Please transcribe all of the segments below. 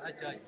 Ajay.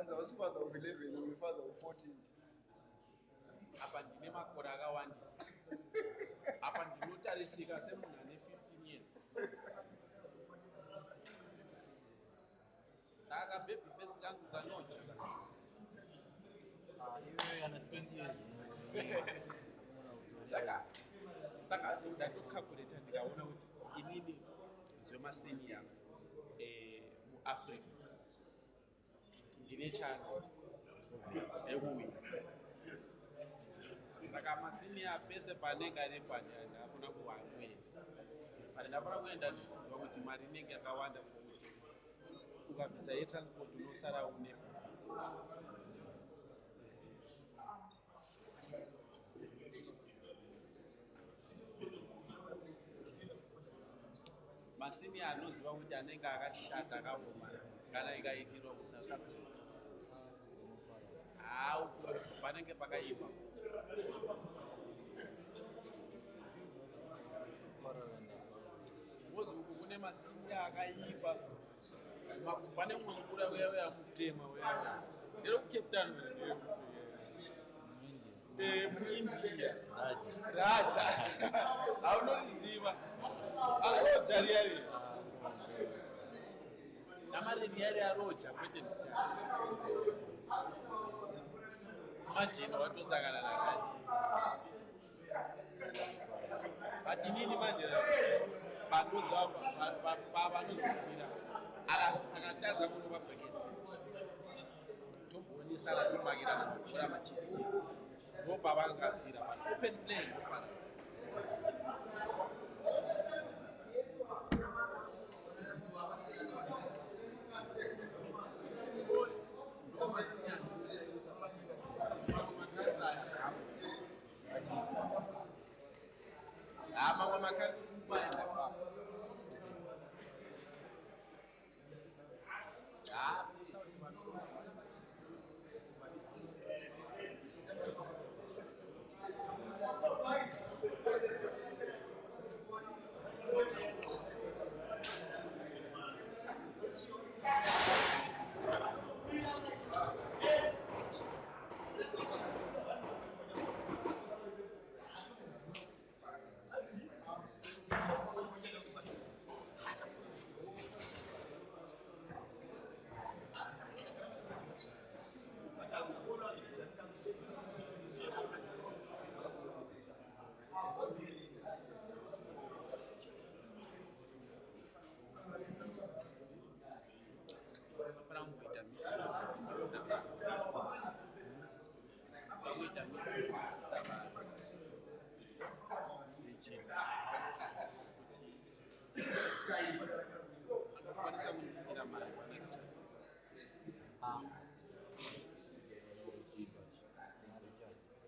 And I was father of 11 and my father of 14. Apa ndine makore akawandisa. Apa ndinotarisika semunhu ane 15 years. Saka baby face kangu kanocha. Iwe ana 20 years. Saka ndatokalkuleta ndikaona kuti inini zvemasenior muAfrica ndine chance yekuwina. Saka masenior pese panenge ari pane ndafuna kuwina. Pane ndafuna kuenda ndisiziva kuti mari inenge yakawanda kuti ukabvisa yetransport unosara une masenior anoziva kuti anenge akashanda akaoma kana ikaitirwa kuSouth Africa. Panenge pakaipa. Ngozi uku kune masenior akaipa. Pane umwe mukura uya mutema uya. Ndero kuCape Town ndero muIndia. Raja. Aunoriziva. Roja riyari. Chamari riyari aroja kwete ndichana. Imagine watosangana nakachi. But inini manje panduzi vanozofira akataza kuno pabracket finish. Tombonisana tombakirana kukura machichi. Ndopa vangafira pa open play ndopana.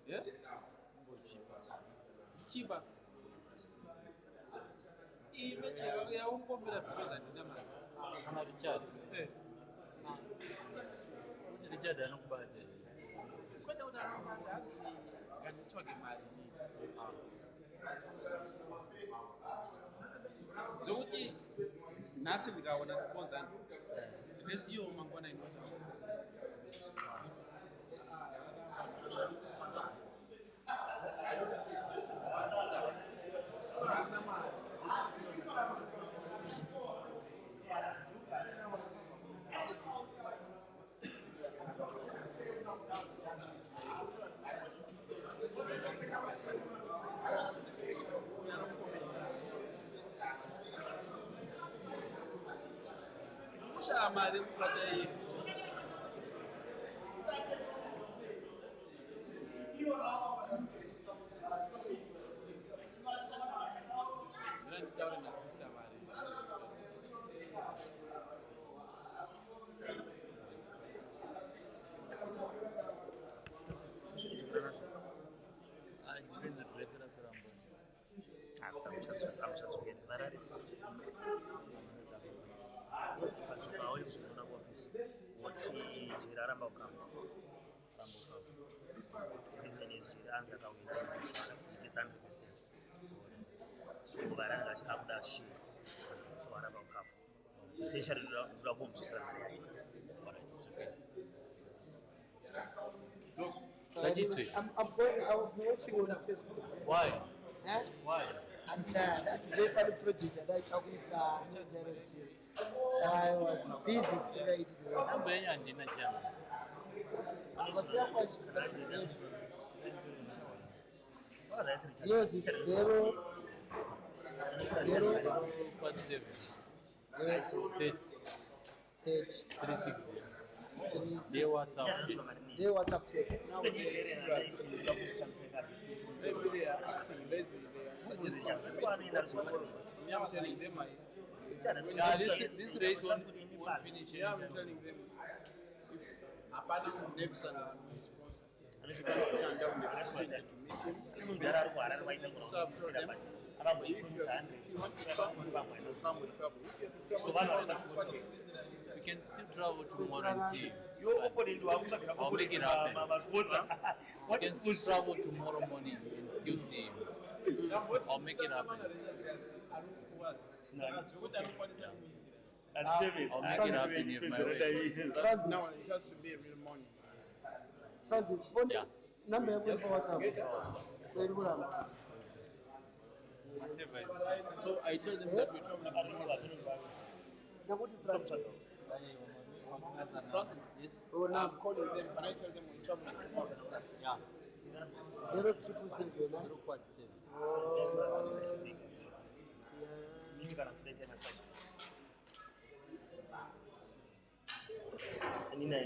Yeah? Cheaper. Imecheka yaungombera because handina mari. Ana Richard. Eh. Kuti Richard anokubata. Kwete kuti anobata hanzi nganditsvage mari idzi. Zvokuti nhasi ndikaona sponsor resiyo mangwana inota. Kushaya mari kubata iyi. Nditaure nasista mari. Ndipinde dresi rakurambo. Aska mchatsogeni varari patsoka uri kuzvinona kuofisi woti jeri aramba kukamba reason is jeri anza kawina tsvara kuikitsa 100% so varari vachiakuda share so aramba kukamba essentially ndoda kumuzvisira nzira I will be watching on Facebook. Why? Eh? Why? I'm tired. That very project that I talked I was busy straight. Namba yenyu handina chama. Yours is 0 47. Yes. 30. 36. They WhatsApp. They WhatsApp. Maybe they are actually lazy. They are suggesting. I'm telling them This race won't finish. Yeah, I'm telling them apart from next one is my sponsor. Turn down the opportunity to meet him. If you want to travel, come with travel. If you have to travel, We can still travel tomorrow and see. I'll make it happen. We can still travel tomorrow morning and still see him. I'll make it happen. I'll make it happen if my way. No, it has to be real money. Francis, phone Yeah. number of WhatsApp. Very well. So I told them that we're traveling tomorrow. Now what is Francis? Francis, Oh, I'm now calling them. Can I tell them we're traveling tomorrow? Yeah. 077. 047.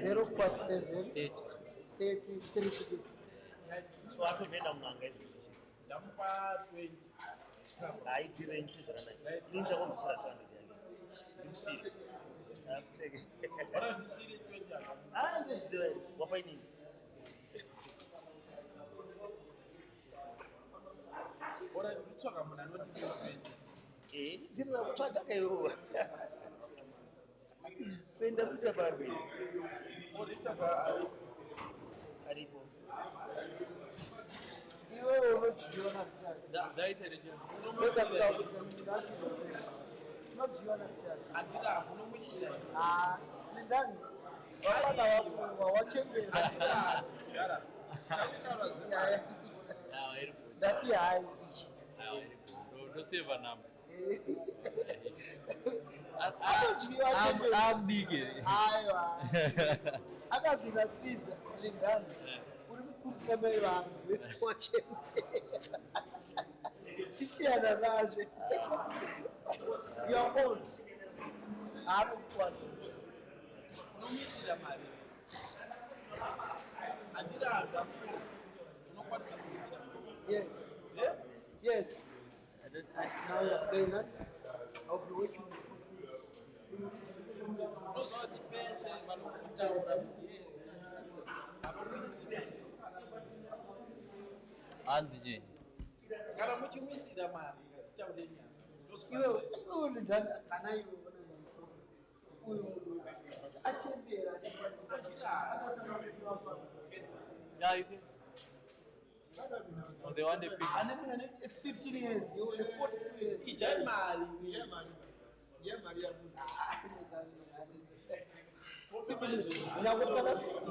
Zero 047 30. 30 36. so atoenda munanga izvi Dampa 20. haitire nchizira naye inichakomuzvisira 200 yake ndikusiri akuteke What are you seeing 20? ndozviziva here wapainini What are you talking about? Not 20. tirira kutsvaga kairowa kuenda kuita parwe What is about? aripo Iwe unojiona mtani. Zaite reje. Weza kutafuta mtani. Unojiona mtani. Andira hakuno mwisira. Ni ndani. Wabana wako wachembe. Yara. Yeah, iripo. Dati hai. Don't save a number. I'm big. Aiwa. Akazvinasiza lindani. Uri mukuru vanhu wachembera. Chisiyana nazve. You're old. Anokwadzwa. Unomisira mari. Andira hadafu. Unokwanisa kumisira mari. Yes. Yeah? Yes. Now you're playing that. Of the week. Unozoti pese totaura kuti hanzi je kana muchimwisira mari ngatitaure nyasa iwe ndana iwe uyu achembera yeah you can oh they want a big 15 years 42 years ijai mari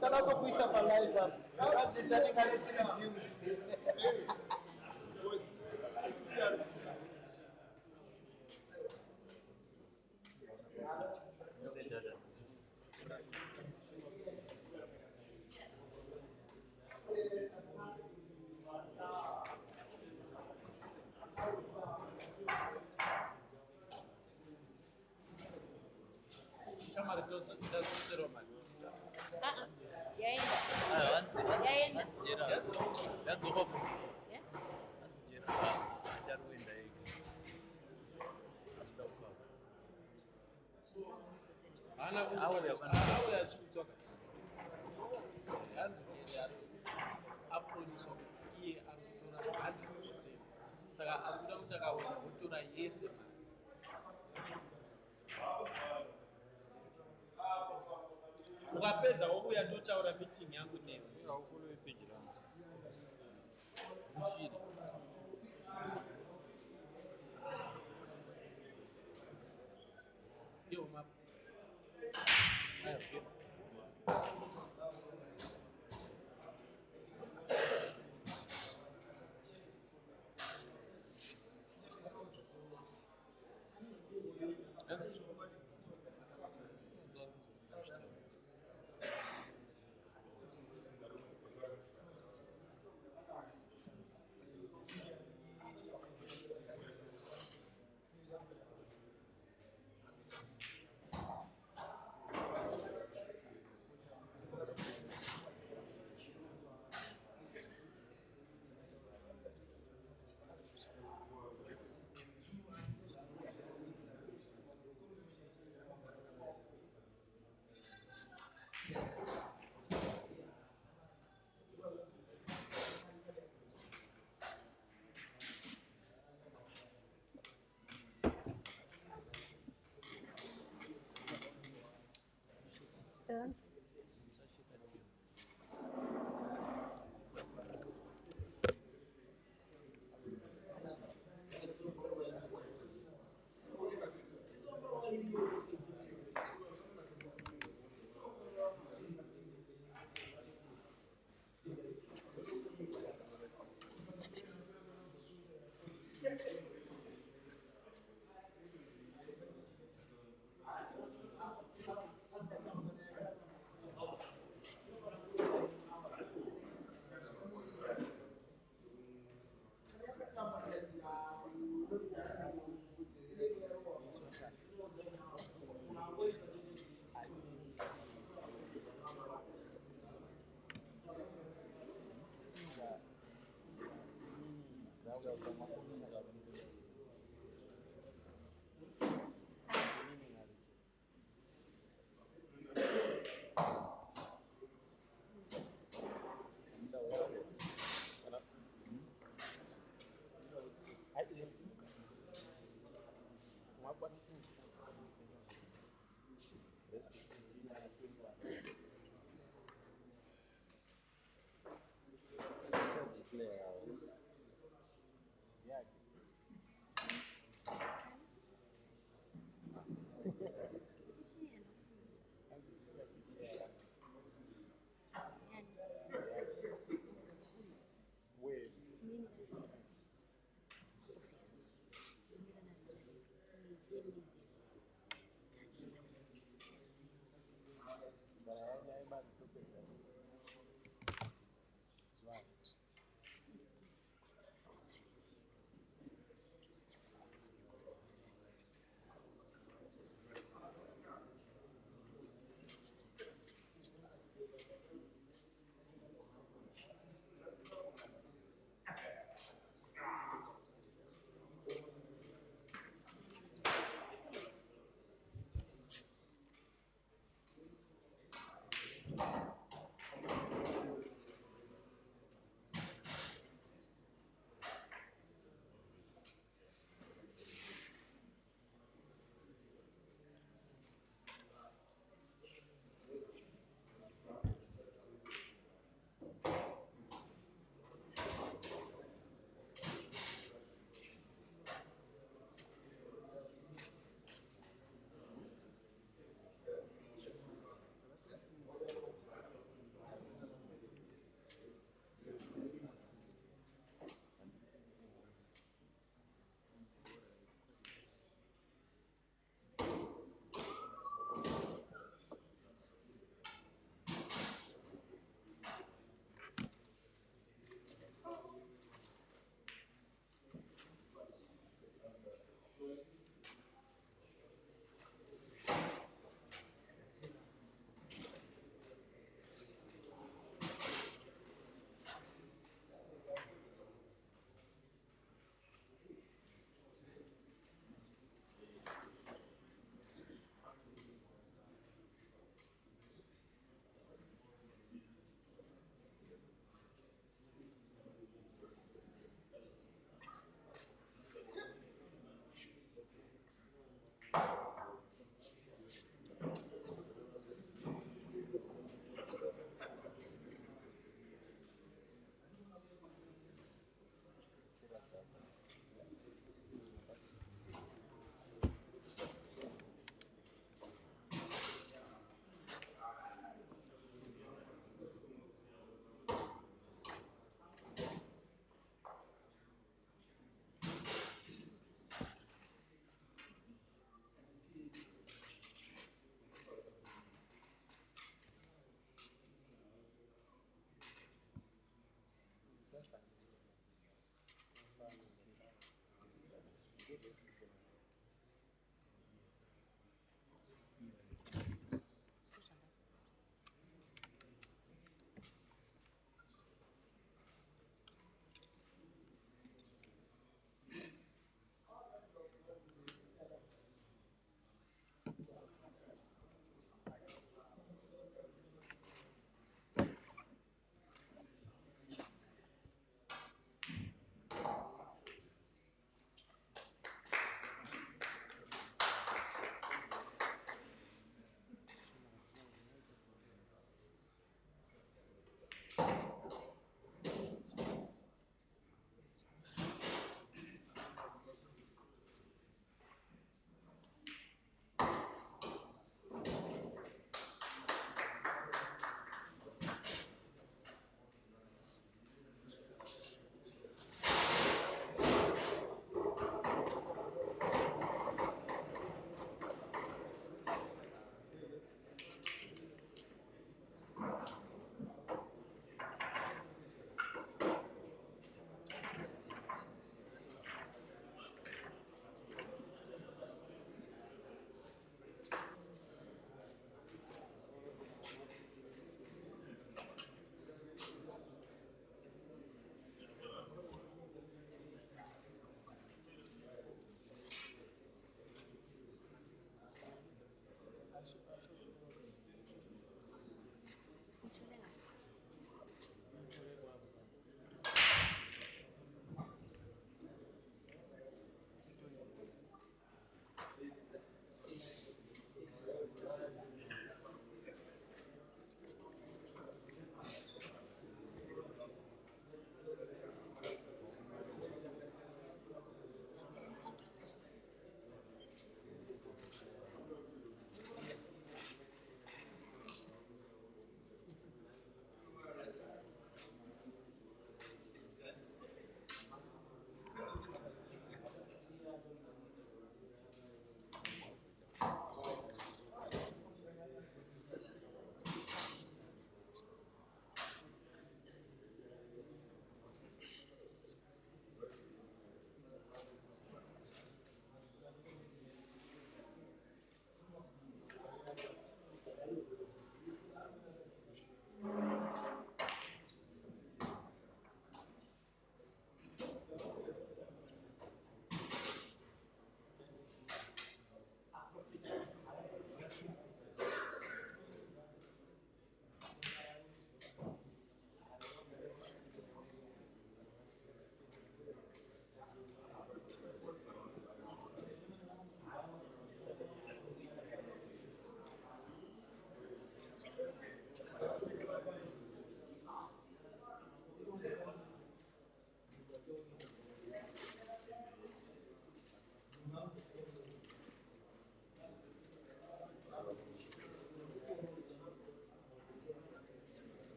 takatokuisa palive adzisati kane 3 views shamari tazosero mari hanzi jera yadzokofu hanzi jera acharuenda ega achitauka auya achikutsoka hanzi jera apromiswa kuti iye ari kutora 100%, saka ari kuda kuti akaona kutora yese mari ukapedza wokuya totaura meeting yangu newe aufollow page rangu mushiri iwo map okay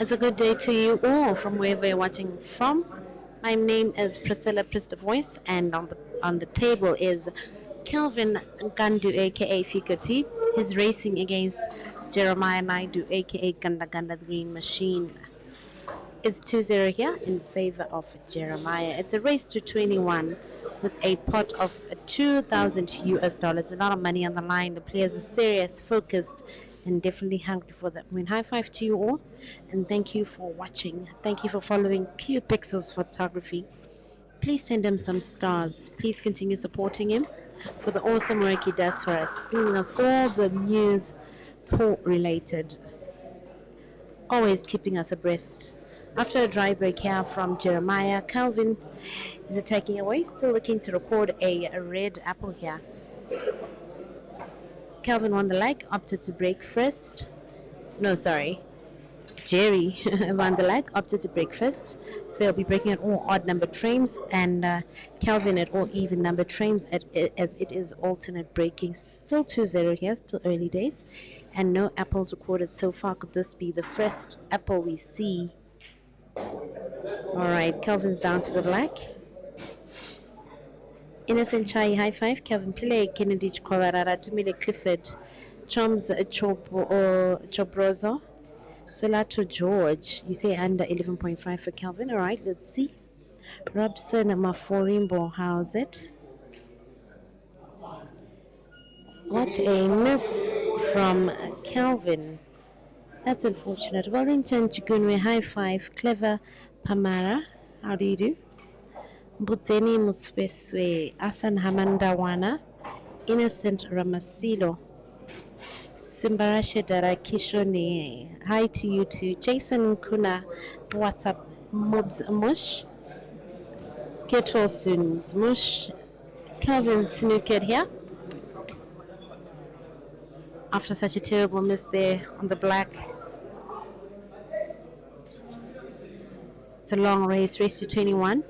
It's a good day to you all from wherever you're watching from. My name is Priscilla Prista Voice, and on the on the table is Kelvin Gandu, aka Fikoti. He's racing against Jeremiah Naidu, aka Ganda Ganda the Green Machine. It's 2-0 here in favor of Jeremiah. It's a race to 21 with a pot of 2,000 US dollars. A lot of money on the line. The players are serious, focused, and definitely hungry for that win. High five to you all, and thank you for watching. Thank you for following Q Pixels Photography. Please send him some stars. Please continue supporting him for the awesome work he does for us, bringing us all the news port related, always keeping us abreast. After a dry break here from Jeremiah, Kelvin is attacking away, still looking to record a red apple here. Kelvin won the leg, opted to break first. No, sorry. Jerry won the leg, opted to break first. So he'll be breaking at all odd numbered frames, and Kelvin at all even numbered frames as it is alternate breaking. Still 2-0 here, still early days. And no apples recorded so far. Could this be the first apple we see? Alright, Kelvin's down to the black. Innocent Chai, high five. Kelvin Pile, Kennedy Kolarara, Tumile Clifford, Choms Chobrozo, Salato George. You say under 11.5 for Kelvin. Alright, let's see. Robson Maforimbo, how's it? What a miss from Kelvin. That's unfortunate. Wellington Chigunwe, high five. Clever Pamara, how do you do? Buteni Musweswe, Asan Hamandawana, Innocent Ramasilo, Simbarashe Darakishoni, hi to you too. Jason Kuna, what's up? Mobs Mush, Ketwell soon, Mush, Kelvin Snooker here. After such a terrible miss there on the black. It's a long race, race to 21.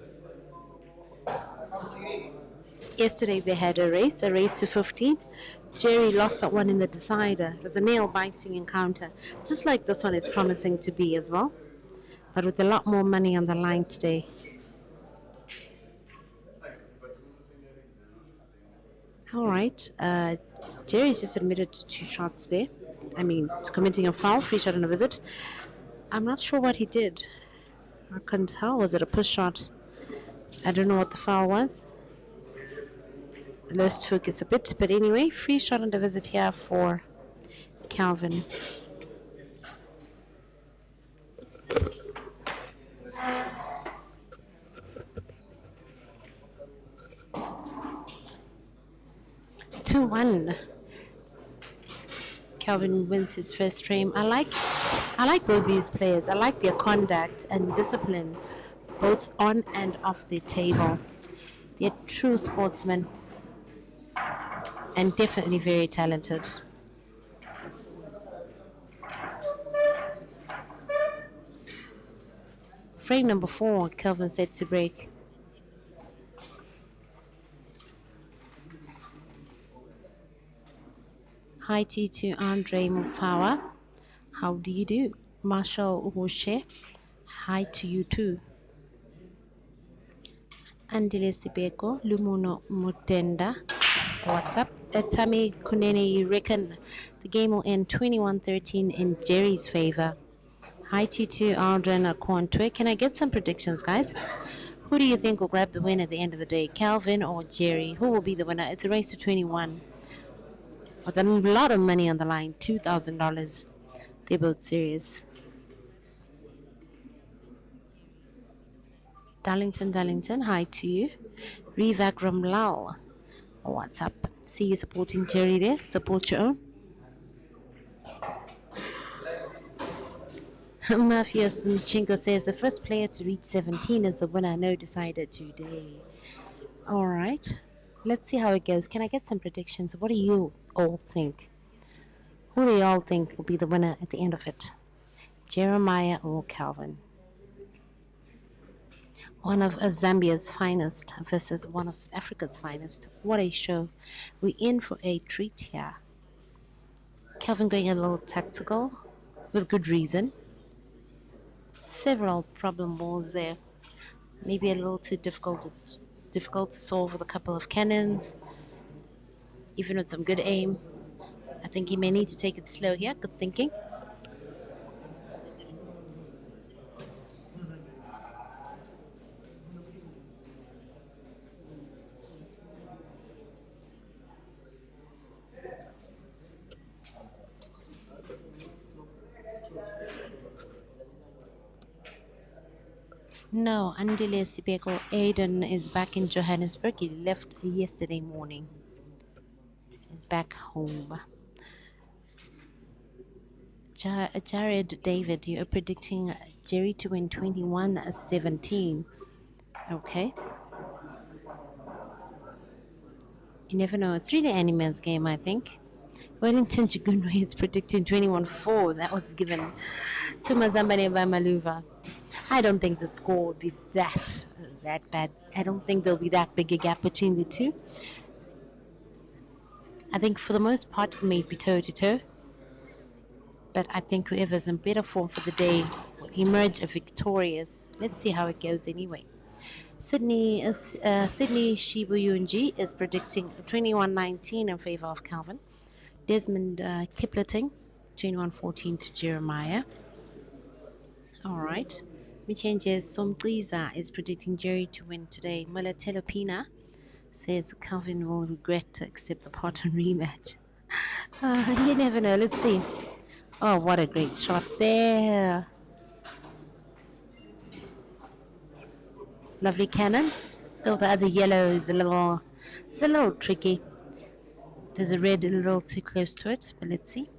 Yesterday they had a race to 15. Jerry lost that one in the decider. It was a nail-biting encounter, just like this one is promising to be as well, but with a lot more money on the line today. All right, Jerry's just admitted to 2 shots there. I mean, to committing a foul, free shot on a visit. I'm not sure what he did. I couldn't tell. Was it a push shot? I don't know what the foul was. Lost focus a bit, but anyway, free shot on the visit here for Kelvin. Two one. Kelvin wins his first frame. I like both these players. I like their conduct and discipline, both on and off the table. They're true sportsmen and definitely very talented. Frame number 4, Kelvin set to break. Hi to Andre Mufawa. How do you do? Marshall Uhoshe. Hi to you too. Andile Sibeko, Lumuno Mutenda. What's up? Tami Kunene, you reckon the game will end 21-13 in Jerry's favor? Hi to Aldrin Corntwe. Can I get some predictions, guys? Who do you think will grab the win at the end of the day, Kelvin or Jerry? Who will be the winner? It's a race to 21 with a lot of money on the line, $2,000. They're both serious. Darlington, hi to you. Rivak Ramlal, what's up? See you supporting Jerry there. Support your own. Mafias Mchinko says the first player to reach 17 is the winner. No decider today. All right. Let's see how it goes. Can I get some predictions? What do you all think? Who do you all think will be the winner at the end of it? Jeremiah or Kelvin? One of Zambia's finest versus one of South Africa's finest. What a show. We're in for a treat here. Kelvin going a little tactical with good reason. Several problem balls there. Maybe a little too difficult with difficult to solve with a couple of cannons, even with some good aim. I think he may need to take it slow here. Good thinking. No, Andile Sibeko Aiden is back in Johannesburg. He left yesterday morning. He's back home. Jared David, you are predicting Jerry to win 21-17. Okay. You never know. It's really any man's game, I think. Wellington Chigunwe is predicting 21-4. That was given to Mazambane by Maluva. I don't think the score will be that bad. I don't think there'll be that big a gap between the two. I think for the most part it may be toe-to-toe. But I think whoever's in better form for the day will emerge victorious. Let's see how it goes anyway. Sydney Shibuyunji is predicting 21-19 in favor of Kelvin. Desmond Kipleting, 21-14 to Jeremiah. All right. Michenjes Somtriza is predicting Jerry to win today. Mulla Telopina says Kelvin will regret to accept the Parton rematch. You never know. Let's see. Oh, what a great shot there. Lovely cannon. Though the other yellow is a little tricky. There's a red a little too close to it, but let's see.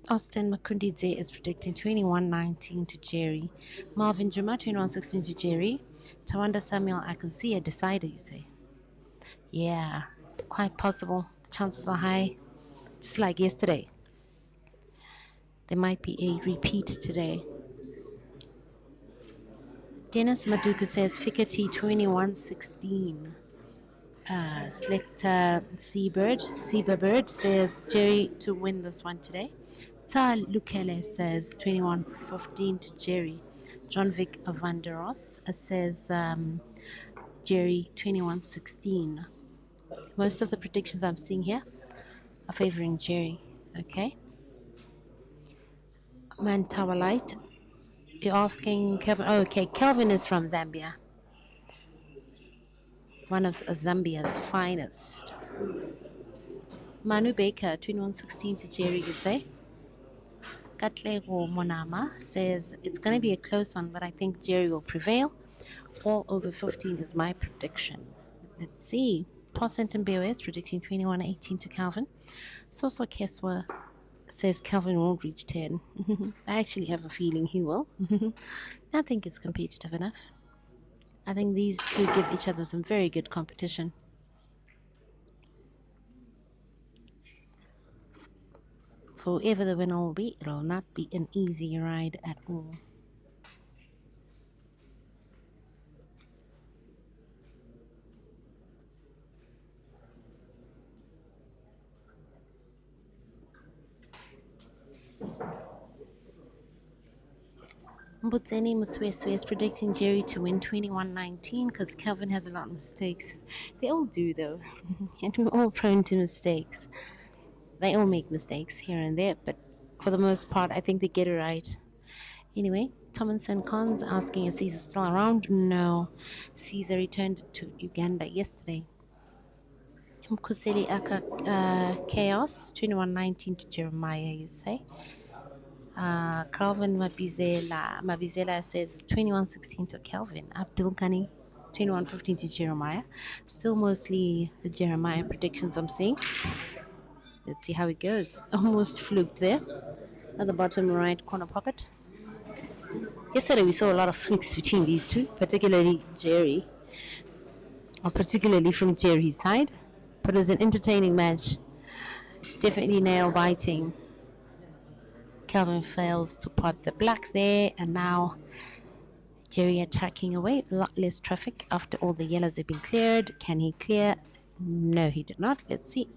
Austin Makundidze is predicting 21-19 to Jerry. Marvin Juma, 21-16 to Jerry. Tawanda Samuel, I can see a decider, you say. Yeah, quite possible. The chances are high. Just like yesterday. There might be a repeat today. Dennis Maduku says Fikati 21-16. Selector Seabird says Jerry to win this one today. Ta Lukele says 21-15 to Jerry. John Vic Avanderos says Jerry 21-16. Most of the predictions I'm seeing here are favoring Jerry. Okay. Mantawalite, you're asking Kelvin. Oh, okay. Kelvin is from Zambia. One of Zambia's finest. Manu Baker, 21-16 to Jerry, you say? Katlego Monama says it's going to be a close one, but I think Jerry will prevail. All over 15 is my prediction. Let's see. Paul Sentenbewe is predicting 21-18 to Kelvin. Soso Keswa says Kelvin won't reach 10. I actually have a feeling he will. I think it's competitive enough. I think these two give each other some very good competition. For whoever the winner will be, it will not be an easy ride at all. Mbutseni Musweswe is predicting Jerry to win 21-19 because Kelvin has a lot of mistakes. They all do, though. And we're all prone to mistakes. They all make mistakes here and there, but for the most part, I think they get it right. Anyway, Tomlinson Cons asking, is Caesar still around? No. Caesar returned to Uganda yesterday. Mkuseli Aka Chaos, 21-19 to Jeremiah, you say? Calvin Mabizela says 21-16 to Kelvin. Abdul Ghani, 21-15 to Jeremiah. Still mostly the Jeremiah predictions I'm seeing. Let's see how it goes. Almost fluked there at the bottom right corner pocket. Yesterday we saw a lot of flukes between these two, particularly Jerry, or particularly from Jerry's side. But it was an entertaining match. Definitely nail biting. Kelvin fails to pot the black there, and now Jerry attacking away. A lot less traffic after all the yellows have been cleared. Can he clear? No, he did not. Let's see.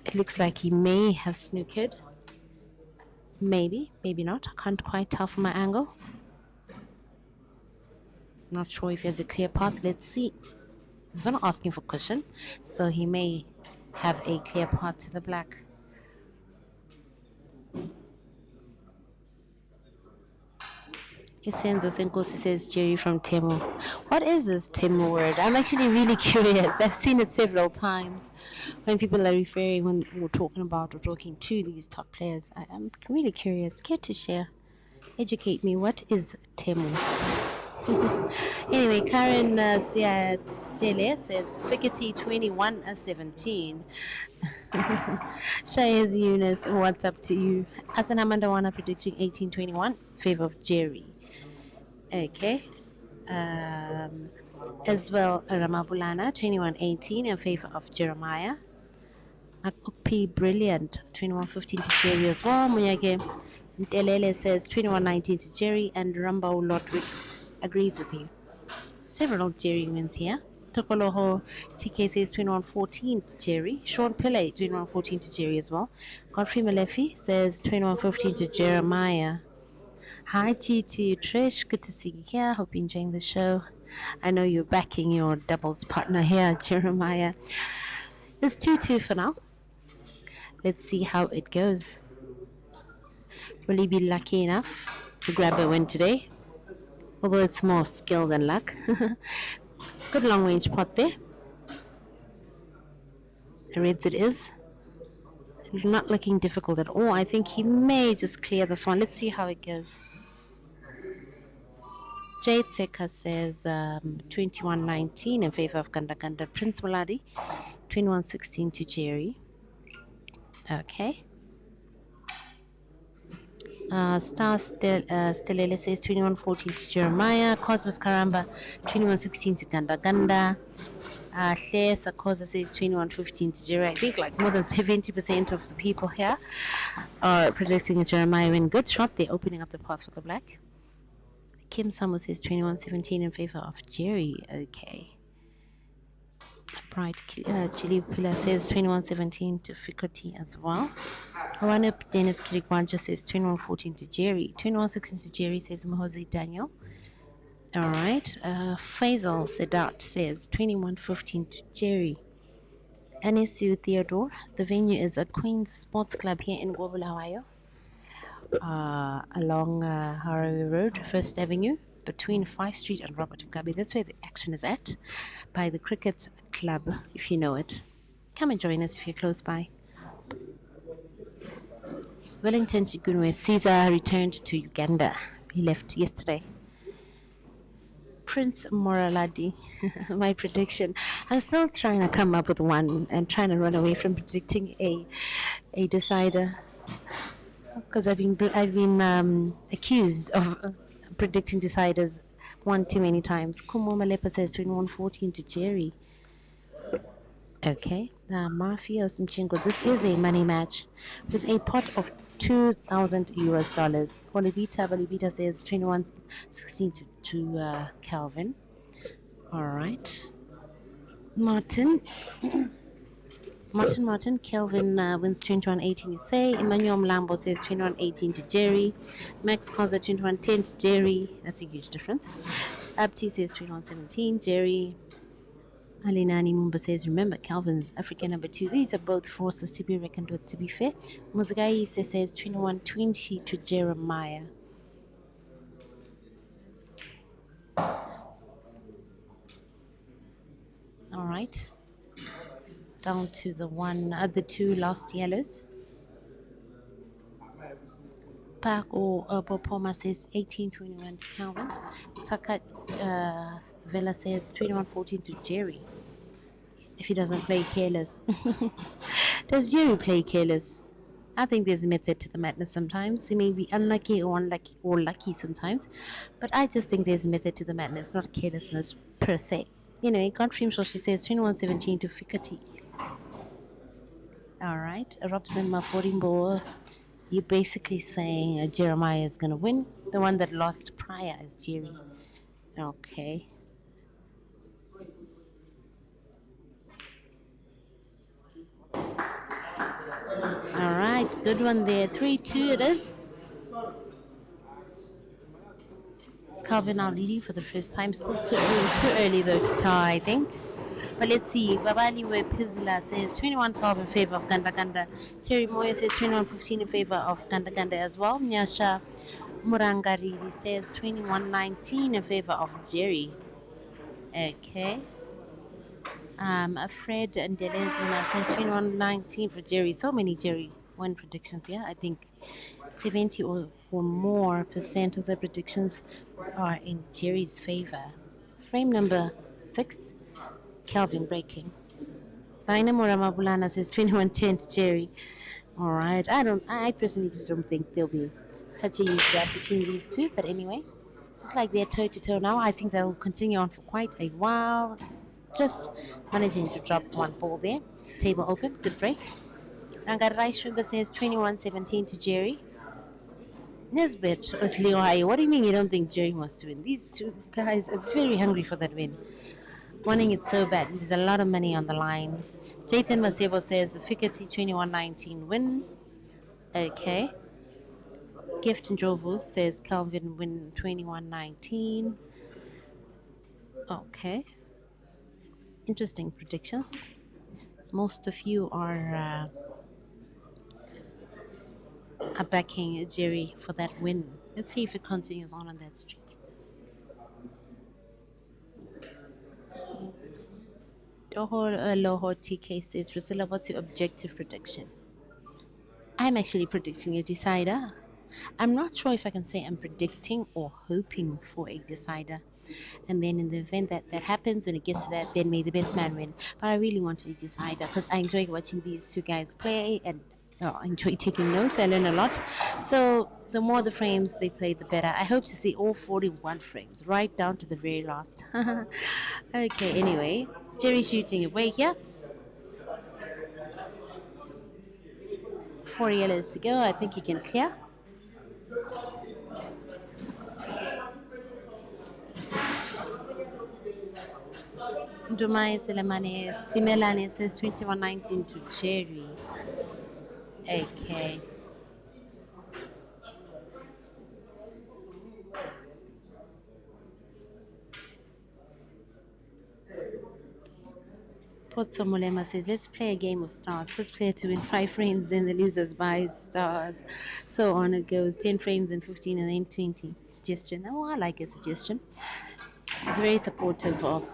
It looks like he may have snookered. Maybe, maybe not. I can't quite tell from my angle. Not sure if he has a clear path. Let's see. He's not asking for cushion, so he may have a clear path to the black. Isenzo Senkosi says Jerry from Temu. What is this Temu word? I'm actually really curious. I've seen it several times when people are referring, when we're talking about or talking to these top players. I'm really curious. Care to share? Educate me. What is Temu? Anyway, Karen Tele says Fikity 21-17. Shayez Eunice, what's up to you? Hassan Amandawana predicting 18-21, favor of Jerry. Okay. As well, Ramabulana 21-18 in favor of Jeremiah. Akupi Brilliant 21-15 to Jerry as well. Muyage Ntelele says 21-19 to Jerry, and Rambau Lodwick agrees with you. Several Jerry wins here. Tokoloho TK says 21-14 to Jerry. Sean Pillay 21-14 to Jerry as well. Godfrey Malefi says 21-15 to Jeremiah. Hi TT Trish, good to see you here. Hope you're enjoying the show. I know you're backing your doubles partner here, Jeremiah. It's 2-2 for now. Let's see how it goes. Will he be lucky enough to grab a win today? Although it's more skill than luck. Good long range pot there. The reds it is. Not looking difficult at all. I think he may just clear this one. Let's see how it goes. Jade Seka says 21-19 in favor of Ganda Ganda. Prince Maladi 21-16 to Jerry. Okay. Stelele says 21-14 to Jeremiah. Cosmos Karamba 21-16 to Ganda Ganda. Claire Sakoza says 21-15 to Jerry. I think like more than 70% of the people here are predicting a Jeremiah win. Good shot. They're opening up the path for the black. Kim Summer says 21-17 in favor of Jerry. Okay. Bright Chili Pila says 21-17 to Fikoti as well. Awanip Dennis Kirikwanjo says 21-14 to Jerry. 21-16 to Jerry says Mohozi Daniel. Alright. Faisal Sedat says 21-15 to Jerry. NSU Theodore. The venue is at Queen's Sports Club here in Gobulawayo. Along Harawi Road, First Avenue, between 5th Street and Robert Mugabe. That's where the action is at, by the Cricket Club, if you know it. Come and join us if you're close by. Wellington Chigunwe Caesar returned to Uganda. He left yesterday. Prince Moraladi, my prediction. I'm still trying to come up with one and trying to run away from predicting a decider. Because I've been accused of predicting deciders one too many times. Kumo Malepa says 21-14 to Jerry. Okay, Mafia Simchingo. This is a money match with a pot of $2,000. Bolivita says 21-16 to Kelvin. All right, Martin, Kelvin wins 21-18, you say. Emmanuel Mlambo says 21-18 to Jerry. Max Koza 21-10 to Jerry. That's a huge difference. Abti says 21-17, Jerry. Alinani Mumba says, remember, Kelvin's African number 2. These are both forces to be reckoned with, to be fair. Muzagai says 21-20 to Jeremiah. All right. Down to the two last yellows. Park or Bopoma says 18-21 to Kelvin. Taka Vela says 21-14 to Jerry. If he doesn't play careless. Does Jerry play careless? I think there's a method to the madness sometimes. He may be unlucky or lucky sometimes. But I just think there's a method to the madness, not carelessness per se. Anyway, Godfrey she says 21-17 to Fikati. All right, Robson Maforimbo, you're basically saying Jeremiah is going to win. The one that lost prior is Jerry. Okay. All right, good one there. 3-2 it is. Kelvin now leading for the first time. Still too early though to tell, I think. But let's see. Babaliwe Pizla says 21-12 in favor of Ganda Ganda. Terry Moyo says 21-15 in favor of Ganda Ganda as well. Nyasha Murangariri says 21-19 in favor of Jerry. Okay. Fred and Delezina says 21-19 for Jerry. So many Jerry win predictions, yeah. I think 70 or more percent of the predictions are in Jerry's favor. Frame number 6, Kelvin breaking. Dynamo Ramabulana says 21-10 to Jerry. All right. I personally just don't think there'll be such a huge gap between these two. But anyway, just like they're toe to toe now, I think they'll continue on for quite a while. Just managing to drop one ball there. It's table open. Good break. Rangarai Shrimba says 21-17 to Jerry. Nesbit with Leo Hai. What do you mean you don't think Jerry wants to win? These two guys are very hungry for that win. Wanting it so bad. There's a lot of money on the line. Jathan Masebo says Fikati 21-19 win. Okay. Gift and Jovos says Kelvin win 21-19. Okay. Interesting predictions. Most of you are backing Jerry for that win. Let's see if it continues on that streak. Loho TK says Priscilla, what's your objective prediction? I'm actually predicting a decider. I'm not sure if I can say I'm predicting or hoping for a decider. And then in the event that happens, when it gets to that, then may the best man win. But I really want a decider because I enjoy watching these two guys play and I enjoy taking notes. I learn a lot. So the more the frames they play, the better. I hope to see all 41 frames, right down to the very last. Okay, anyway, Jerry shooting away here. 4 yellows to go. I think he can clear. Dumai Simelane says 21-19 to Jerry. Okay. Poto Mulema says, let's play a game of stars. First player to win 5 frames, then the losers buy stars. So on it goes. 10 frames and 15 and then 20. Suggestion. Oh, I like a suggestion. It's very supportive of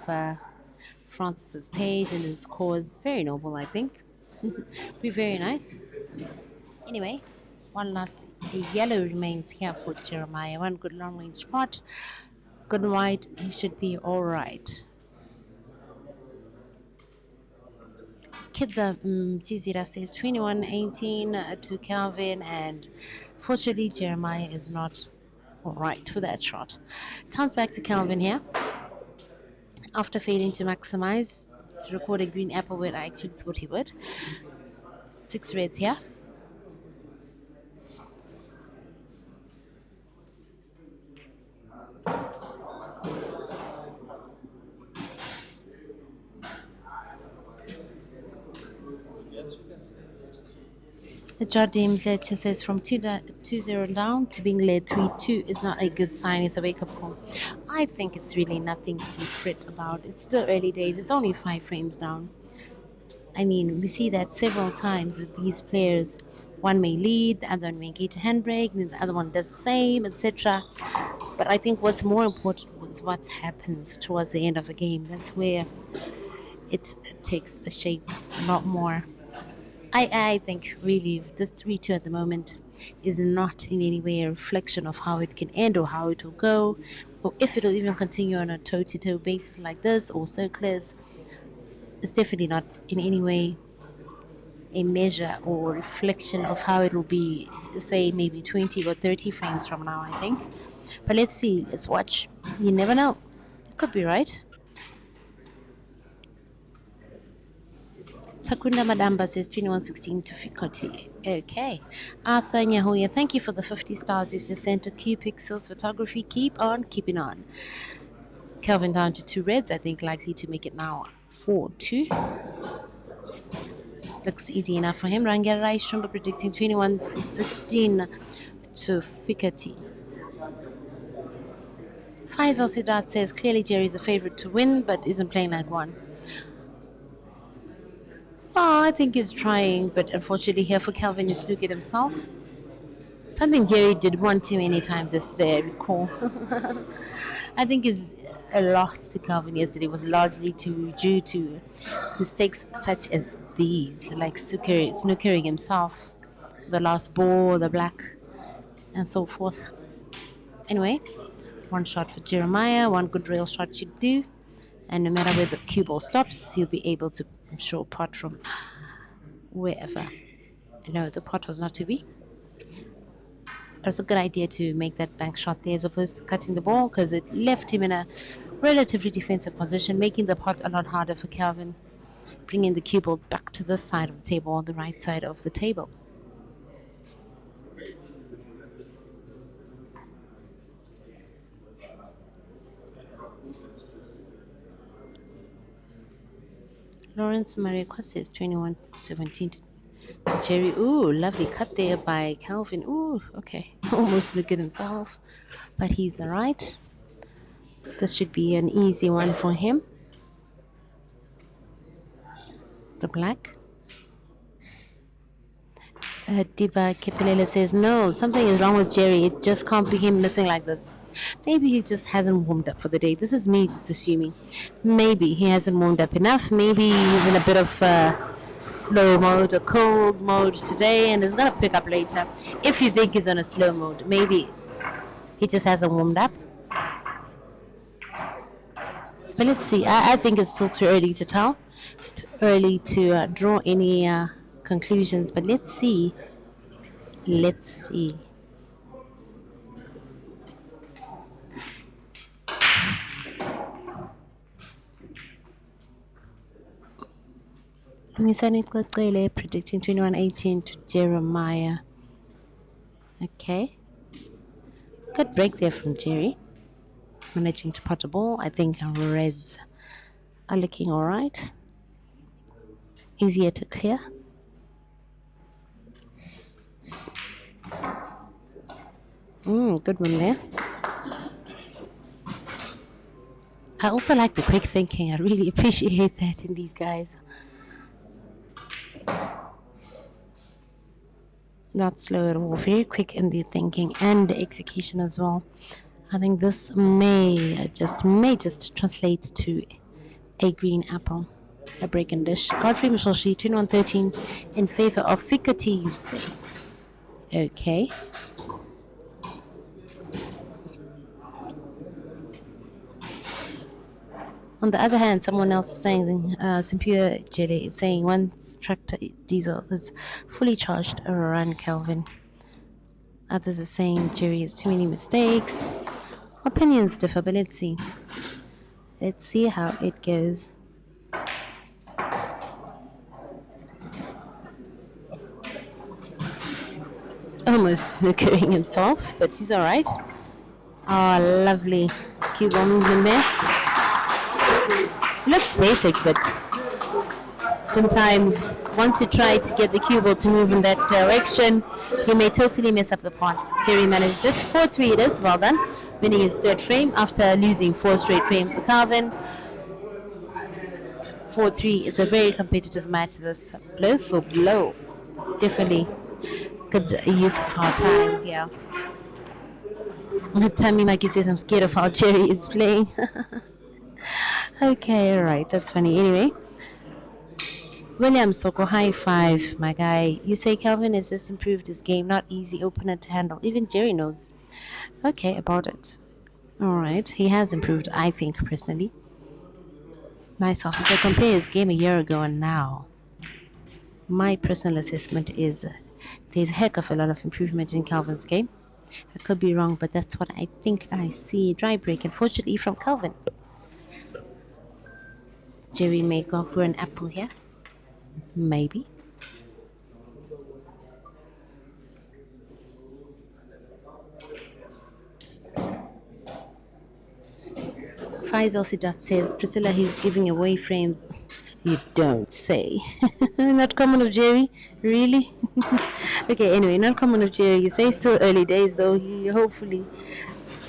Francis's page and his cause. Very noble, I think. Be very nice. Anyway, one last yellow remains here for Jeremiah. One good long range spot. Good white. He should be all right. Kidza Tizira says 21-18 to Kelvin, and fortunately Jeremiah is not all right for that shot. Turns back to Kelvin here after failing to maximize to record a green apple where I actually thought he would. 6 reds here. The Jardim Fletcher says from 2-0 down to being led 3-2 is not a good sign. It's a wake-up call. I think it's really nothing to fret about. It's still early days. It's only 5 frames down. I mean, we see that several times with these players. One may lead, the other one may get a handbrake, and the other one does the same, etc. But I think what's more important was what happens towards the end of the game. That's where it takes a shape a lot more. I think really this 3-2 at the moment is not in any way a reflection of how it can end or how it will go, or if it will even continue on a toe-to-toe basis like this or circulars. It's definitely not in any way a measure or reflection of how it will be, say, maybe 20 or 30 frames from now, I think. But let's see. Let's watch. You never know. It could be right. Takunda Madamba says 21-16 to Fikoti. Okay. Arthur Nyahoya, thank you for the 50 stars you've just sent to Q Pixels Photography. Keep on keeping on. Kelvin down to 2 reds, I think likely to make it now 4-2. Looks easy enough for him. Rangarai Shumba predicting 21-16 to Fikati. Faisal Sidat says clearly Jerry is a favorite to win, but isn't playing like one. Oh, I think he's trying, but unfortunately here for Kelvin is Snook it himself. Something Jerry did one too many times yesterday, I recall. I think his loss to Kelvin yesterday was largely due to mistakes such as these, like snookering himself, the last ball, the black, and so forth. Anyway, one shot for Jeremiah, one good rail shot should do. And no matter where the cue ball stops, he'll be able to, I'm sure, pot from wherever. No, the pot was not to be. It was a good idea to make that bank shot there as opposed to cutting the ball because it left him in a relatively defensive position, making the pot a lot harder for Kelvin, bringing the cue ball back to this side of the table, on the right side of the table. Lawrence Maria says 21-17 to Jerry. Ooh, lovely cut there by Kelvin. Ooh, okay. Almost looked at himself, but he's all right. This should be an easy one for him. The black. Diba Kepilele says, no, something is wrong with Jerry. It just can't be him missing like this. Maybe he just hasn't warmed up for the day. This is me just assuming. Maybe he hasn't warmed up enough. Maybe he's in a bit of slow mode or cold mode today and is going to pick up later. If you think he's on a slow mode, maybe he just hasn't warmed up. But let's see. I think it's still too early to tell. Too early to draw any conclusions. But let's see. Let's see. Predicting 21-18 to Jeremiah. Okay. Good break there from Jerry. Managing to pot a ball. I think our Reds are looking all right. Easier to clear. Good one there. I also like the quick thinking. I really appreciate that in these guys. Not slow at all. Very quick in the thinking and the execution as well. I think this may just translate to a green apple. A break and dish. Godfrey Mishoshi, 21-13 in favor of Fikati, you say. Okay. On the other hand, someone else is saying, Simpure Jere is saying, once tractor diesel is fully charged, run Kelvin. Others are saying Jerry has too many mistakes. Opinions differ, but let's see. Let's see how it goes. Almost occurring himself, but he's all right. Oh, lovely cue ball movement there. Looks basic, but sometimes once you try to get the cue ball to move in that direction, you may totally mess up the pot. Jerry managed it. 4-3 it is. Well done. Winning his third frame after losing 4 straight frames to Kelvin. 4-3. It's a very competitive match. This blow for blow. Definitely good use of our time here. Tammy Mikey says, I'm scared of how Jerry is playing. Okay, alright, that's funny. Anyway, William Soko, high five, my guy. You say Kelvin has just improved his game, not easy opener to handle. Even Jerry knows. Okay, about it. Alright, he has improved, I think, personally. Myself, if I compare his game a year ago and now, my personal assessment is there's a heck of a lot of improvement in Kelvin's game. I could be wrong, but that's what I think I see. Dry break, unfortunately, from Kelvin. Jerry may go for an apple here. Maybe. Faisal Sidat says, Priscilla, he's giving away frames. You don't say. Not common of Jerry? Really? Okay, anyway, not common of Jerry. You say still early days, though. He hopefully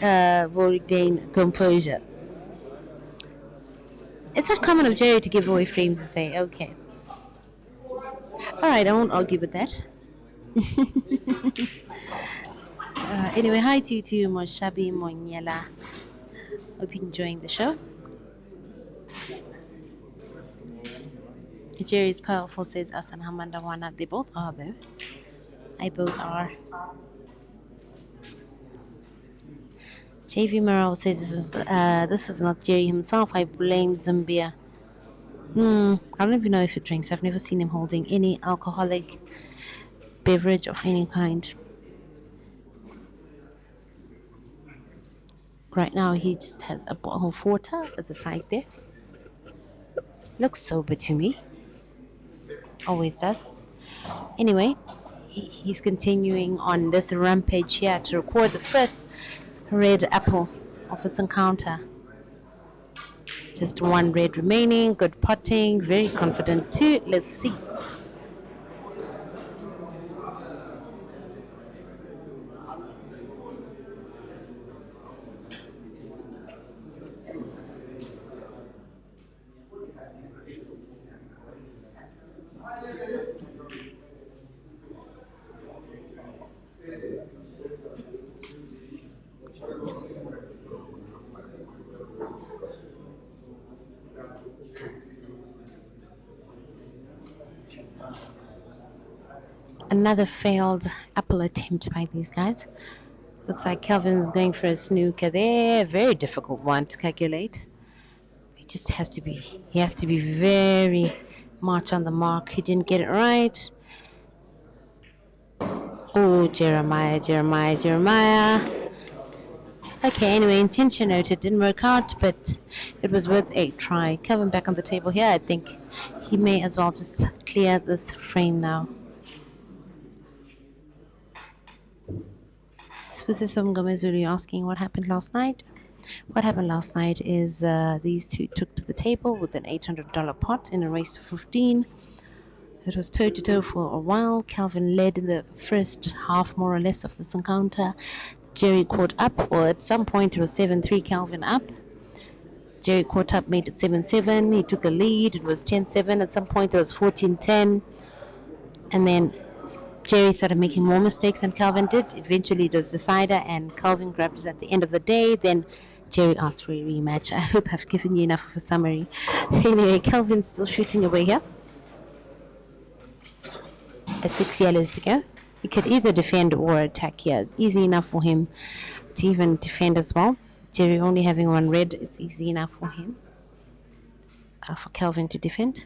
will regain composure. It's not common of Jerry to give away frames to say, okay. Alright, I won't argue with that. Anyway, hi to you too, Moshabi Monyela. Hope you're enjoying the show. Jerry is powerful, says Asan Hamandawana. They both are, though. I both are. JV Morale says this is not Jerry himself. I blame Zambia. I don't even know if he drinks. I've never seen him holding any alcoholic beverage of any kind. Right now, he just has a bottle of water at the side there. Looks sober to me. Always does. Anyway, he's continuing on this rampage here to record the first red apple of his encounter. Just one red remaining. Good putting. Very confident too. Let's see. Another failed apple attempt by these guys. Looks like Kelvin's going for a snooker there. Very difficult one to calculate. He has to be very much on the mark. He didn't get it right. Oh, Jeremiah. Okay, anyway, intention noted. Didn't work out, but it was worth a try. Kelvin back on the table here. I think he may as well just clear this frame now. Spusisom Gomezuri asking what happened last night. What happened last night is these two took to the table with an $800 pot in a race to 15. It was toe-to-toe for a while. Kelvin led in the first half, more or less, of this encounter. Jerry caught up. Well, at some point it was 7-3, Kelvin up. Jerry caught up, made it 7-7. He took a lead. It was 10-7. At some point it was 14-10. And then Jerry started making more mistakes than Kelvin did. Eventually it was decider, and Kelvin grabbed it at the end of the day. Then Jerry asked for a rematch. I hope I've given you enough of a summary. Anyway, Kelvin's still shooting away here. 6 yellows to go. He could either defend or attack here. Easy enough for him to even defend as well. Jerry only having one red, it's easy enough for him. For Kelvin to defend.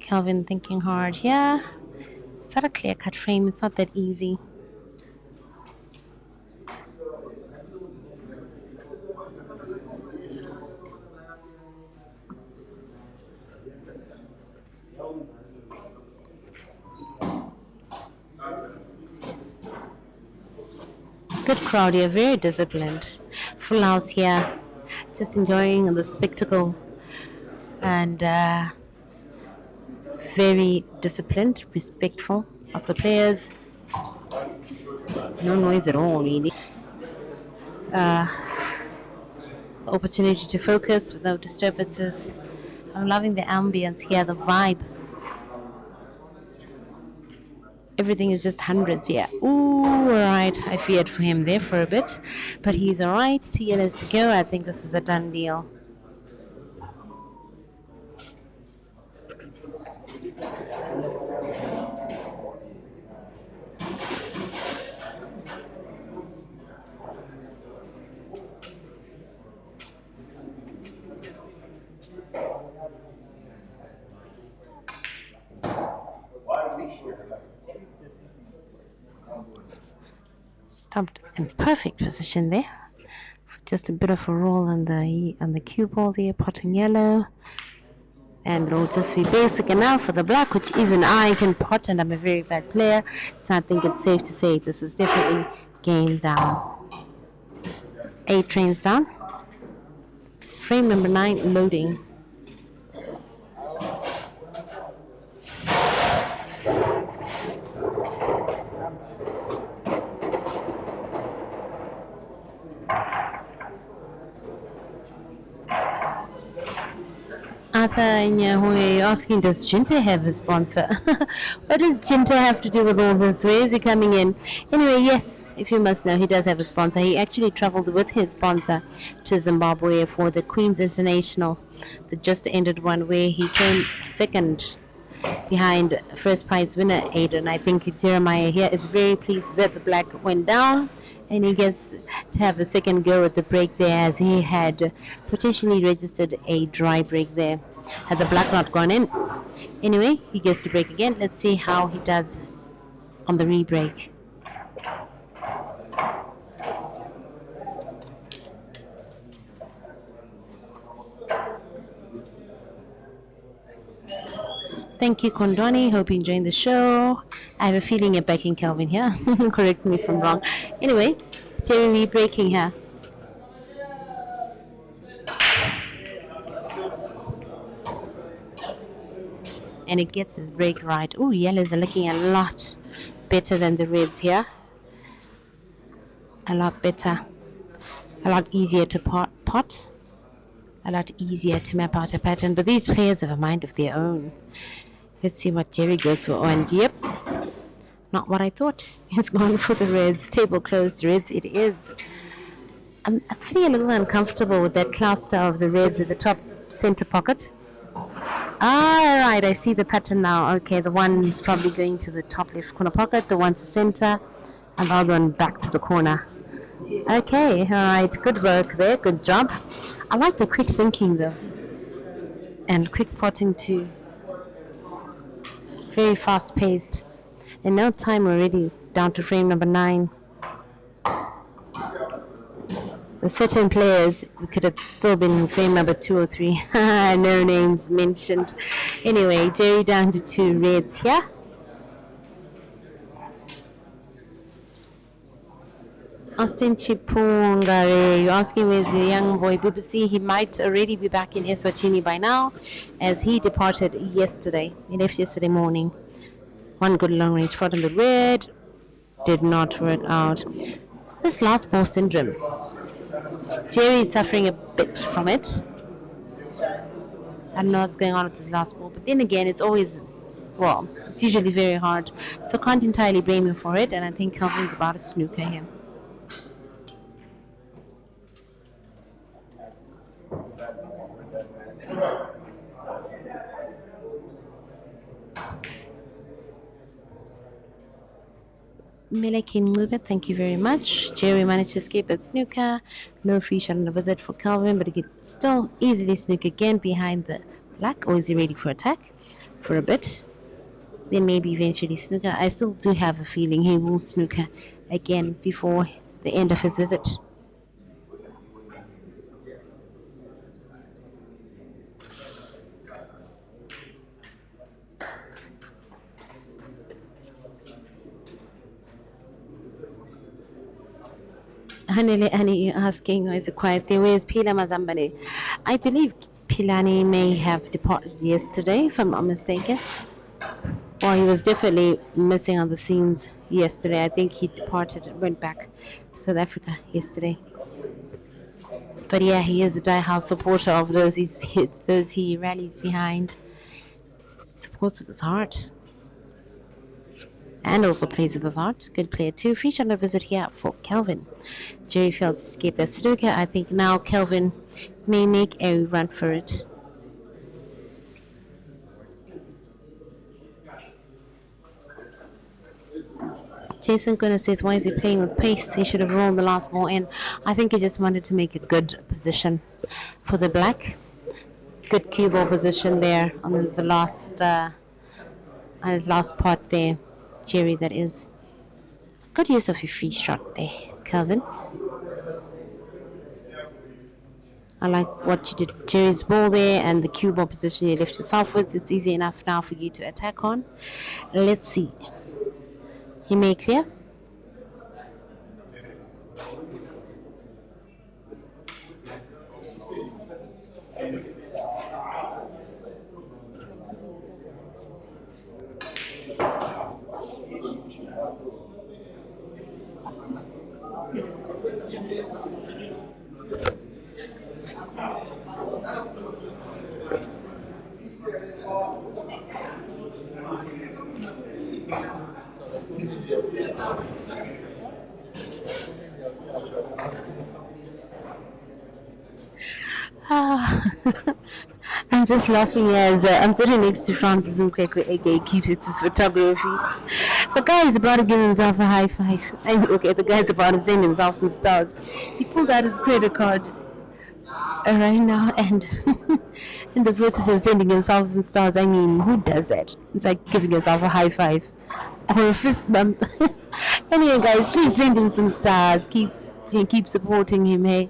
Kelvin thinking hard. Yeah, it's not a clear-cut frame. It's not that easy. Good crowd here, very disciplined. Full house here, just enjoying the spectacle, and very disciplined, respectful of the players. No noise at all, really. The opportunity to focus with no disturbances. I'm loving the ambience here, the vibe. Everything is just hundreds here. Ooh, alright. I feared for him there for a bit, but he's alright. 2 yellows to go. I think this is a done deal. Stopped in perfect position there. Just a bit of a roll on the cue ball there, potting yellow. And it'll just be basic enough for the black, which even I can pot, and I'm a very bad player. So I think it's safe to say this is definitely game down. 8 frames down. Frame number 9 loading. Arthur Nyahoe asking, does Jinta have a sponsor? What does Jinta have to do with all this? Where is he coming in? Anyway, yes, if you must know, he does have a sponsor. He actually traveled with his sponsor to Zimbabwe for the Queen's International, the just ended one, where he came second behind first prize winner Aiden. I think Jeremiah here is very pleased that the black went down, and he gets to have a second go at the break there, as he had potentially registered a dry break there had the black not gone in. Anyway, he gets to break again. Let's see how he does on the re-break. Thank you, Kondwani. Hope you're enjoying the show. I have a feeling you're backing Kelvin here. Correct me if I'm wrong. Anyway, Jerry re-breaking here. And it gets his break right. Oh, yellows are looking a lot better than the reds here. A lot better. A lot easier to pot. A lot easier to map out a pattern. But these players have a mind of their own. Let's see what Jerry goes for. Oh, and yep, not what I thought. He's gone for the reds. Table closed reds it is. I'm feeling a little uncomfortable with that cluster of the reds at the top center pocket. Ah, right, I see the pattern now. Okay, the one is probably going to the top left corner pocket, the one to center, and the other one back to the corner. Okay, all right, good work there, good job. I like the quick thinking though, and quick potting too. Very fast paced. And now time already down to frame number 9. The certain players, we could have still been in frame number 2 or 3. No names mentioned. Anyway, Jerry down to 2 reds here. Austin Chipungare, you're asking where's the young boy BBC? He might already be back in Eswatini by now, as he departed yesterday. He left yesterday morning. One good long range pot on the red. Did not work out. This last ball syndrome. Jerry is suffering a bit from it. I don't know what's going on with this last ball, but then again, it's always, well, it's usually very hard. So can't entirely blame him for it, and I think Kelvin's about a snooker here. Melekim Lubit, thank you very much. Jerry managed to escape at snooker. No free shot on the visit for Kelvin, but he could still easily snook again behind the black. Or is he ready for attack? For a bit. Then maybe eventually snooker. I still do have a feeling he will snooker again before the end of his visit. Hanele Annie, you're asking, why is it quiet there? Where's Pila Mazambane? I believe Pilani may have departed yesterday, if I'm not mistaken. Well, he was definitely missing on the scenes yesterday. I think he departed, went back to South Africa yesterday. But yeah, he is a die-hard supporter of those he rallies behind. Supports with his heart. And also plays with his heart. Good player too. Free shot on a visit here for Kelvin. Jerry failed to escape that snooker. I think now Kelvin may make a run for it. Jason Gunnar says, why is he playing with pace? He should have rolled the last ball in. I think he just wanted to make a good position for the black. Good cue ball position there on the last on his last part there. Jerry, that is. Good use of your free shot there, Kelvin. I like what you did with Jerry's ball there and the cue ball position you left yourself with. It's easy enough now for you to attack on. Let's see. He may clear. Ah, I'm just laughing as I'm sitting next to Francis Nkwekwe, aka keeps it his photography. The guy is about to give himself a high five. Okay, the guy's about to send himself some stars. He pulled out his credit card right now and in the process of sending himself some stars. I mean, who does that? It's like giving yourself a high five or a fist bump. Anyway, guys, please send him some stars. Keep supporting him, hey?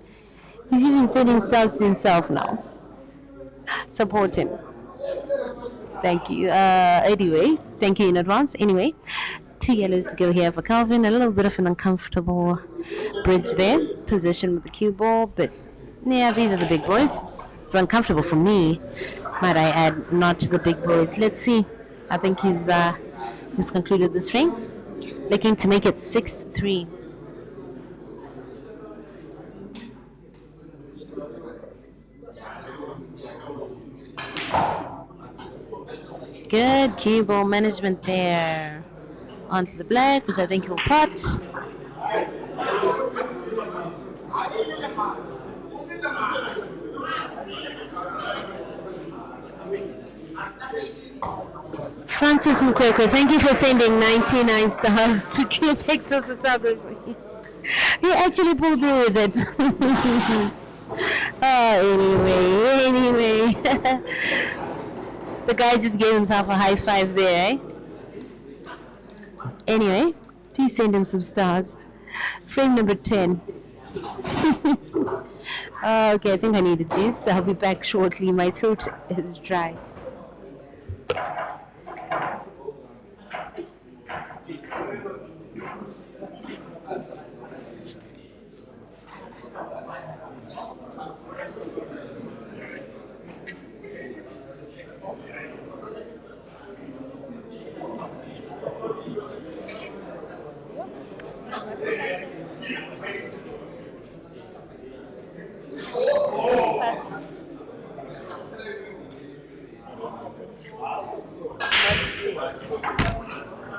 He's even sending stars to himself now. Support him. Thank you. Anyway, thank you in advance. Anyway, 2 yellows to go here for Kelvin. A little bit of an uncomfortable bridge there. Position with the cue ball, but yeah, these are the big boys. It's uncomfortable for me, might I add, not the big boys. Let's see. I think he's concluded this frame, looking to make it 6-3. Good cue ball management there. Onto the black, which I think he'll pot. Francis Mkwekwe, thank you for sending 99 stars to QPX's photography. He actually pulled through with it. Oh, anyway. The guy just gave himself a high five there, eh? Anyway, please send him some stars. Frame number 10. Okay, I think I need a juice. I'll be back shortly. My throat is dry.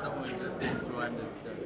Someone just said to understand.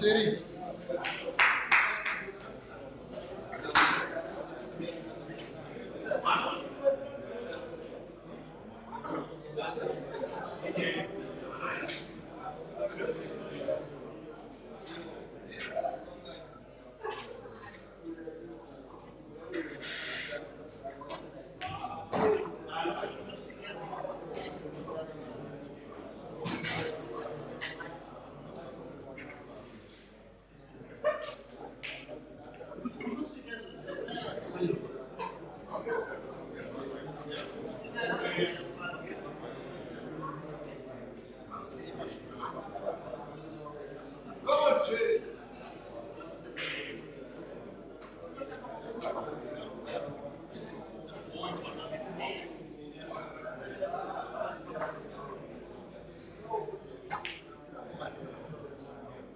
Jerry.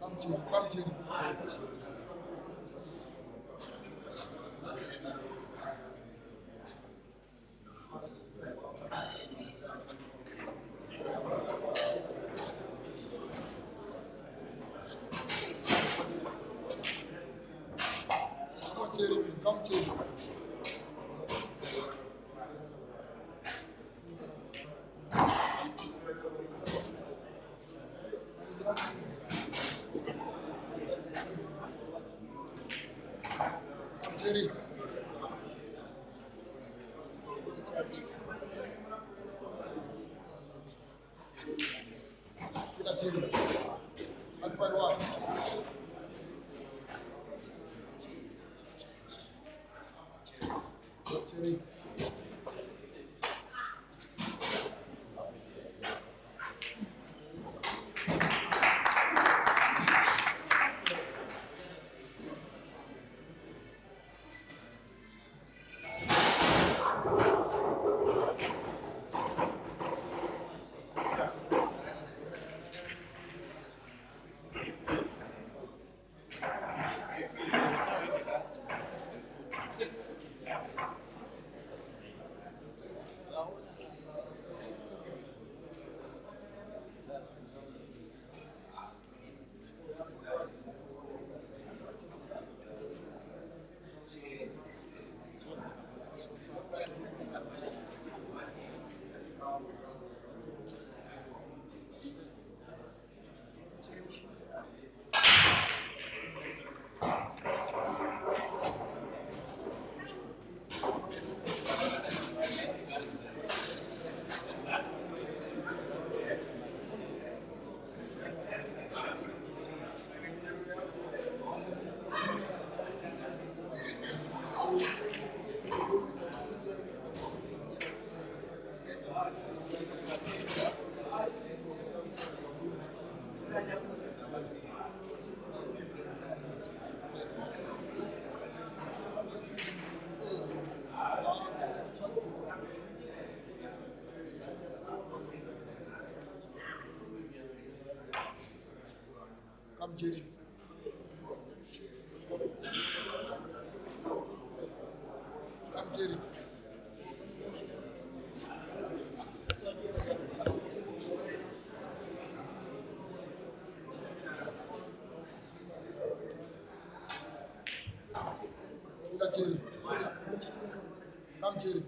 Come, Jerry. Come, Jerry. Jerry. Kila Jerry. Hapa ni wapi? Jerry. Jerry. Come, Jerry. Mr. Jerry. Come, Jerry.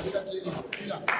Mr. Jerry. Miller. Jerry.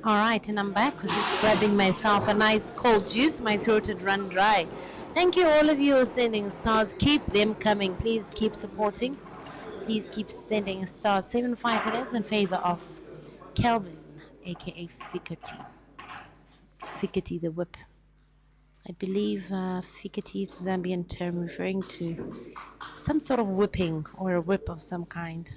All right, and I'm back. I was just grabbing myself a nice cold juice. My throat had run dry. Thank you, all of you who are sending stars. Keep them coming. Please keep supporting. Please keep sending stars. 7-5 it is in favor of Kelvin, aka Fikati. Fikati the whip. I believe Fikati is a Zambian term referring to some sort of whipping or a whip of some kind.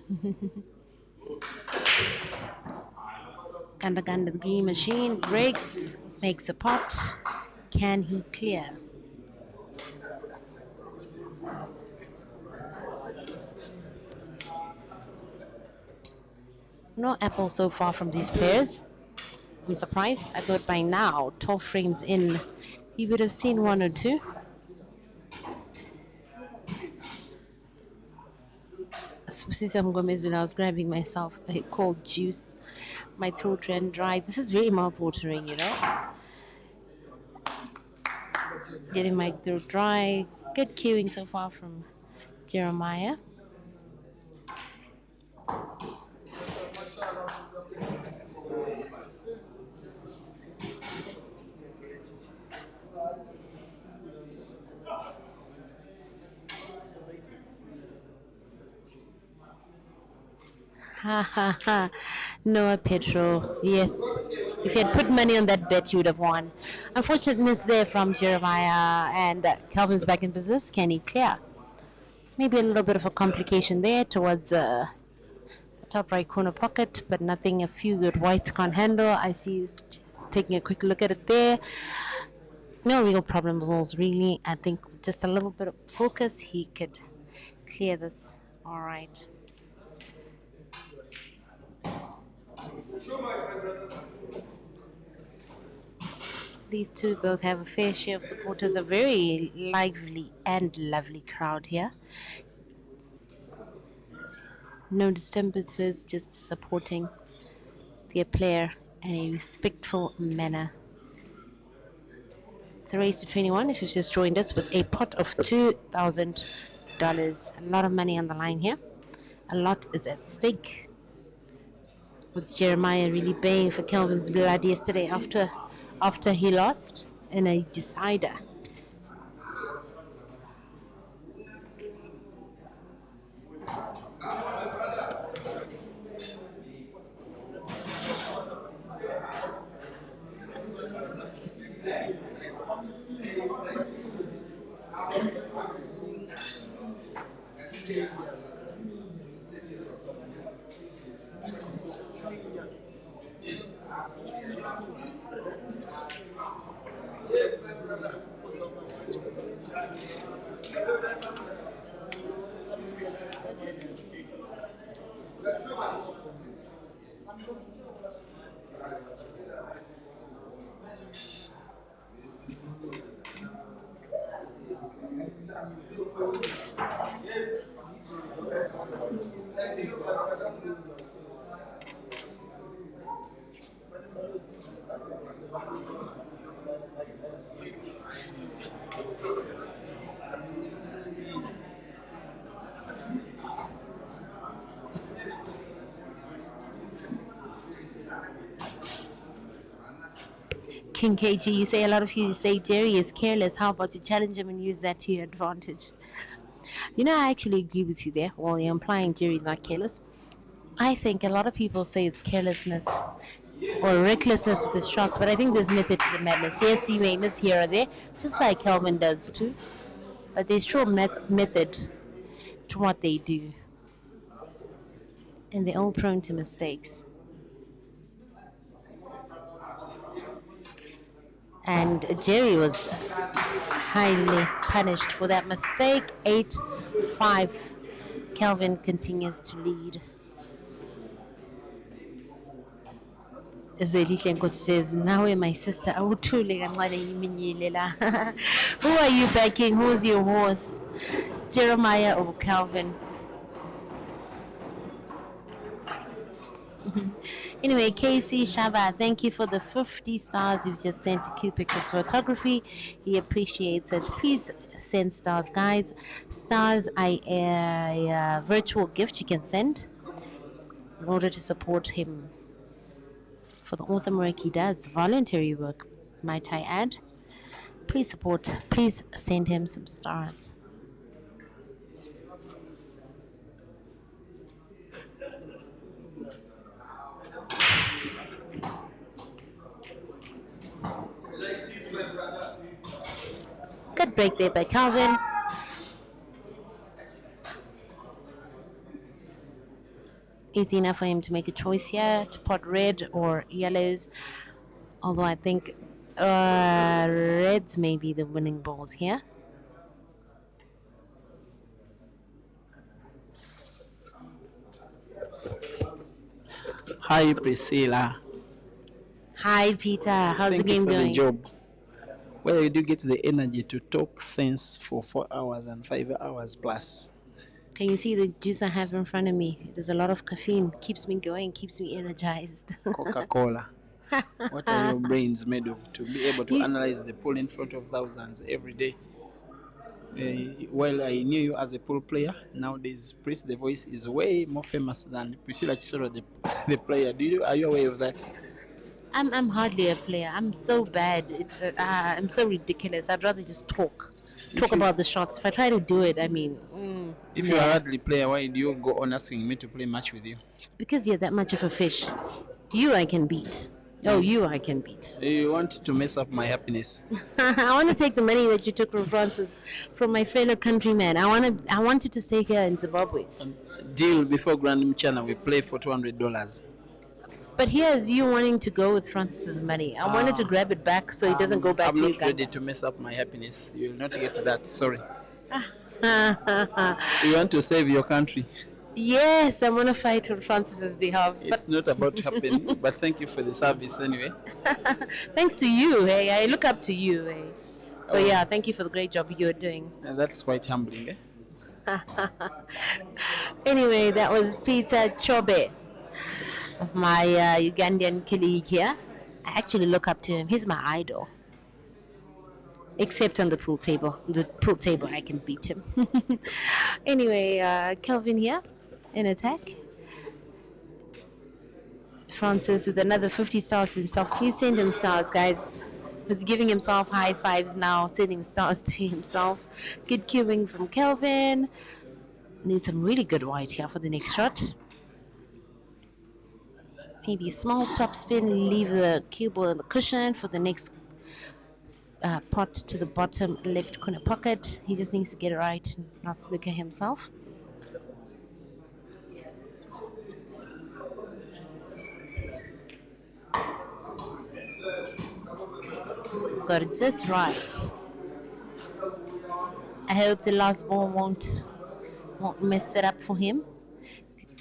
Ganda Ganda, the green machine breaks, makes a pot. Can he clear? No apple so far from these pairs. I'm surprised. I thought by now, 12 frames in, he would have seen one or two. I was grabbing myself a cold juice. My throat ran dry. This is very mouth-watering, you know. Getting my throat dry. Good cueing so far from Jeremiah. Ha ha ha. Noah Petro. Yes. If you had put money on that bet, you would have won. Unfortunate miss there from Jeremiah, and Kelvin's back in business. Can he clear? Maybe a little bit of a complication there towards top right corner pocket, but nothing a few good whites can't handle. I see he's taking a quick look at it there. No real problems, really. I think with just a little bit of focus, he could clear this. All right. These two both have a fair share of supporters, a very lively and lovely crowd here. No disturbances, just supporting their player in a respectful manner. It's a race to 21 if you've just joined us with a pot of $2,000. A lot of money on the line here. A lot is at stake. With Jeremiah really baying for Kelvin's blood yesterday after he lost in a decider. King KG, you say a lot of you say Jerry is careless. How about you challenge him and use that to your advantage? You know, I actually agree with you there. Well, you're implying Jerry's not careless. I think a lot of people say it's carelessness or recklessness with his shots, but I think there's method to the madness. Yes, he may miss here or there, just like Kelvin does too, but there's true method to what they do, and they're all prone to mistakes. And Jerry was highly punished for that mistake. 8-5. Kelvin continues to lead. Zwelihle Nkosi says, nawe my sister, awuthule kancane iminyile la. Who are you backing? Who's your horse? Jeremiah or Kelvin? Anyway, Casey Shaba, thank you for the 50 stars you've just sent to Q Pictures Photography. He appreciates it. Please send stars, guys. Stars, a virtual gift you can send in order to support him for the awesome work he does. Voluntary work, might I add. Please support. Please send him some stars. Good break there by Kelvin. Easy enough for him to make a choice here to pot red or yellows. Although I think reds may be the winning balls here. Hi, Priscilla. Hi, Peter. How's Thank the game you for going? the job. Where do you get the energy to talk sense for 4 hours and 5 hours plus? Can you see the juice I have in front of me? There's a lot of caffeine. Keeps me going, keeps me energized. Coca-Cola. What are your brains made of to be able to You- analyze the pool in front of thousands every day? While I knew you as a pool player, nowadays Pris the voice is way more famous than Priscilla Chisoro the player. Are you aware of that? I'm hardly a player. I'm so bad. I'm so ridiculous. I'd rather just talk If you- about the shots. If I try to do it, I mean, If you are nah. a hardly player, why do you go on asking me to play match with you? Because you're that much of a fish. You I can beat. Oh, you I can beat. You want to mess up my happiness. I want to take the money that you took from Francis, from my fellow countryman. I wanted to stay here in Zimbabwe. Deal before Grand Mchana, we play for $200. But here's you wanting to go with Francis's money. I wanted to grab it back so it doesn't go back I'm to not Uganda. ready to mess up my happiness. You will not get that. Sorry. You want to save your country. Yes, I want to fight on Francis's behalf. It's not about happening, but thank you for the service anyway. Thanks to you, hey. I look up to you, hey. So Oh. yeah, thank you for the great job you're doing. And that's quite humbling, eh? Anyway, that was Peter Chobe, my Ugandan colleague here. I actually look up to him. He's my idol. Except on the pool table. The pool table, I can beat him. Anyway, Kelvin here in attack. Francis with another 50 stars himself. Please send him stars, guys. He's giving himself high fives now, sending stars to himself. Good cueing from Kelvin. Need some really good white here for the next shot. Maybe a small top spin, leave the cue ball in the cushion for the next pot to the bottom left corner pocket. He just needs to get it right and not snooker himself. He's got it just right. I hope the last ball won't mess it up for him.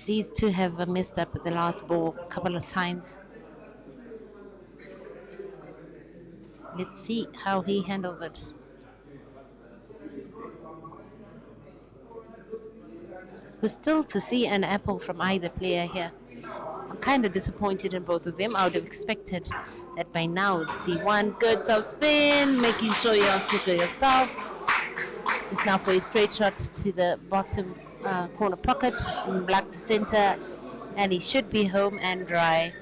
These two have messed up with the last ball a couple of times. Let's see how he handles it. We're still to see an apple from either player here. I'm kind of disappointed in both of them. I would have expected that by now we'd see one good top spin, making sure you're on snooker yourself. Just now for a straight shot to the bottom corner pocket, from black to center, and he should be home and dry.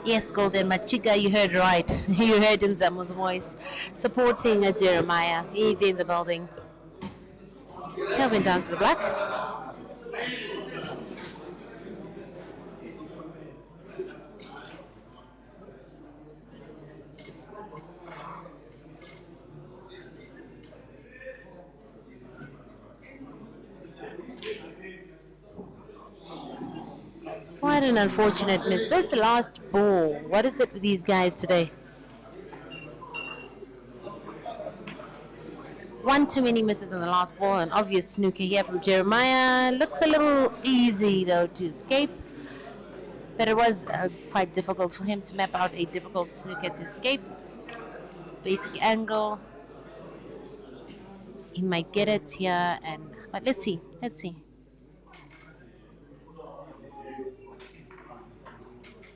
Yes, Golden Machiga, you heard right. You heard him, Zamu's voice. Supporting Jeremiah. He's in the building. Kelvin down to the black. What an unfortunate miss. That's the last ball. What is it with these guys today? One too many misses on the last ball. An obvious snooker here from Jeremiah. Looks a little easy though to escape. But it was quite difficult for him to map out a difficult snooker to escape. Basic angle. He might get it here, but let's see. Let's see.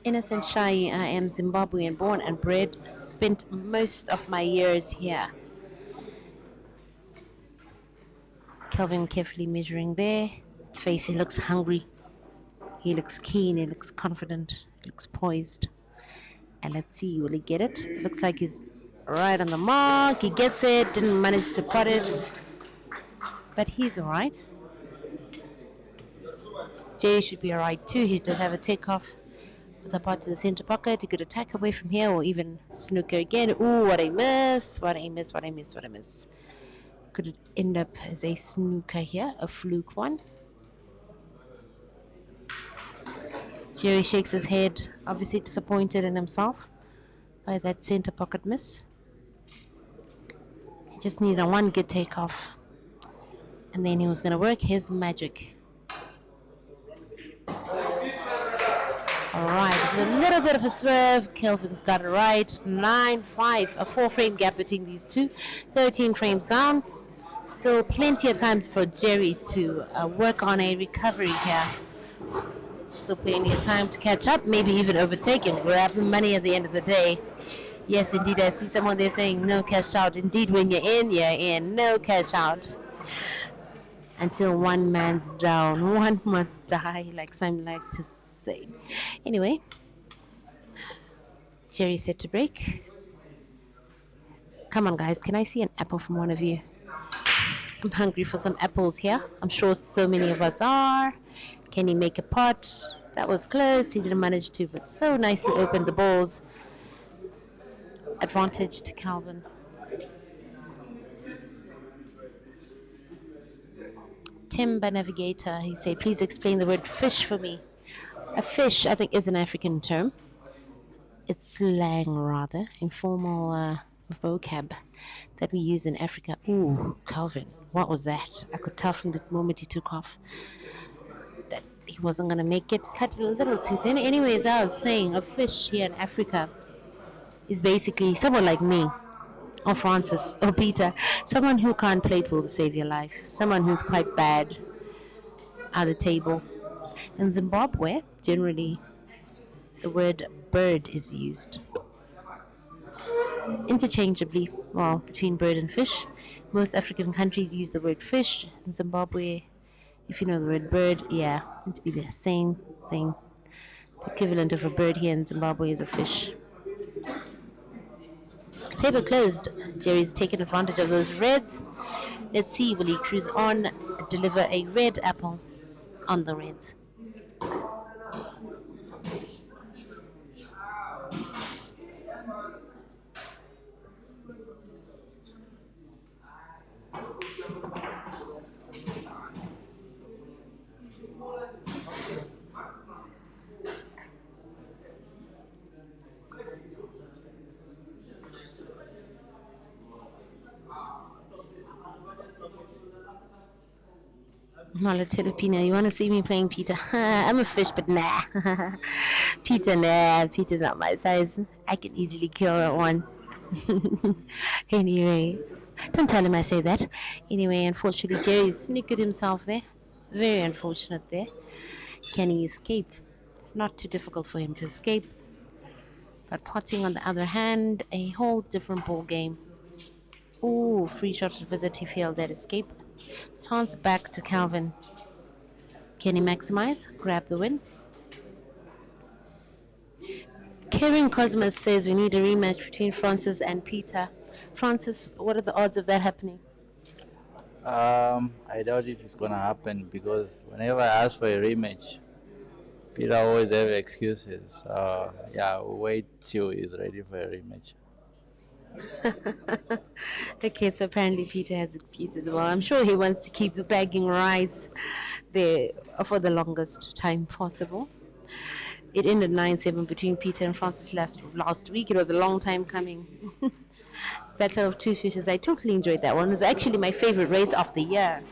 Innocent Shai, I am Zimbabwean, born and bred. Spent most of my years here. Kelvin carefully measuring there. His face, he looks hungry. He looks keen, he looks confident, he looks poised. And let's see, will he get it? Looks like he's right on the mark. He gets it, didn't manage to put it. But he's all right. Jay should be all right too. He does have a takeoff with the pot to the center pocket. He could attack away from here or even snooker again. Ooh, what a miss, what a miss, what a miss, what a miss. Could it end up as a snooker here, a fluke one? Jerry shakes his head, obviously disappointed in himself by that center pocket miss. He just needed a one good takeoff. And then he was going to work his magic. All right, with a little bit of a swerve, Kelvin's got it right. 9-5, a 4-frame gap between these two. 13 frames down. Still plenty of time for Jerry to work on a recovery here. Still plenty of time to catch up, maybe even overtake and grab the money at the end of the day. Yes, indeed, I see someone there saying no cash out. Indeed, when you're in, no cash out. Until one man's down, one must die, like some like to say. Anyway, Jerry said to break. Come on, guys, can I see an apple from one of you? I'm hungry for some apples here. I'm sure so many of us are. Can he make a pot? That was close. He didn't manage to, but so nicely opened the balls. Advantage to Kelvin. Timber Navigator, he said, please explain the word fish for me. A fish, I think, is an African term. It's slang, rather, informal vocab that we use in Africa. Ooh, Kelvin, what was that? I could tell from the moment he took off that he wasn't going to make it. Cut it a little too thin. Anyways, I was saying a fish here in Africa is basically someone like me, or Francis, or Peter, someone who can't play pool to save your life, someone who's quite bad at the table. In Zimbabwe, generally, the word bird is used interchangeably, well, between bird and fish. Most African countries use the word fish. In Zimbabwe, if you know the word bird, yeah, it would be the same thing. The equivalent of a bird here in Zimbabwe is a fish. Table closed. Jerry's taken advantage of those reds. Let's see, will he cruise on, deliver a red apple on the reds? Malatilopina, you want to see me playing Peter? I'm a fish, but nah. Peter, nah. Peter's not my size. I can easily kill that one. Anyway, don't tell him I say that. Anyway, unfortunately, Jerry snookered himself there. Very unfortunate there. Can he escape? Not too difficult for him to escape. But potting, on the other hand, a whole different ball game. Ooh, free shot to visit. He failed that escape. Chance back to Kelvin. Can he maximize? Grab the win. Karen Cosmos says we need a rematch between Francis and Peter. Francis, what are the odds of that happening? I doubt if it's gonna happen because whenever I ask for a rematch, Peter always have excuses. Yeah, we'll wait till he's ready for a rematch. Okay, so apparently Peter has excuses. Well, I'm sure he wants to keep the bagging rights there for the longest time possible. It ended 9-7 between Peter and Francis last week. It was a long time coming. Battle of Two Fishes. I totally enjoyed that one. It was actually my favorite race of the year.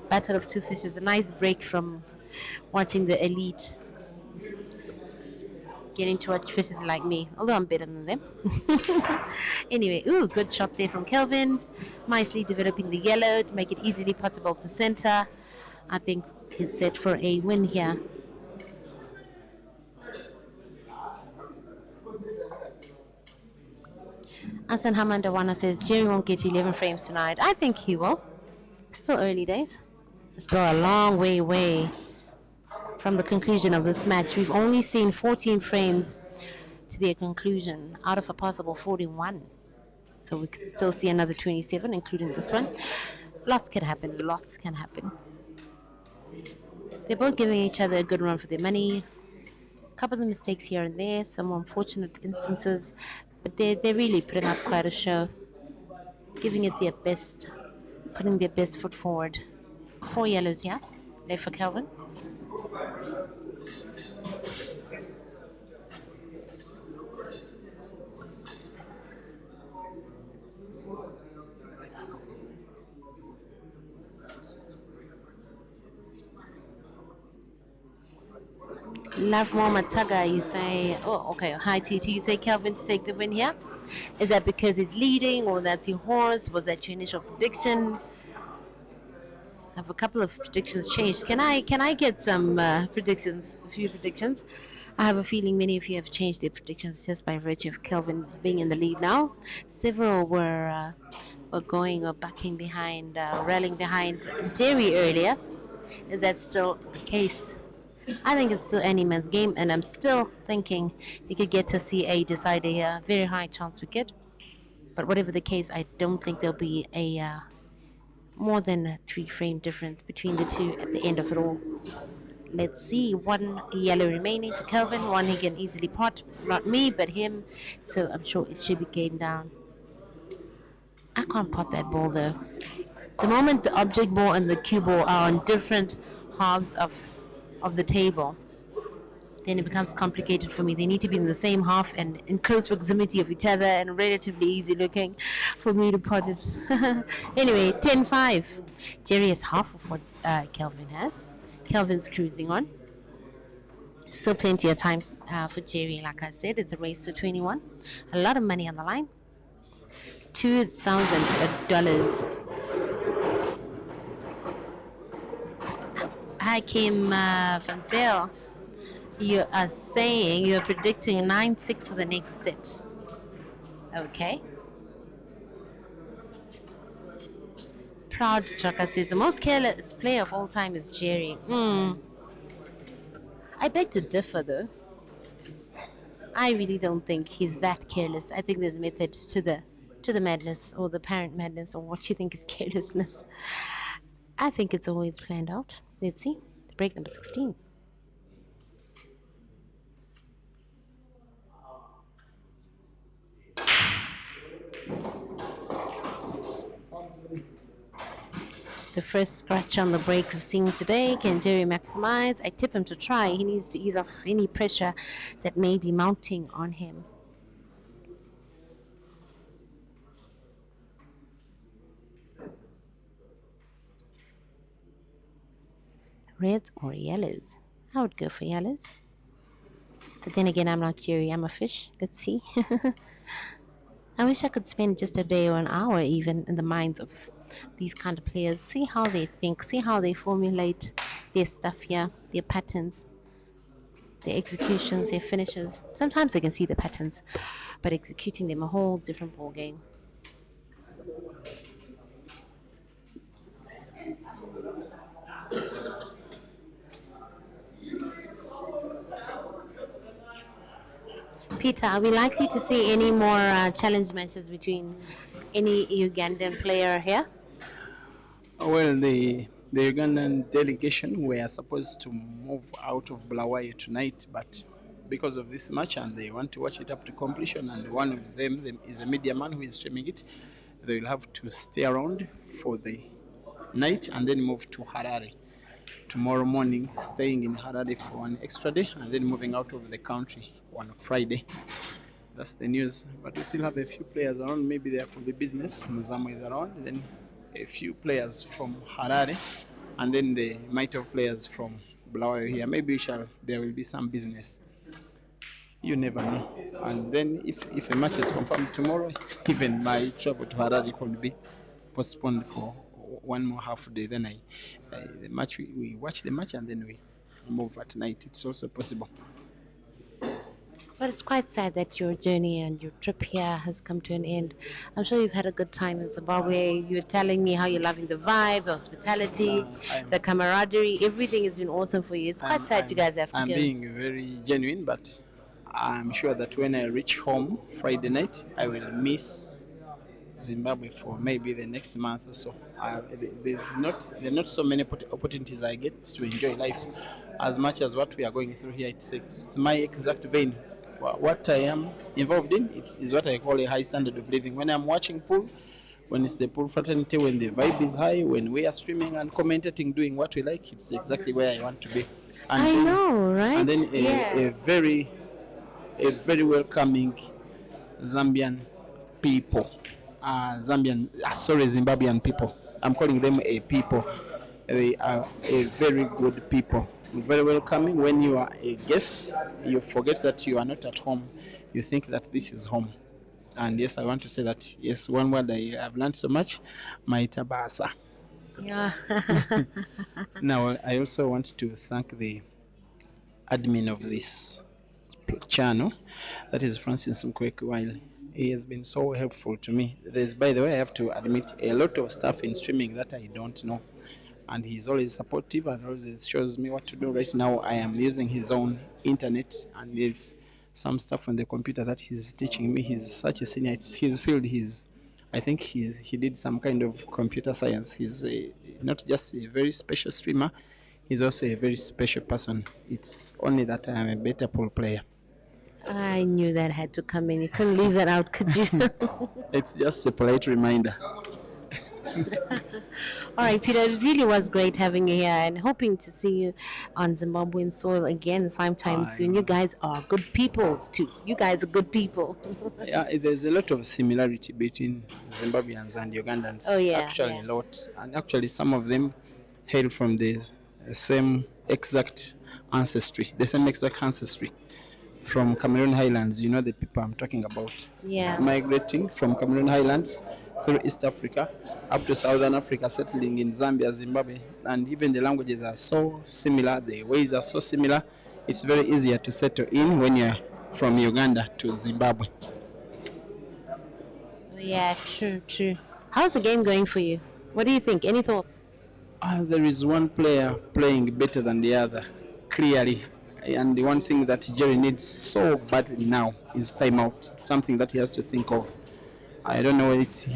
Battle of Two Fishes. A nice break from watching the elite. Getting to watch fishes like me, although I'm better than them. Anyway, ooh, good shot there from Kelvin. Nicely developing the yellow to make it easily possible to center. I think he's set for a win here. Asan Hamandawana says Jerry won't get 11 frames tonight. I think he will. Still early days. Still a long way away from the conclusion of this match. We've only seen 14 frames to their conclusion out of a possible 41. So we could still see another 27, including this one. Lots can happen. Lots can happen. They're both giving each other a good run for their money. A couple of mistakes here and there, some unfortunate instances, but they're really putting up quite a show, giving it their best, putting their best foot forward. 4 yellows here, left for Kelvin. Love Mama Taga, you say, oh, okay. Hi, TT. You say Kelvin to take the win here. Is that because he's leading, or that's your horse? Was that your initial prediction? I have a couple of predictions changed. Can I get some predictions? A few predictions. I have a feeling many of you have changed their predictions just by virtue of Kelvin being in the lead now. Several were going or backing behind, rallying behind Jerry earlier. Is that still the case? I think it's still any man's game, and I'm still thinking we could get to see a decider here. Very high chance we could. But whatever the case, I don't think there'll be a more than a 3 frame difference between the two at the end of it all. Let's see. One yellow remaining for Kelvin. One he can easily pot. Not me, but him. So I'm sure it should be game down. I can't pot that ball though. The moment the object ball and the cue ball are on different halves of the table, then it becomes complicated for me. They need to be in the same half and in close proximity of each other and relatively easy looking for me to pot it. Anyway, 10-5. Jerry has half of what Kelvin has. Kelvin's cruising on. Still plenty of time for Jerry. Like I said, it's a race to 21. A lot of money on the line. $2,000. Hi, Kim Van Zel. You are saying you're predicting 9-6 for the next set. Okay. Proud Chaka says the most careless player of all time is Jerry. I beg to differ though. I really don't think he's that careless. I think there's method to the madness, or the apparent madness, or what you think is carelessness. I think it's always planned out. Let's see. Break number 16. The first scratch on the break we've seen today. Can Jerry maximize? I tip him to try. He needs to ease off any pressure that may be mounting on him. Reds or yellows? I would go for yellows. But then again, I'm not Jerry. I'm a fish. Let's see. I wish I could spend just a day or an hour even in the minds of these kind of players. See how they think. See how they formulate their stuff here, their patterns, their executions, their finishes. Sometimes I can see the patterns, but executing them a whole different ball game. Peter, are we likely to see any more challenge matches between any Ugandan player here? Well, the Ugandan delegation were supposed to move out of Bulawayo tonight, but because of this match and they want to watch it up to completion, and one of them is a media man who is streaming it, they will have to stay around for the night and then move to Harare tomorrow morning, staying in Harare for an extra day and then moving out of the country on Friday. That's the news. But we still have a few players around. Maybe there could be business. Muzamo is around. Then a few players from Harare, and then the might of players from Bulawayo here. Maybe there will be some business. You never know. And then if a match is confirmed tomorrow, even my travel to Harare could be postponed for one more half day. Then the match we watch the match and then we move at night. It's also possible. But it's quite sad that your journey and your trip here has come to an end. I'm sure you've had a good time in Zimbabwe. You were telling me how you're loving the vibe, the hospitality, the camaraderie. Everything has been awesome for you. It's quite sad you guys have to I'm go. being very genuine, but I'm sure that when I reach home Friday night, I will miss Zimbabwe for maybe the next month or so. There are not so many opportunities I get to enjoy life as much as what we are going through here. It's my exact vein. What I am involved in is what I call a high standard of living. When I'm watching pool, when it's the pool fraternity, when the vibe is high, when we are streaming and commentating, doing what we like, it's exactly where I want to be. And I know, right? And then a very welcoming Zambian people. Zimbabwean people. I'm calling them a people. They are a very good people. very welcoming. When you are a guest, you forget that you are not at home. You think that this is home. And yes, I want to say that, yes, one word I have learned so much, maitabasa. Yeah. Now, I also want to thank the admin of this channel, that is Francis Mkwek, while he has been so helpful to me. There's, by the way, I have to admit, a lot of stuff in streaming that I don't know. And he's always supportive and always shows me what to do. Right now, I am using his own internet, and there's some stuff on the computer that he's teaching me. He's such a senior. It's his field. I think he did some kind of computer science. He's not just a very special streamer, he's also a very special person. It's only that I am a better pool player. I knew that had to come in. You couldn't leave that out, could you? It's just a polite reminder. All right, Peter, it really was great having you here and hoping to see you on Zimbabwean soil again sometime soon. You guys are good peoples too. You guys are good people. Yeah, there's a lot of similarity between Zimbabweans and Ugandans. Oh, yeah, actually, yeah. a lot. And actually, some of them hail from the same exact ancestry, from Cameroon Highlands. You know the people I'm talking about. Yeah. Migrating from Cameroon Highlands through East Africa up to Southern Africa, settling in Zambia, Zimbabwe, and even the languages are so similar, the ways are so similar. It's very easier to settle in when you're from Uganda to Zimbabwe. Yeah, true. How's the game going for you? What do you think? Any thoughts? There is one player playing better than the other, clearly. And the one thing that Jerry needs so badly now is timeout. It's something that he has to think of. I don't know it's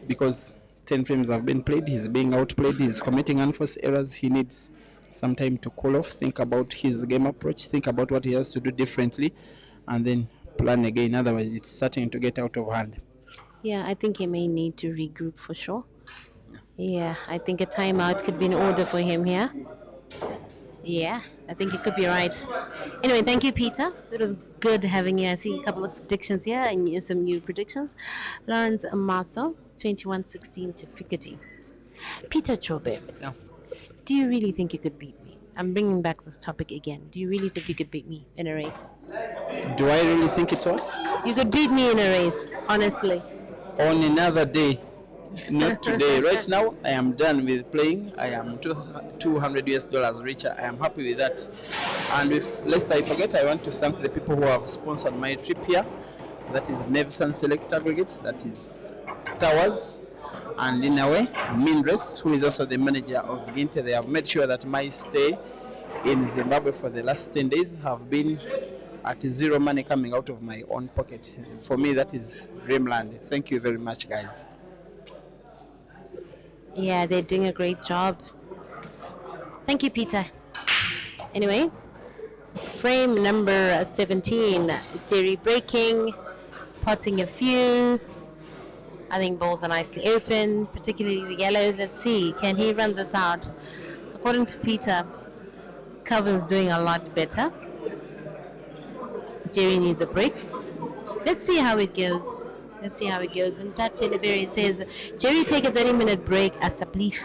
because 10 frames have been played, he's being outplayed, he's committing unforced errors. He needs some time to cool off, think about his game approach, think about what he has to do differently, and then plan again. Otherwise, it's starting to get out of hand. Yeah, I think he may need to regroup for sure. Yeah, I think a timeout could be in order for him here. Yeah, I think you could be right. Anyway, thank you, Peter. It was good having you. I see a couple of predictions here and some new predictions. Lawrence Amaso, 21-16 to Fikati. Peter Chobe, Yeah. do you really think you could beat me? I'm bringing back this topic again. Do you really think you could beat me in a race? Do I really think it's what? You could beat me in a race, honestly. On another day, not today. Right now, I am done with playing. I am $200 richer. I am happy with that. And lest I forget, I want to thank the people who have sponsored my trip here. That is Nevson Select Aggregates, that is Towers, and in a way, Mindres, who is also the manager of Ginte. They have made sure that my stay in Zimbabwe for the last 10 days have been at zero money coming out of my own pocket. For me, that is dreamland. Thank you very much, guys. Yeah, they're doing a great job. Thank you, Peter. Anyway, frame number 17, Terry breaking, potting a few. I think balls are nicely open, particularly the yellows. Let's see, can he run this out? According to Peter, Kelvin's doing a lot better. Jerry needs a break. Let's see how it goes. And Tate Liberi says, Jerry, take a 30-minute break as a please.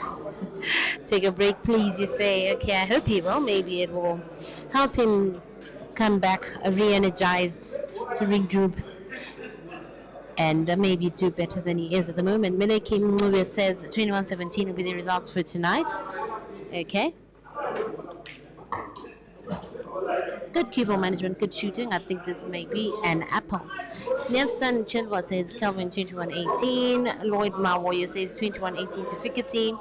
Take a break, please, you say. Okay, I hope he will. Maybe it will help him come back re-energized to regroup and maybe do better than he is at the moment. Meleki Mwe says 21-17 will be the results for tonight. Okay. Good cue ball management, good shooting. I think this may be an apple. Nevson Chilwa says Kelvin 21-18. Lloyd Mawoyo says 21-18 to Fikati.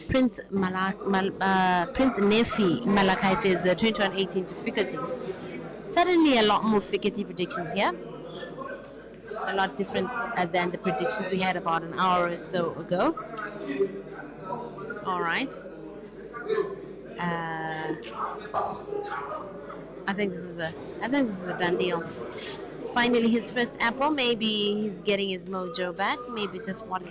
Prince Nefi Malakai says 21-18 to Fikati. Suddenly a lot more Fikati predictions here. A lot different than the predictions we had about an hour or so ago. All right. I think this is a done deal. Finally, his first apple. Maybe he's getting his mojo back. Maybe just what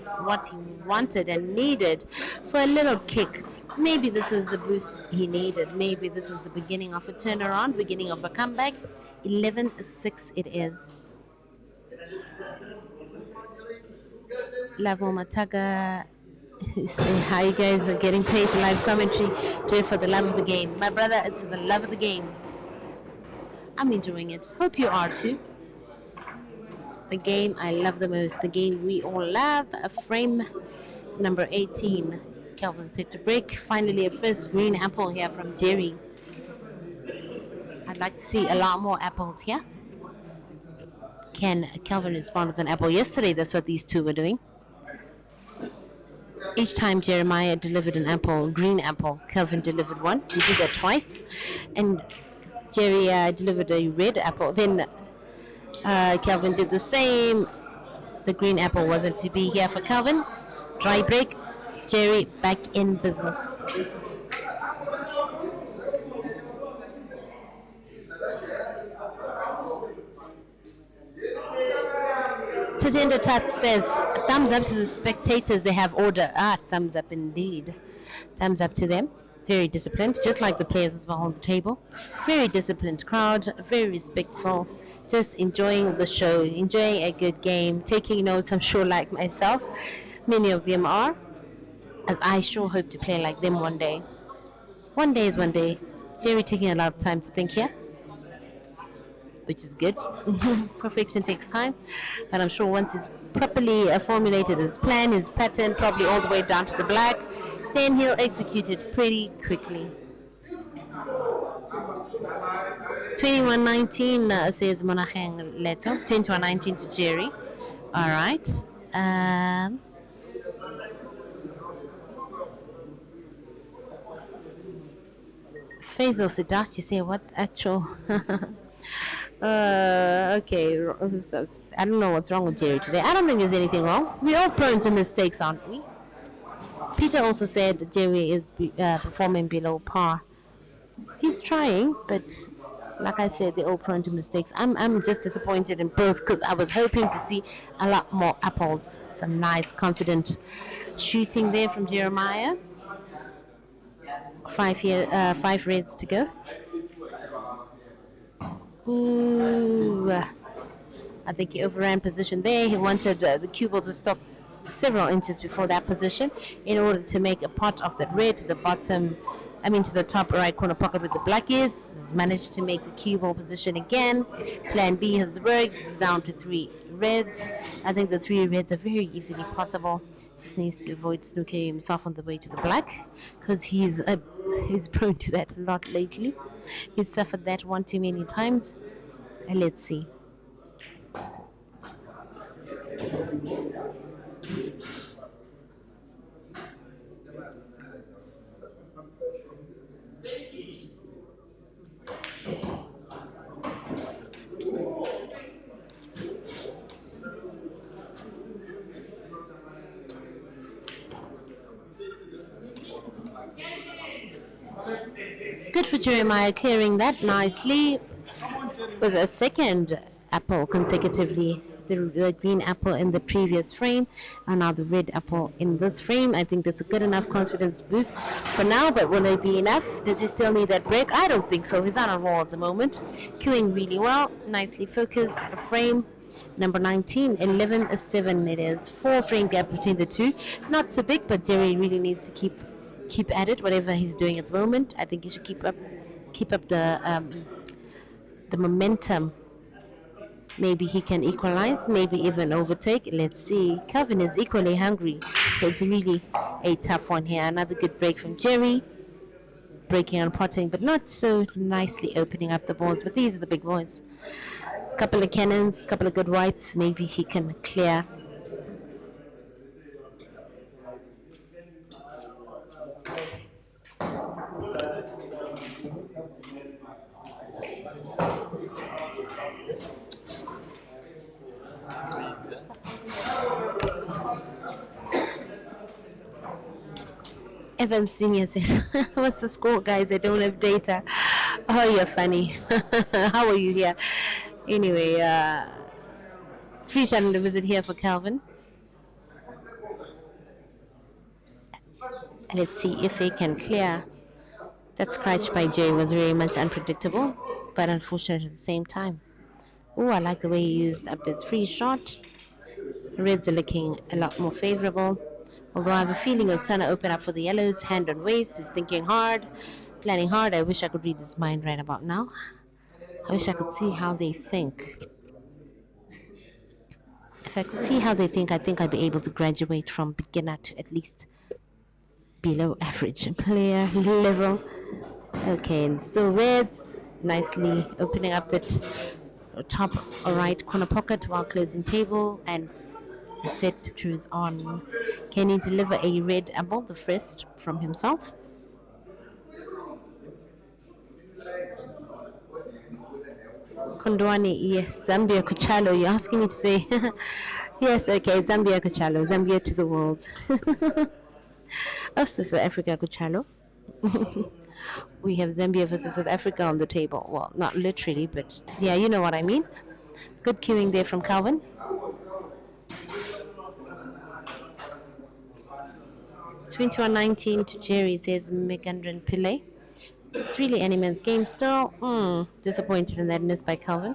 he wanted and needed for a little kick. Maybe this is the boost he needed. Maybe this is the beginning of a turnaround, beginning of a comeback. 11-6 it is. Lavo Mataga Say how you guys are getting paid for live commentary. Do it for the love of the game. My brother, it's for the love of the game. I'm enjoying it. Hope you are too. The game I love the most. The game we all love. A frame number 18. Kelvin set to break. Finally a first green apple here from Jerry. I'd like to see a lot more apples here. Can Kelvin respond with an apple? Yesterday that's what these two were doing. Each time Jeremiah delivered an apple, green apple, Kelvin delivered one. He did that twice. And Jerry delivered a red apple. Then Kelvin did the same. The green apple wasn't to be here for Kelvin. Dry break. Jerry back in business. Tatenda Tat says, thumbs up to the spectators, they have order. Thumbs up indeed. Thumbs up to them. Very disciplined, just like the players as well on the table. Very disciplined crowd, very respectful. Just enjoying the show, enjoying a good game, taking notes, I'm sure, like myself. Many of them are, as I sure hope to play like them one day. One day is one day. Jerry taking a lot of time to think here, which is good. Perfection takes time, but I'm sure once it's properly formulated his plan, his pattern, probably all the way down to the black, then he'll execute it pretty quickly. 21-19 says Monacheng Leto. 21-19 to Jerry. All right. Faisal Siddharth, you say what actual? Okay. I don't know what's wrong with Jerry today. I don't think there's anything wrong. We're all prone to mistakes, aren't we? Peter also said Jerry is performing below par. He's trying, but like I said, they're all prone to mistakes. I'm just disappointed in both because I was hoping to see a lot more apples. Some nice, confident shooting there from Jeremiah. 5 reds to go. Ooh, I think he overran position there. He wanted the cue ball to stop several inches before that position in order to make a pot of that red to the bottom, to the top right corner pocket with the black is. He's managed to make the cue ball position again. Plan B has worked. It's down to 3 reds. I think the 3 reds are very easily potable. Just needs to avoid snooking himself on the way to the black because he's prone to that a lot lately. He's suffered that one too many times. And let's see. Good for Jeremiah clearing that nicely with a second apple consecutively. The green apple in the previous frame and now the red apple in this frame. I think that's a good enough confidence boost for now, but will it be enough? Does he still need that break? I don't think so. He's on a roll at the moment. Queuing really well, nicely focused. Frame number 19, 11-7 it is. 4 frame gap between the two. Not too big, but Jerry really needs to keep at it, whatever he's doing at the moment. I think he should keep up the momentum. Maybe he can equalize, maybe even overtake. Let's see. Kelvin is equally hungry, so it's really a tough one here. Another good break from Jerry. Breaking on potting, but not so nicely opening up the balls. But these are the big boys. Couple of cannons, couple of good whites. Maybe he can clear. Evan Senior says, what's the score, guys? I don't have data. Oh, you're funny. How are you here? Anyway, appreciate the visit here for Kelvin. Let's see if he can clear. That scratch by Jerry was very much unpredictable, but unfortunate at the same time. Oh, I like the way he used up his free shot. Reds are looking a lot more favorable. Although I have a feeling he's trying to open up for the yellows, hand on waist, he's thinking hard, planning hard. I wish I could read his mind right about now. I wish I could see how they think. If I could see how they think, I think I'd be able to graduate from beginner to at least below average player level. Okay, and still reds, nicely opening up that top right corner pocket while closing table and set to cruise on. Can he deliver a red above the first from himself? Kondwani, yes, Zambia Kuchalo. You're asking me to say, yes, okay, Zambia Kuchalo, Zambia to the world. Also, South Africa Kuchalo. We have Zambia versus South Africa on the table. Well, not literally, but yeah, you know what I mean. Good queuing there from Kelvin. 21-19 to Jerry, says Megandran Pillay. It's really any man's game still. Disappointed in that miss by Kelvin.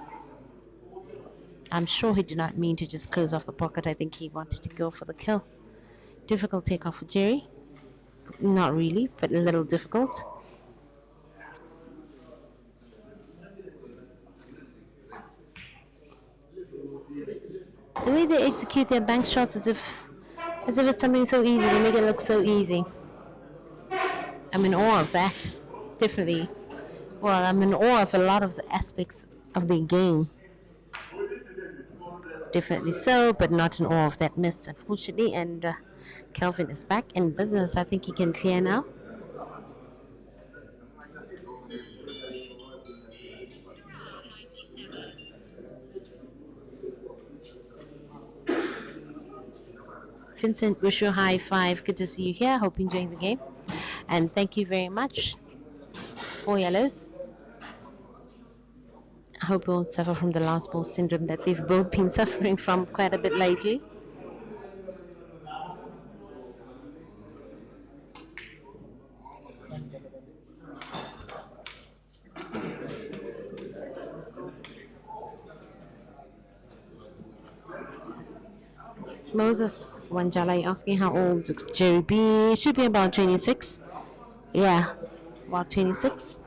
I'm sure he did not mean to just close off the pocket. I think he wanted to go for the kill. Difficult takeoff for Jerry. Not really, but a little difficult. The way they execute their bank shots as if it's something so easy. They make it look so easy. I'm in awe of that. Definitely. Well, I'm in awe of a lot of the aspects of the game. Definitely so, but not in awe of that miss, unfortunately. And Kelvin is back in business. I think he can clear now. Vincent, wish you a high five. Good to see you here. Hope you're enjoying the game. And thank you very much. 4 yellows. I hope we won't suffer from the last ball syndrome that they've both been suffering from quite a bit lately. Moses Wanjala asking how old Jerry B. Should be about 26. Yeah, about 26.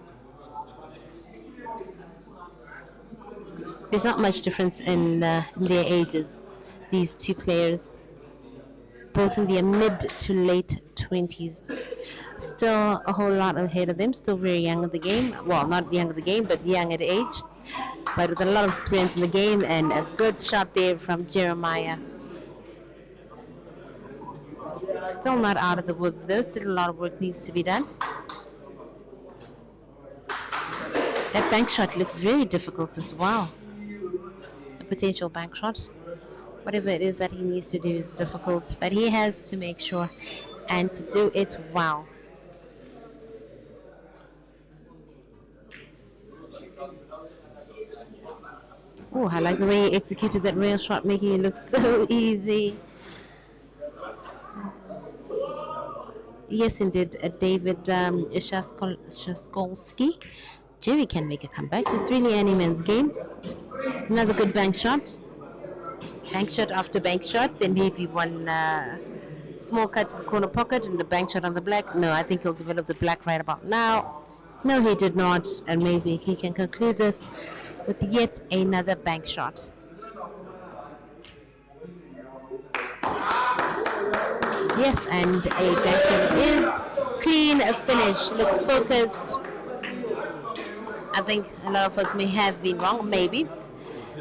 There's not much difference in their ages, these two players. Both in their mid to late 20s. Still a whole lot ahead of them, still very young in the game. Well, not young in the game, but young at age. But with a lot of experience in the game, and a good shot there from Jeremiah. Still not out of the woods though, still a lot of work needs to be done. That bank shot looks very difficult as well. A potential bank shot. Whatever it is that he needs to do is difficult, but he has to make sure and to do it well. Oh, I like the way he executed that rail shot, making it look so easy. Yes, indeed, David Shaskolski. Jerry can make a comeback. It's really any man's game. Another good bank shot. Bank shot after bank shot. Then maybe one small cut to the corner pocket and the bank shot on the black. No, I think he'll develop the black right about now. No, he did not. And maybe he can conclude this with yet another bank shot. Yes, and a bank shot it is. Clean finish. Looks focused. I think a lot of us may have been wrong, maybe.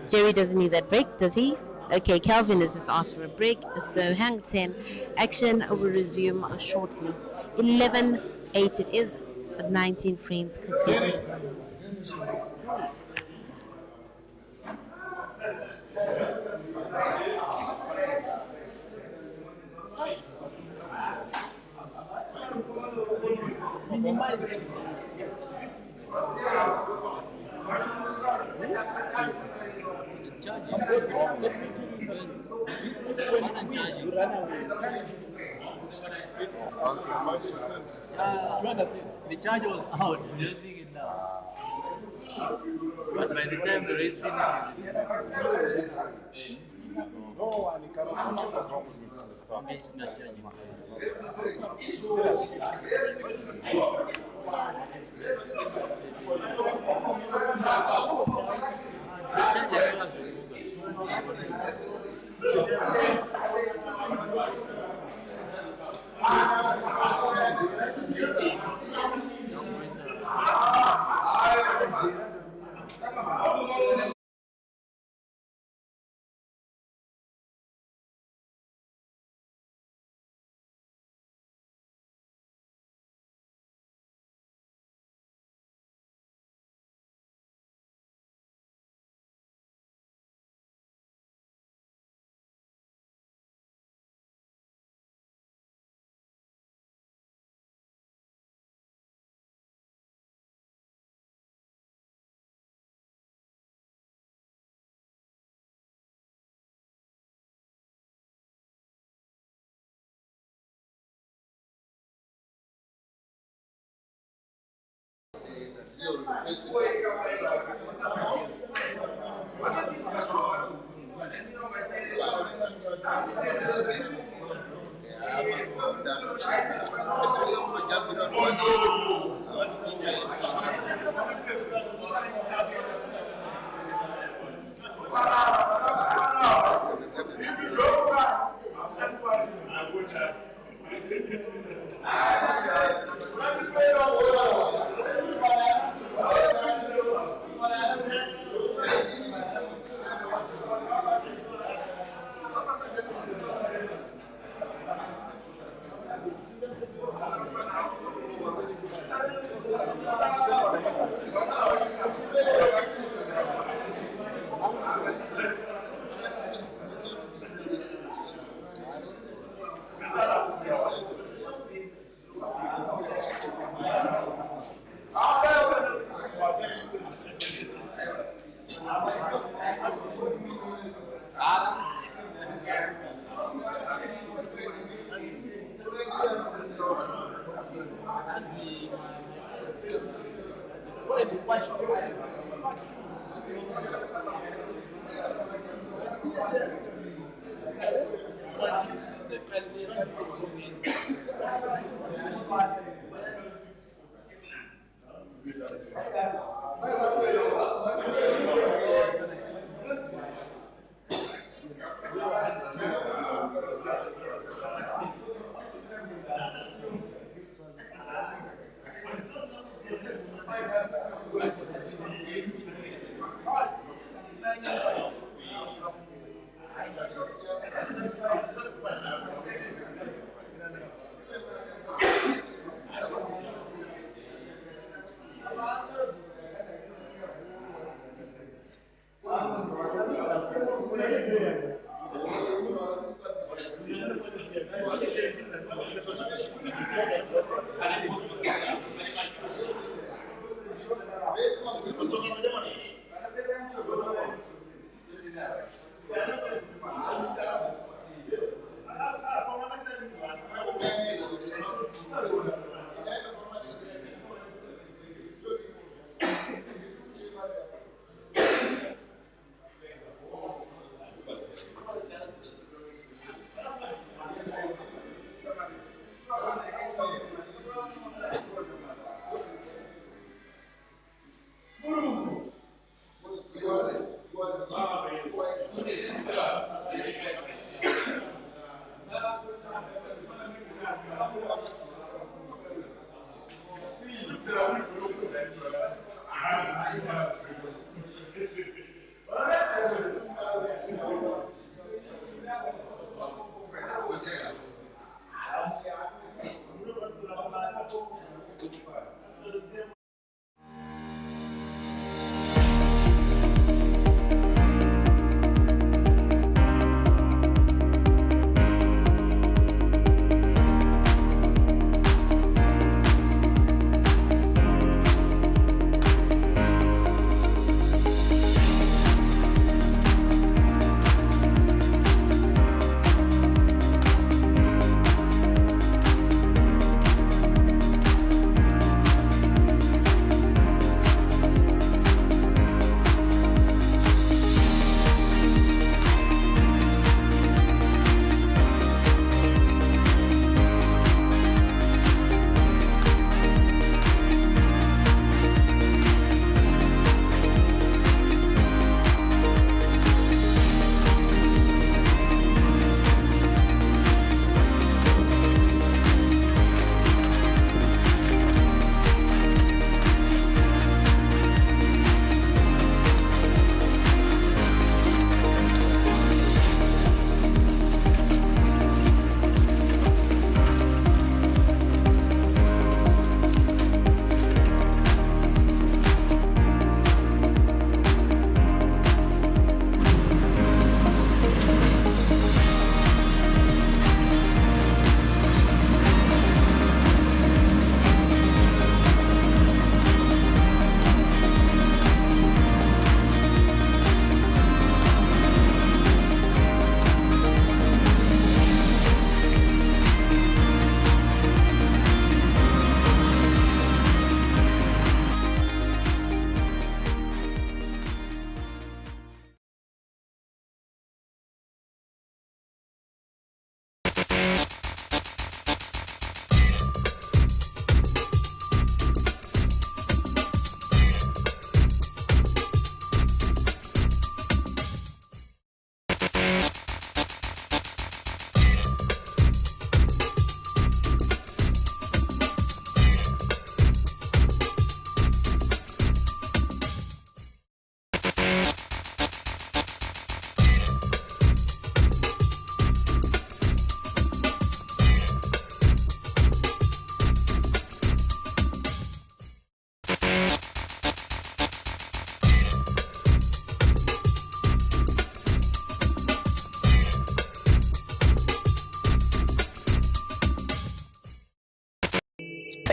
Jerry doesn't need that break, does he? Okay, Kelvin has just asked for a break, so hang 10. Action will resume shortly. 11-8 it is, with 19 frames completed. The charge was out, just seeing it now. But by the time the race finishes, Okay, it's not judging.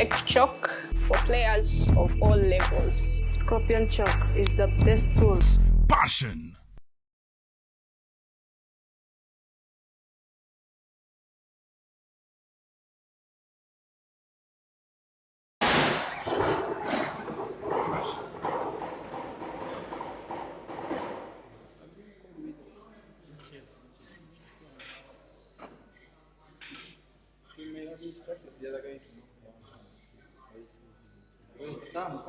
Perfect chalk for players of all levels. Scorpion chalk is the best tool. Passion. The other guy to know. Come.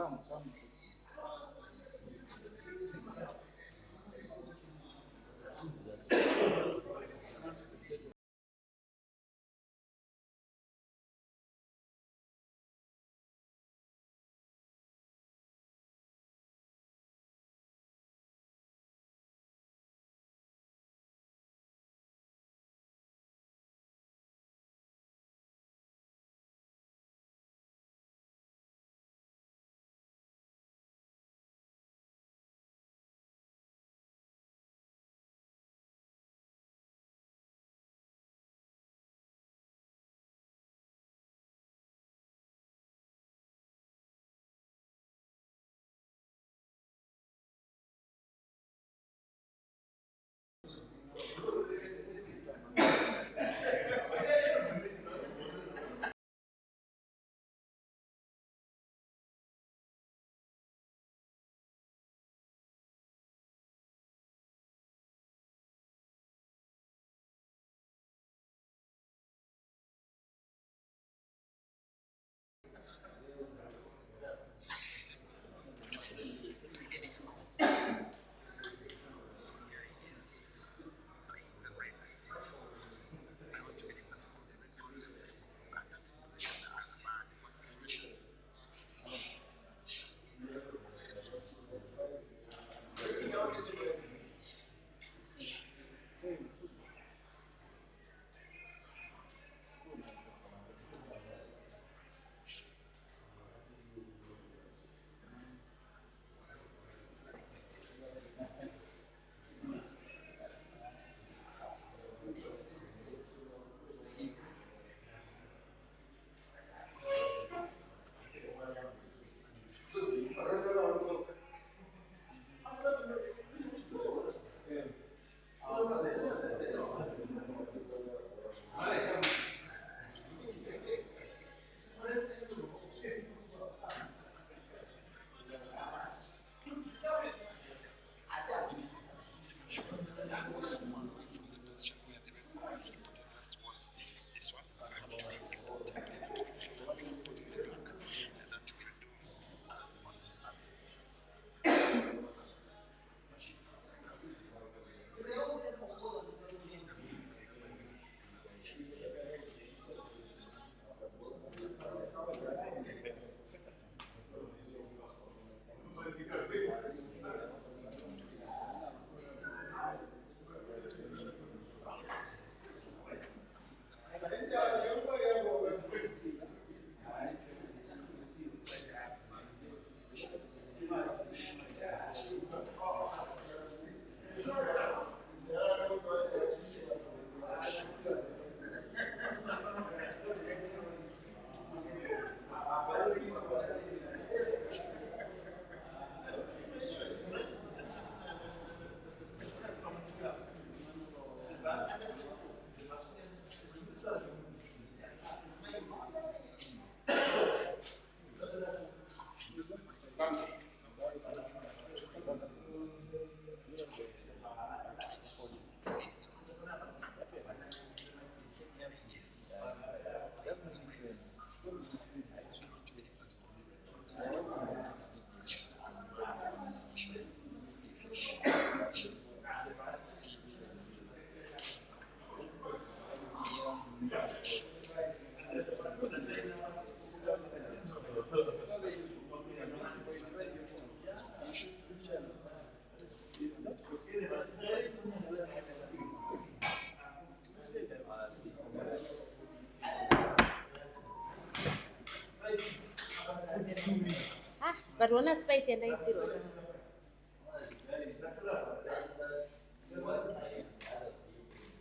But when I spice and I see what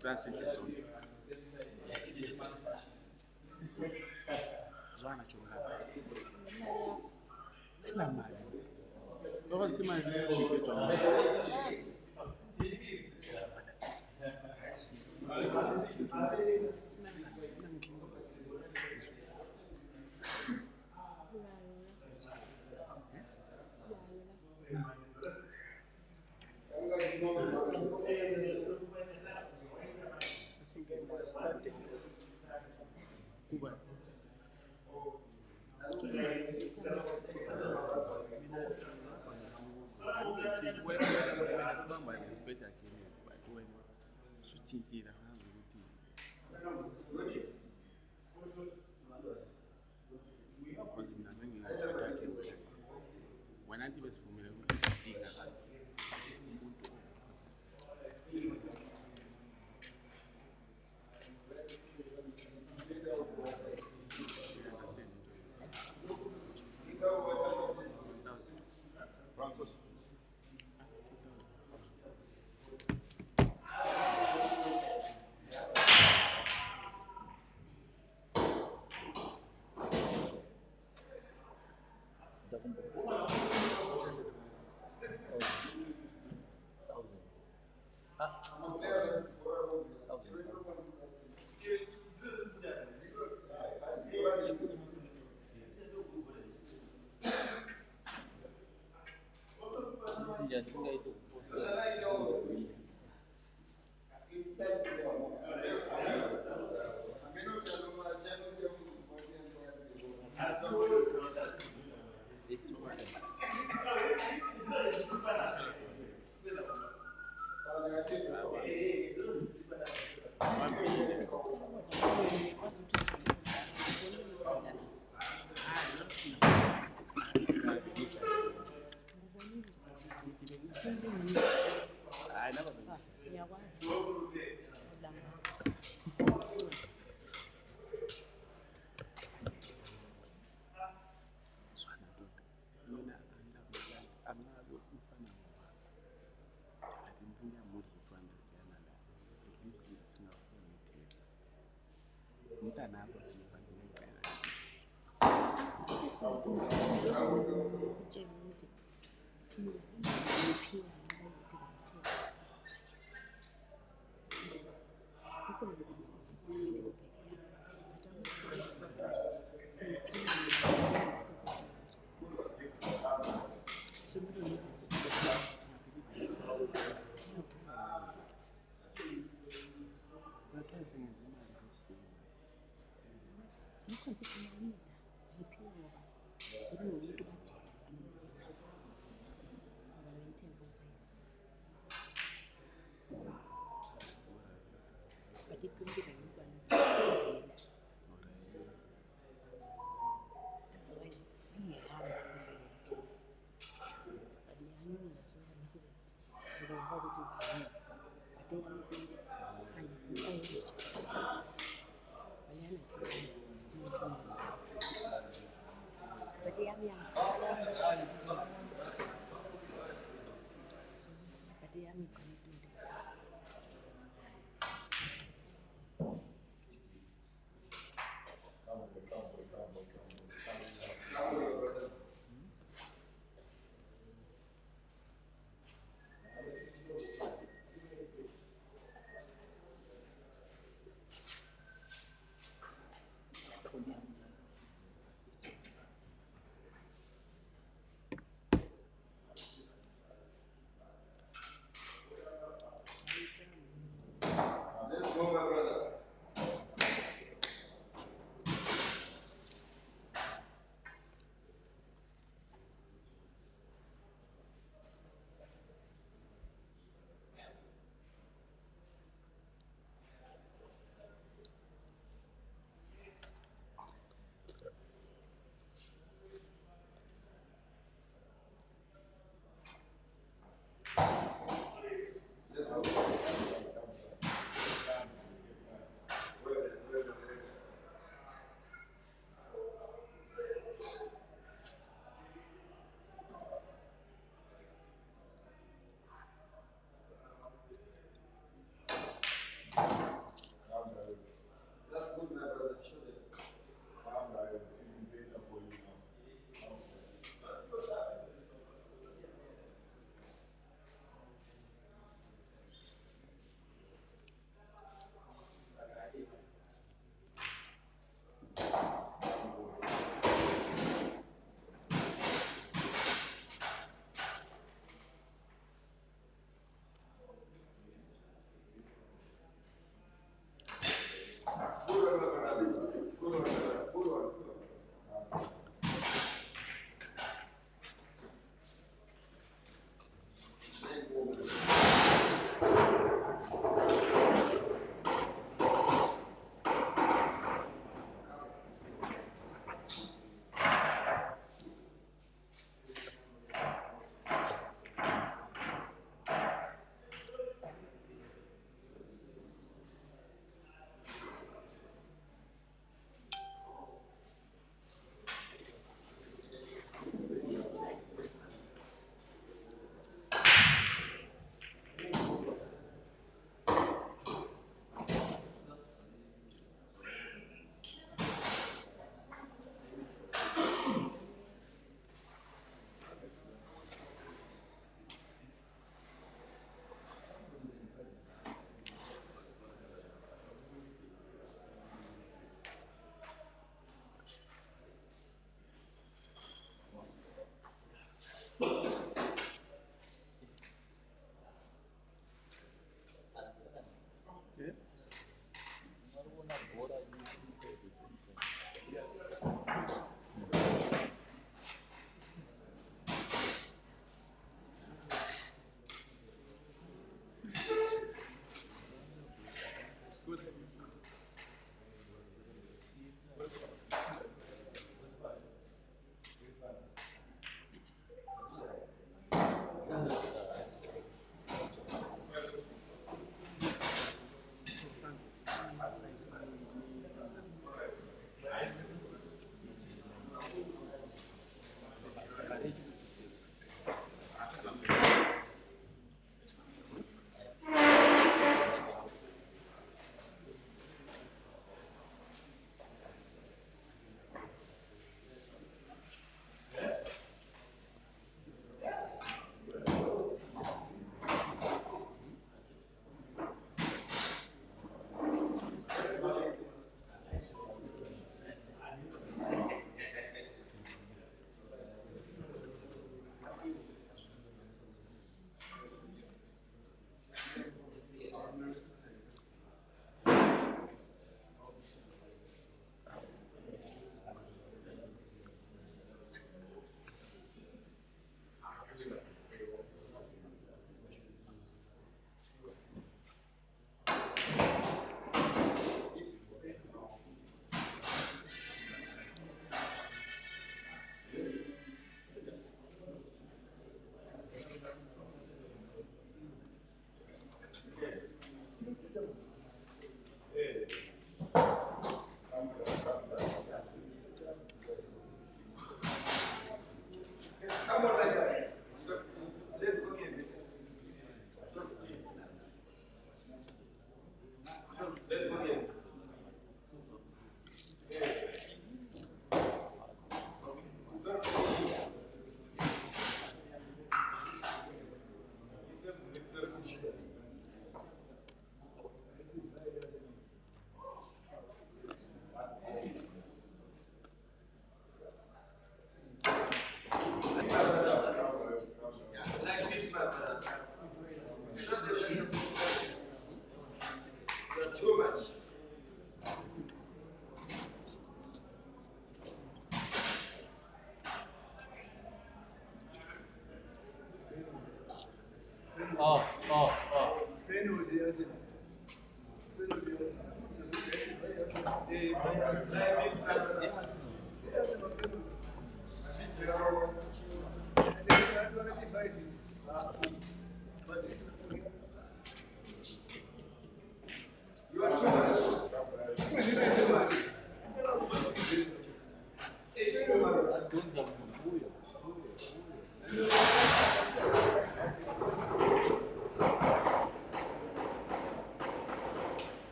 Transition song. Zwana chokha. Ela mali. Lokho sithi mali iphetwa kuba sibamba nesibhedla kimi but wena suthintile angazi ukuthi because mina ngingayithatha wena anti besivumile ukuthi sidinga umuntu umntanakho siyobandlela icala bathiwa sengenza imali sesishinga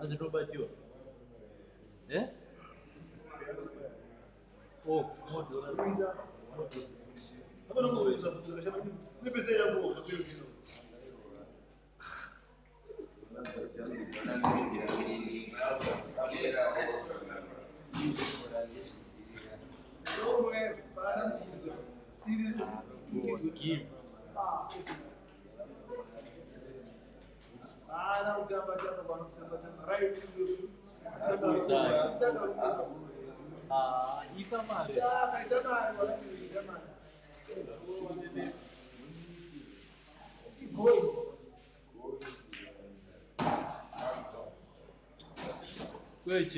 As a Robert, you. Yeah? Oh, what do give? Wait,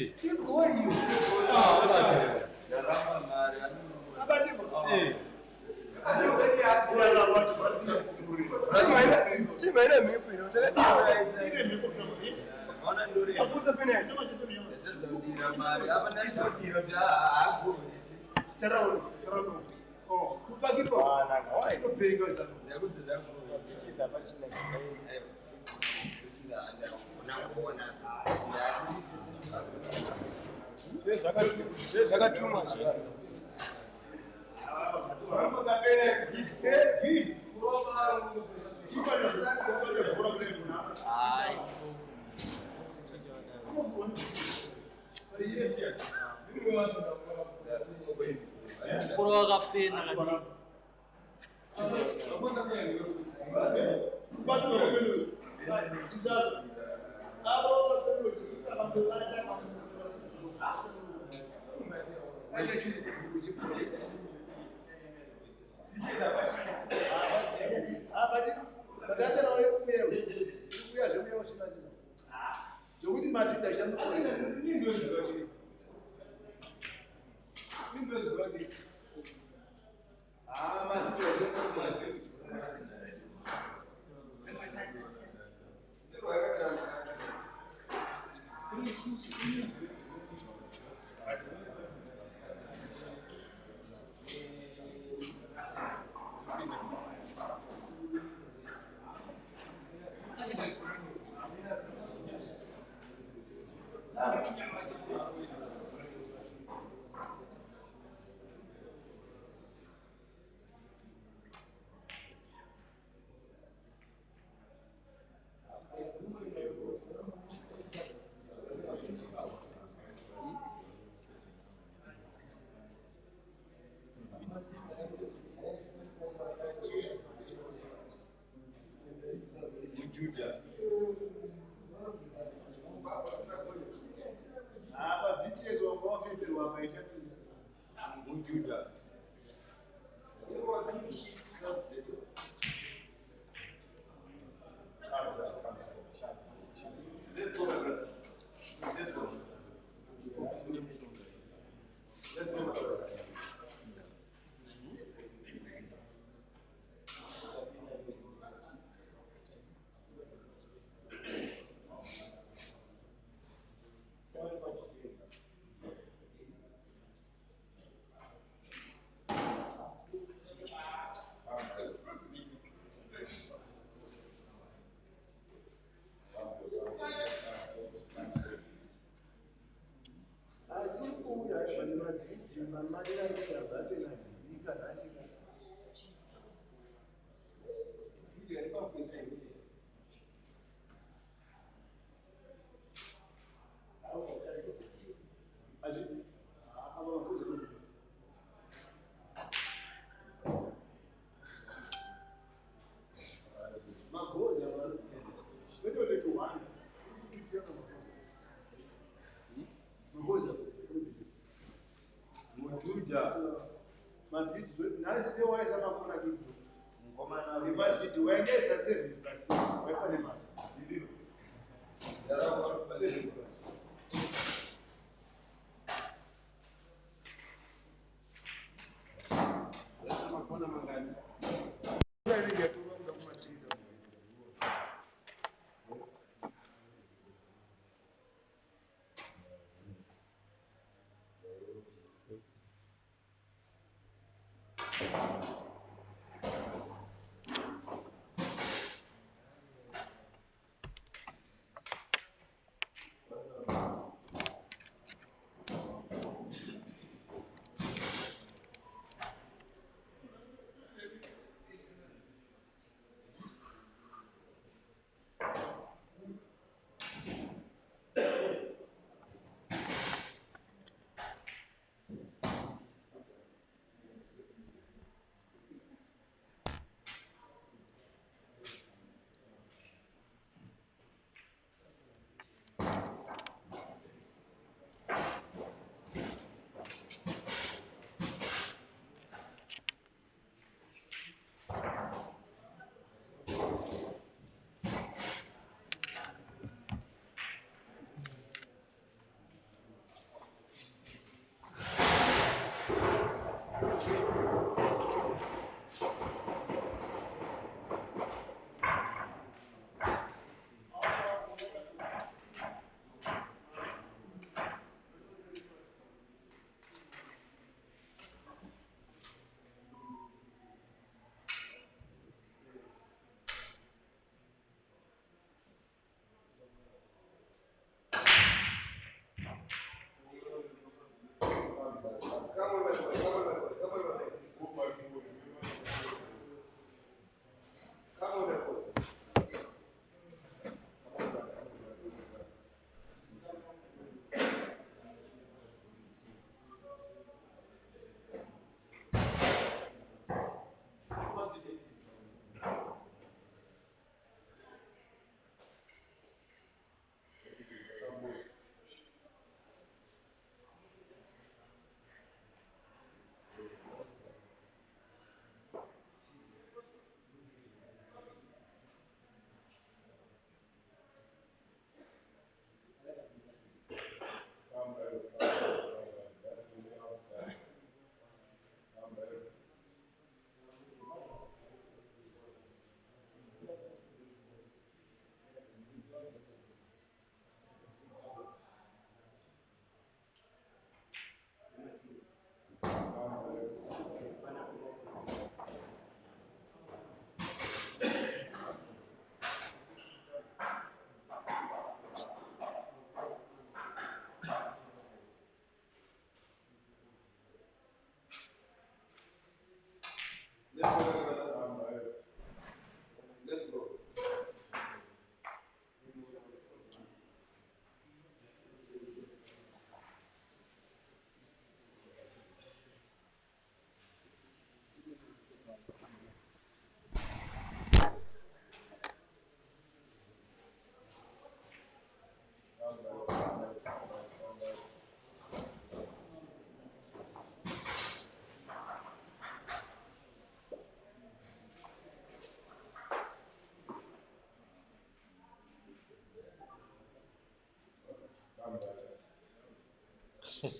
Can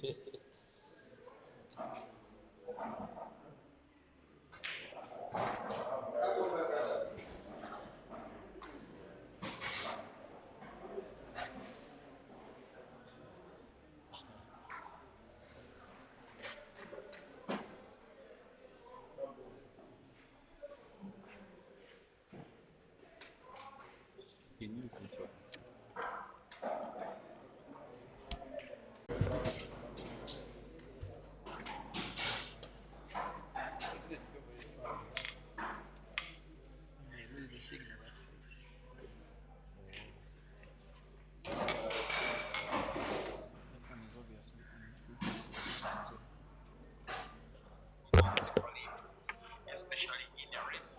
you use this one? I lose the signal, that's it. That one is obviously on this one is on. Especially in a race.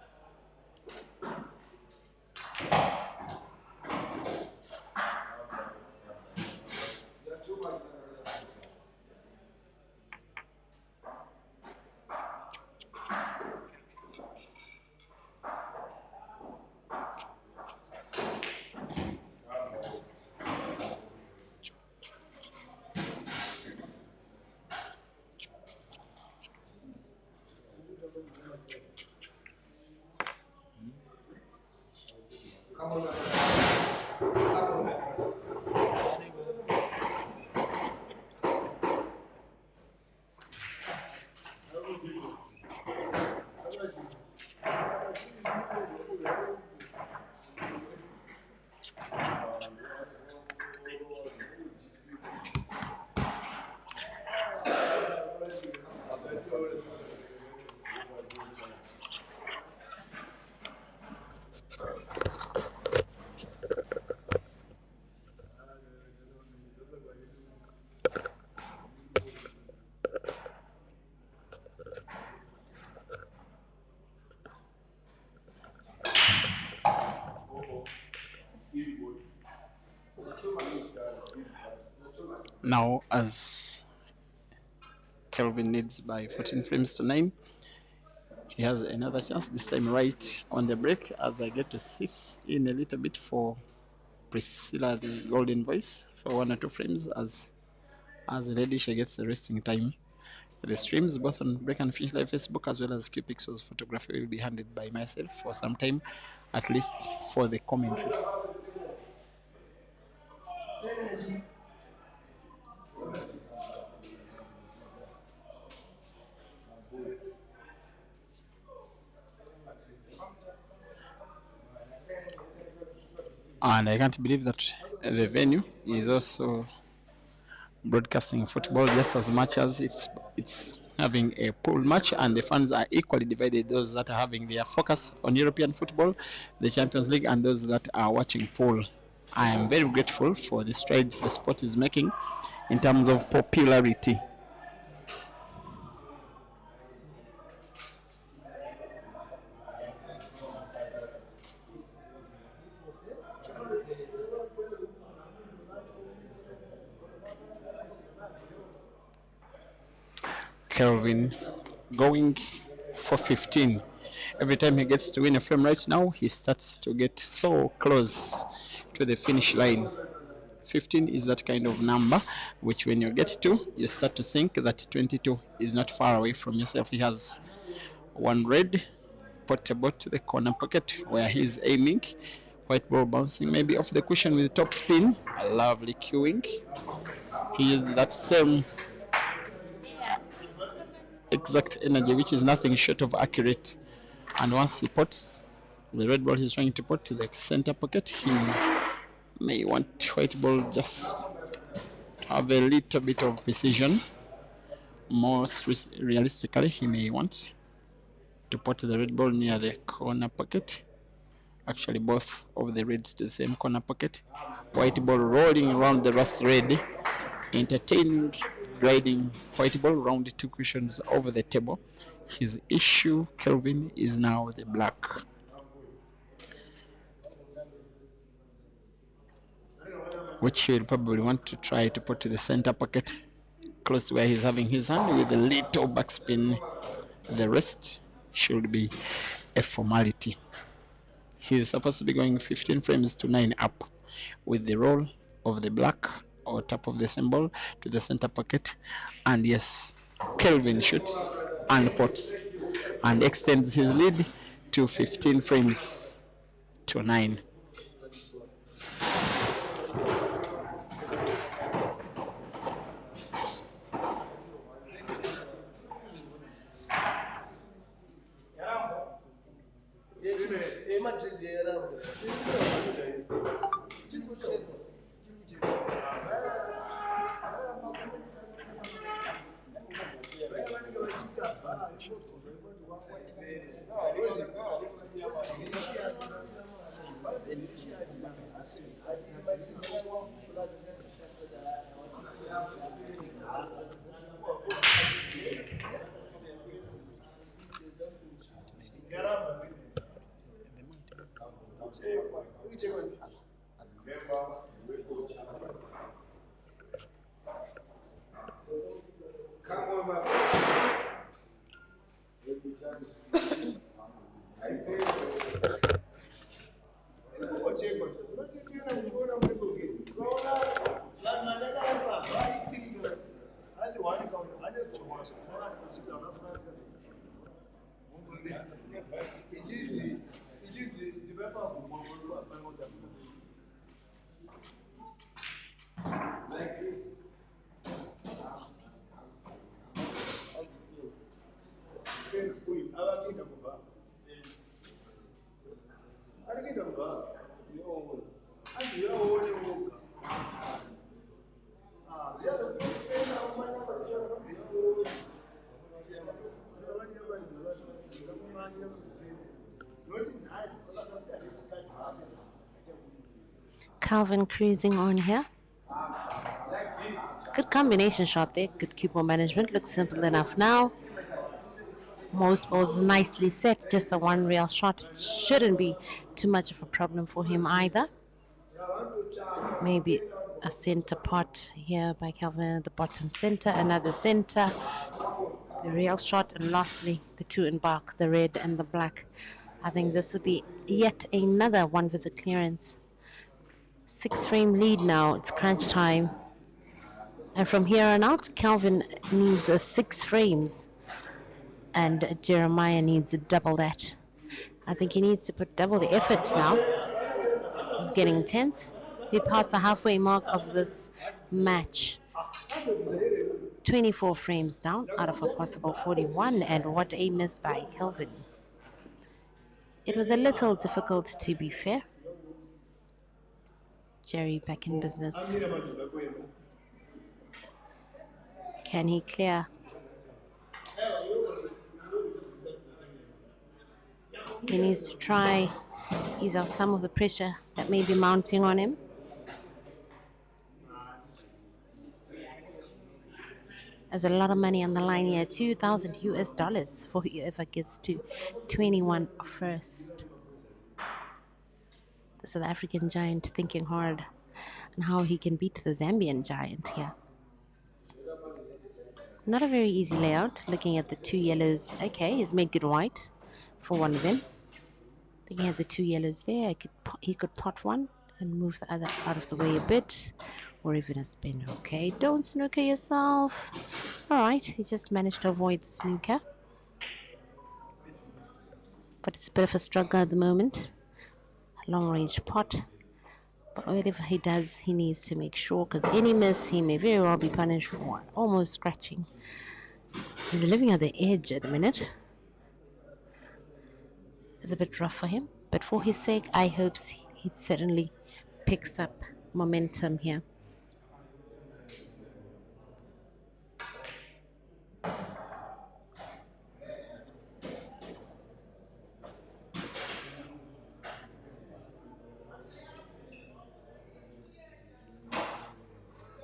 Now, as Kelvin leads by 14 frames to 9, he has another chance, this time right on the break, as I get to cease in a little bit for Priscilla, the golden voice, for 1 or 2 frames as Lady she gets the resting time. The streams both on Break and Finish Live Facebook as well as Q Pixels photography will be handled by myself for some time, at least for the commentary. And I can't believe that the venue is also broadcasting football just as much as it's having a pool match, and the fans are equally divided, those that are having their focus on European football, the Champions League, and those that are watching pool. I am very grateful for the strides the sport is making in terms of popularity. Kelvin going for 15. Every time he gets to win a frame right now, he starts to get so close to the finish line. 15 is that kind of number which when you get to, you start to think that 22 is not far away from yourself. He has one red, portable to the corner pocket where he's aiming. White ball bouncing maybe off the cushion with top spin. A lovely cueing. He used that same exact energy, which is nothing short of accurate. And once he puts the red ball he's trying to put to the center pocket, he may want white ball just to have a little bit of precision. Most realistically, he may want to put the red ball near the corner pocket. Actually, both of the reds to the same corner pocket. White ball rolling around the rust red, entertaining, gliding white ball around the 2 cushions over the table. His issue, Kelvin, is now the black. Which he'll probably want to try to put to the center pocket, close to where he's having his hand with a little backspin. The rest should be a formality. He's supposed to be going 15 frames to 9 up with the roll of the black or tap of the symbol to the center pocket. And yes, Kelvin shoots and pots and extends his lead to 15 frames to 9. Kelvin cruising on here. Good combination shot there. Good cue ball management. Looks simple enough now. Most balls nicely set. Just a one real shot. Shouldn't be too much of a problem for him either. Maybe a center pot here by Kelvin at the bottom center. Another center. The real shot. And lastly, the two in bark. The red and the black. I think this would be yet another one visit clearance. 6 frame lead now. It's crunch time. And from here on out, Kelvin needs 6 frames. And Jeremiah needs double that. I think he needs to put double the effort now. He's getting tense. We passed the halfway mark of this match. 24 frames down out of a possible 41. And what a miss by Kelvin. It was a little difficult, to be fair. Jerry back in business. Can he clear? He needs to try ease off some of the pressure that may be mounting on him. There's a lot of money on the line here, $2,000 US for whoever gets to 21 first. The South African giant thinking hard on how he can beat the Zambian giant here. Not a very easy layout, looking at the 2 yellows. Okay, he's made good white for one of them. Looking at the 2 yellows there, he could pot one and move the other out of the way a bit, or even a spin. Okay, don't snooker yourself. Alright, he just managed to avoid the snooker. But it's a bit of a struggle at the moment. Long range pot. But whatever he does, he needs to make sure, because any miss, he may very well be punished for almost scratching. He's living on the edge at the minute. It's a bit rough for him, but for his sake, I hope he certainly picks up momentum here.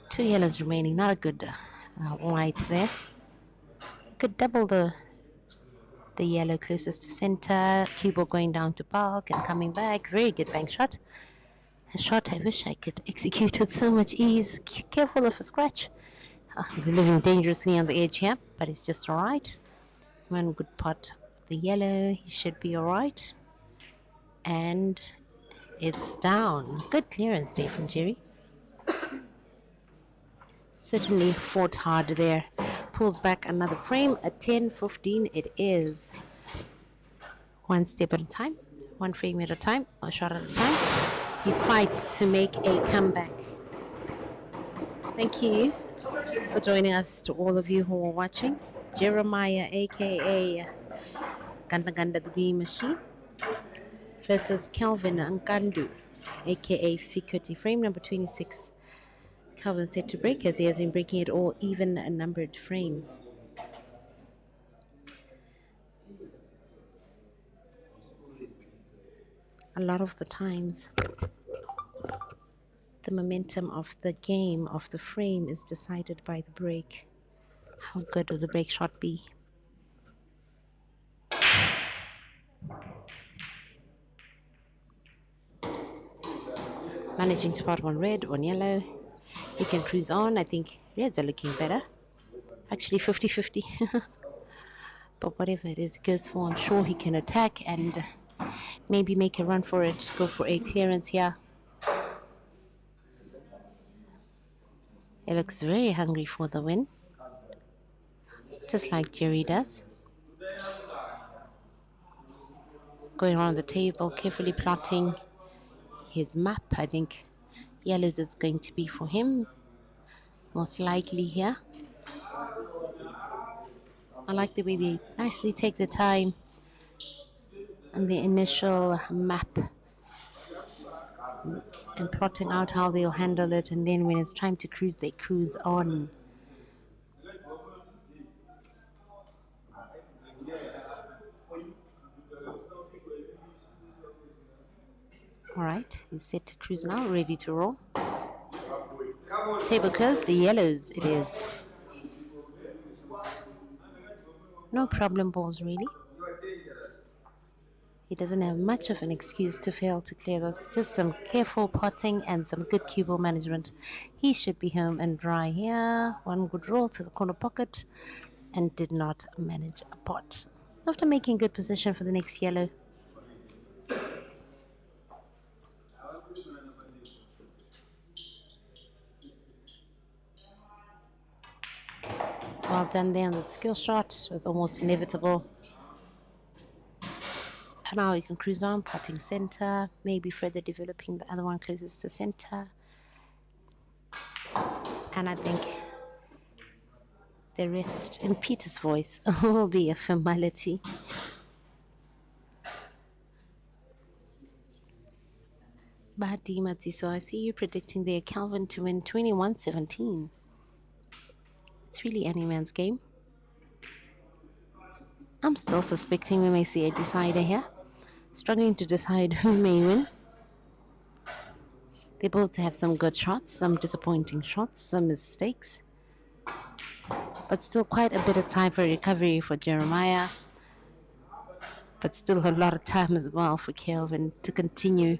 Two yellows remaining, not a good white there. Could double the yellow closest to center. Cue ball going down to park and coming back. Very good bank shot. A shot I wish I could execute with so much ease. Careful of a scratch. He's living dangerously on the edge here, but he's just alright. One good pot. The yellow, he should be alright. And it's down. Good clearance there from Jerry. Certainly fought hard there. Pulls back another frame. A 10-15 it is. One step at a time. One frame at a time. A shot at a time. He fights to make a comeback. Thank you for joining us, to all of you who are watching. Jeremiah, aka Ganda Ganda the Green Machine, versus Kelvin Nkandu, aka Fikoti. Frame number 26. Kelvin set to break, as he has been breaking it all even numbered frames. A lot of the times, the momentum of the game, of the frame, is decided by the break. How good will the break shot be? Managing to pot one red, one yellow. He can cruise on. I think reds are looking better. Actually 50-50. But whatever it is, it goes for. I'm sure he can attack and maybe make a run for it. Go for a clearance here. He looks very hungry for the win, just like Jerry does. Going around the table, carefully plotting his map. I think yellows is going to be for him, most likely here. I like the way they nicely take the time on the initial map and plotting out how they'll handle it, and then when it's time to cruise, they cruise on. All right, he's set to cruise now, ready to roll. Table closed, the yellows it is. No problem balls, really. He doesn't have much of an excuse to fail to clear this. Just some careful potting and some good cue ball management. He should be home and dry here. One good roll to the corner pocket and did not manage a pot. After making good position for the next yellow. Well done there on that skill shot. It was almost inevitable. And now you can cruise on, potting center, maybe further developing the other one closest to center. And I think the rest in Peter's voice will be a formality. Bahati Mati, so I see you predicting there Kelvin to win 21-17. It's really any man's game. I'm still suspecting we may see a decider here. Struggling to decide who may win. They both have some good shots, some disappointing shots, some mistakes. But still quite a bit of time for recovery for Jeremiah. But still a lot of time as well for Kelvin to continue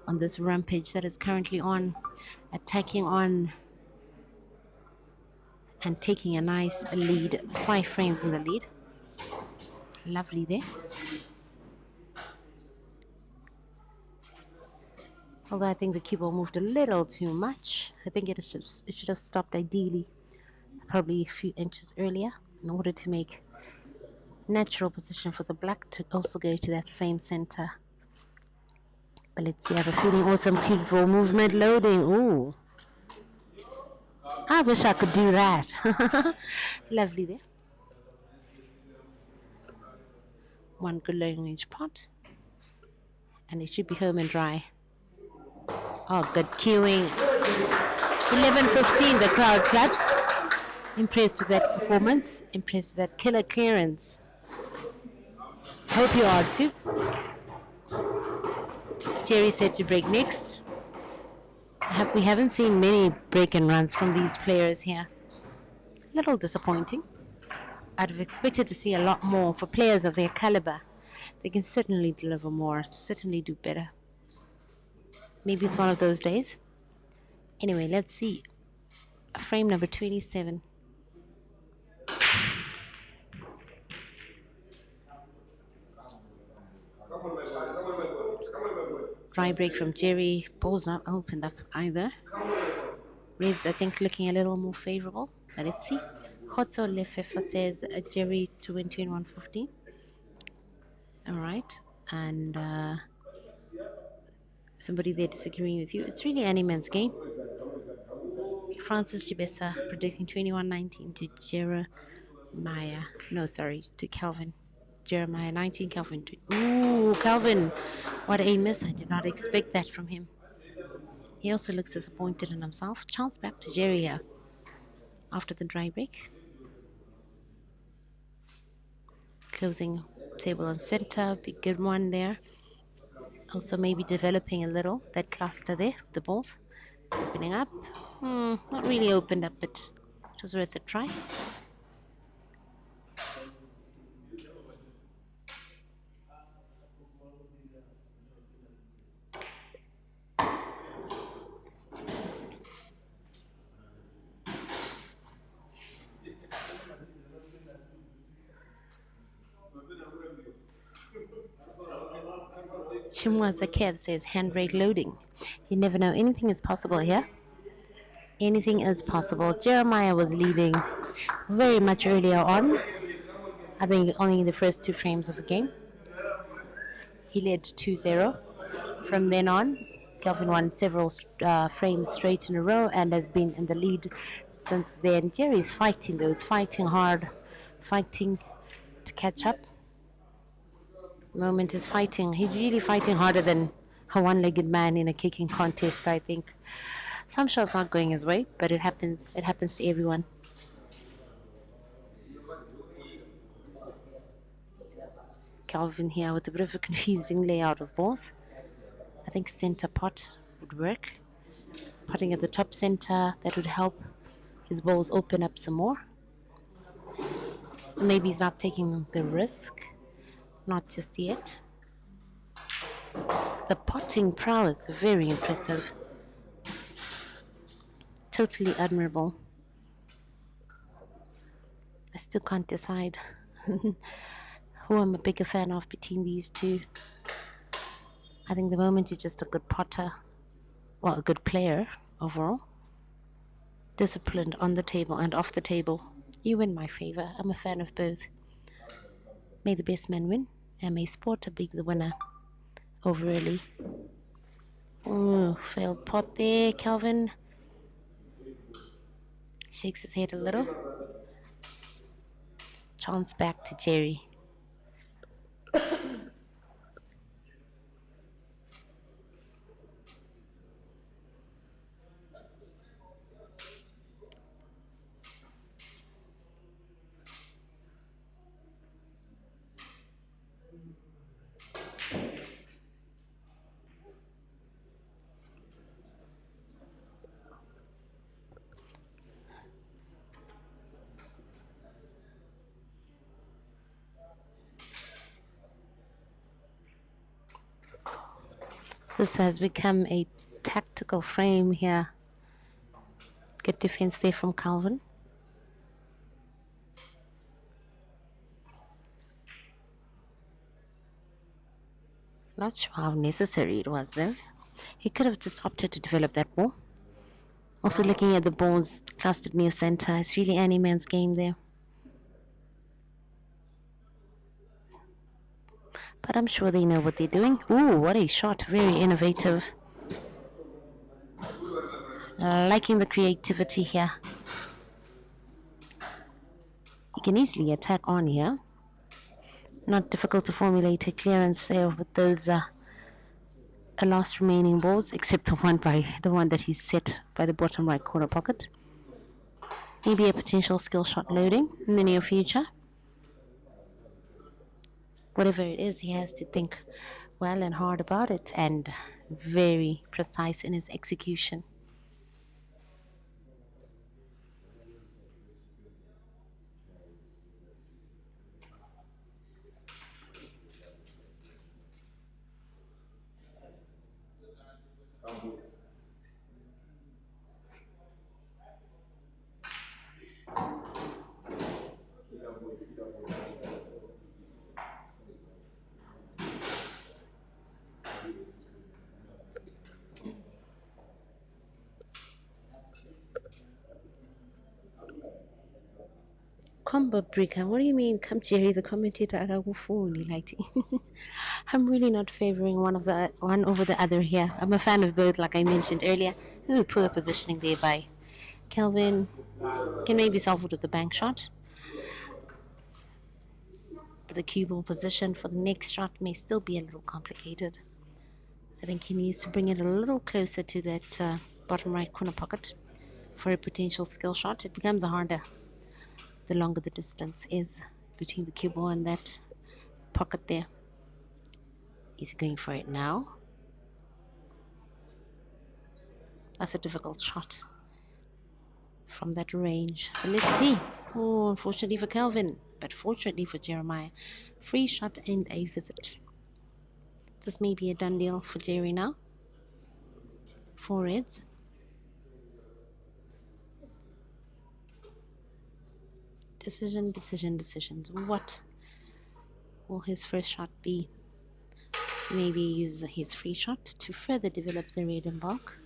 on this rampage that is currently on, attacking on and taking a nice lead, 5 frames in the lead. Lovely there. Although I think the cue ball moved a little too much. I think it should have stopped ideally probably a few inches earlier in order to make natural position for the black to also go to that same center. But let's see, I have a feeling awesome cue ball movement loading. Ooh. I wish I could do that. Lovely there. One good long range pot. And it should be home and dry. Oh, good cueing. 11-15, the crowd claps. Impressed with that performance. Impressed with that killer clearance. Hope you are too. Jerry said to break next. We haven't seen many break and runs from these players here. A little disappointing. I'd have expected to see a lot more for players of their caliber. They can certainly deliver more, certainly do better. Maybe it's one of those days. Anyway, let's see. Frame number 27. Dry break from Jerry. Ball's not opened up either. Reds, I think, looking a little more favorable. But let's see. Hoto Lefefa says Jerry to win 21-15. All right. And somebody there disagreeing with you. It's really any man's game. Francis Chibesa predicting 21-19 to Jeremiah. No, sorry, to Kelvin. Jeremiah 19, Kelvin. Ooh, Kelvin. What a miss. I did not expect that from him. He also looks disappointed in himself. Chance back to Jerry here after the dry break. Closing table and center. Big good one there. Also maybe developing a little that cluster there, the balls. Opening up. Not really opened up, but it was worth a try. Chimwaza Kev says hand brake loading. You never know. Anything is possible here. Anything is possible. Jeremiah was leading very much earlier on. I think only in the first 2 frames of the game. He led 2-0. From then on, Kelvin won several frames straight in a row and has been in the lead since then. Jerry's fighting though. He's fighting hard. Fighting to catch up. Moment is fighting. He's really fighting harder than a one-legged man in a kicking contest, I think. Some shots aren't going his way, but it happens. It happens to everyone. Kelvin here with a bit of a confusing layout of balls. I think center pot would work. Putting at the top center, that would help his balls open up some more. Maybe he's not taking the risk. Not just yet. The potting prowess, very impressive. Totally admirable. I still can't decide who I'm a bigger fan of between these two. I think the moment you're just a good potter, well, a good player overall, disciplined on the table and off the table, you win my favor. I'm a fan of both. May the best man win, and may Sporter be the winner over early. Oh, failed pot there, Kelvin. Shakes his head a little. Chance back to Jerry. This has become a tactical frame here. Good defense there from Kelvin. Not sure how necessary it was though. He could have just opted to develop that ball. Also looking at the balls clustered near center. It's really any man's game there. But I'm sure they know what they're doing. Ooh, what a shot. Very innovative. Liking the creativity here. He can easily attack on here. Not difficult to formulate a clearance there with those last remaining balls, except the one that he's set by the bottom right corner pocket. Maybe a potential skill shot loading in the near future. Whatever it is, he has to think well and hard about it and very precise in his execution. Combo breaker. What do you mean? Come, Jerry, the commentator. Akakufuni, like, I'm really not favoring one over the other here. I'm a fan of both, like I mentioned earlier. Ooh, poor positioning there by Kelvin. Can maybe solve it with the bank shot. But the cue ball position for the next shot may still be a little complicated. I think he needs to bring it a little closer to that bottom right corner pocket for a potential skill shot. It becomes harder the longer the distance is between the cue ball and that pocket there. Is he going for it now? That's a difficult shot from that range. But let's see. Oh, unfortunately for Kelvin, but fortunately for Jeremiah. Free shot and a visit. This may be a done deal for Jerry now. 4 reds. Decisions. What will his first shot be? Maybe use his free shot to further develop the red and bulk.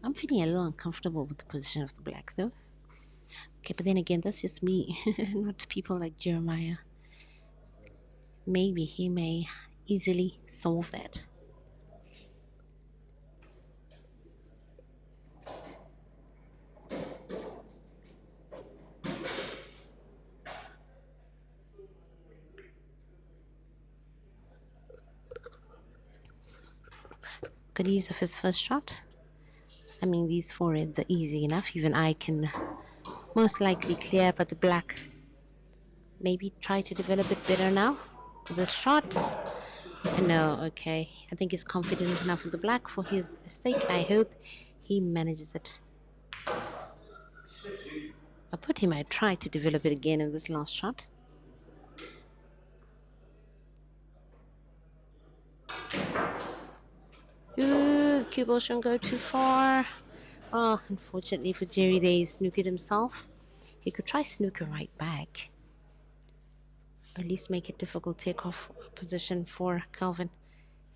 I'm feeling a little uncomfortable with the position of the black though. Okay, but then again, that's just me, not people like Jeremiah. Maybe he may easily solve that. Good use of his first shot. I mean, these 4 reds are easy enough. Even I can most likely clear, but the black maybe try to develop it better now. The shot. No, okay. I think he's confident enough with the black for his sake. I hope he manages it. I thought he might try to develop it again in this last shot. Ooh, the cue ball shouldn't go too far. Oh, unfortunately for Jerry, they snooked himself. He could try snooker right back. At least make it difficult takeoff position for Kelvin.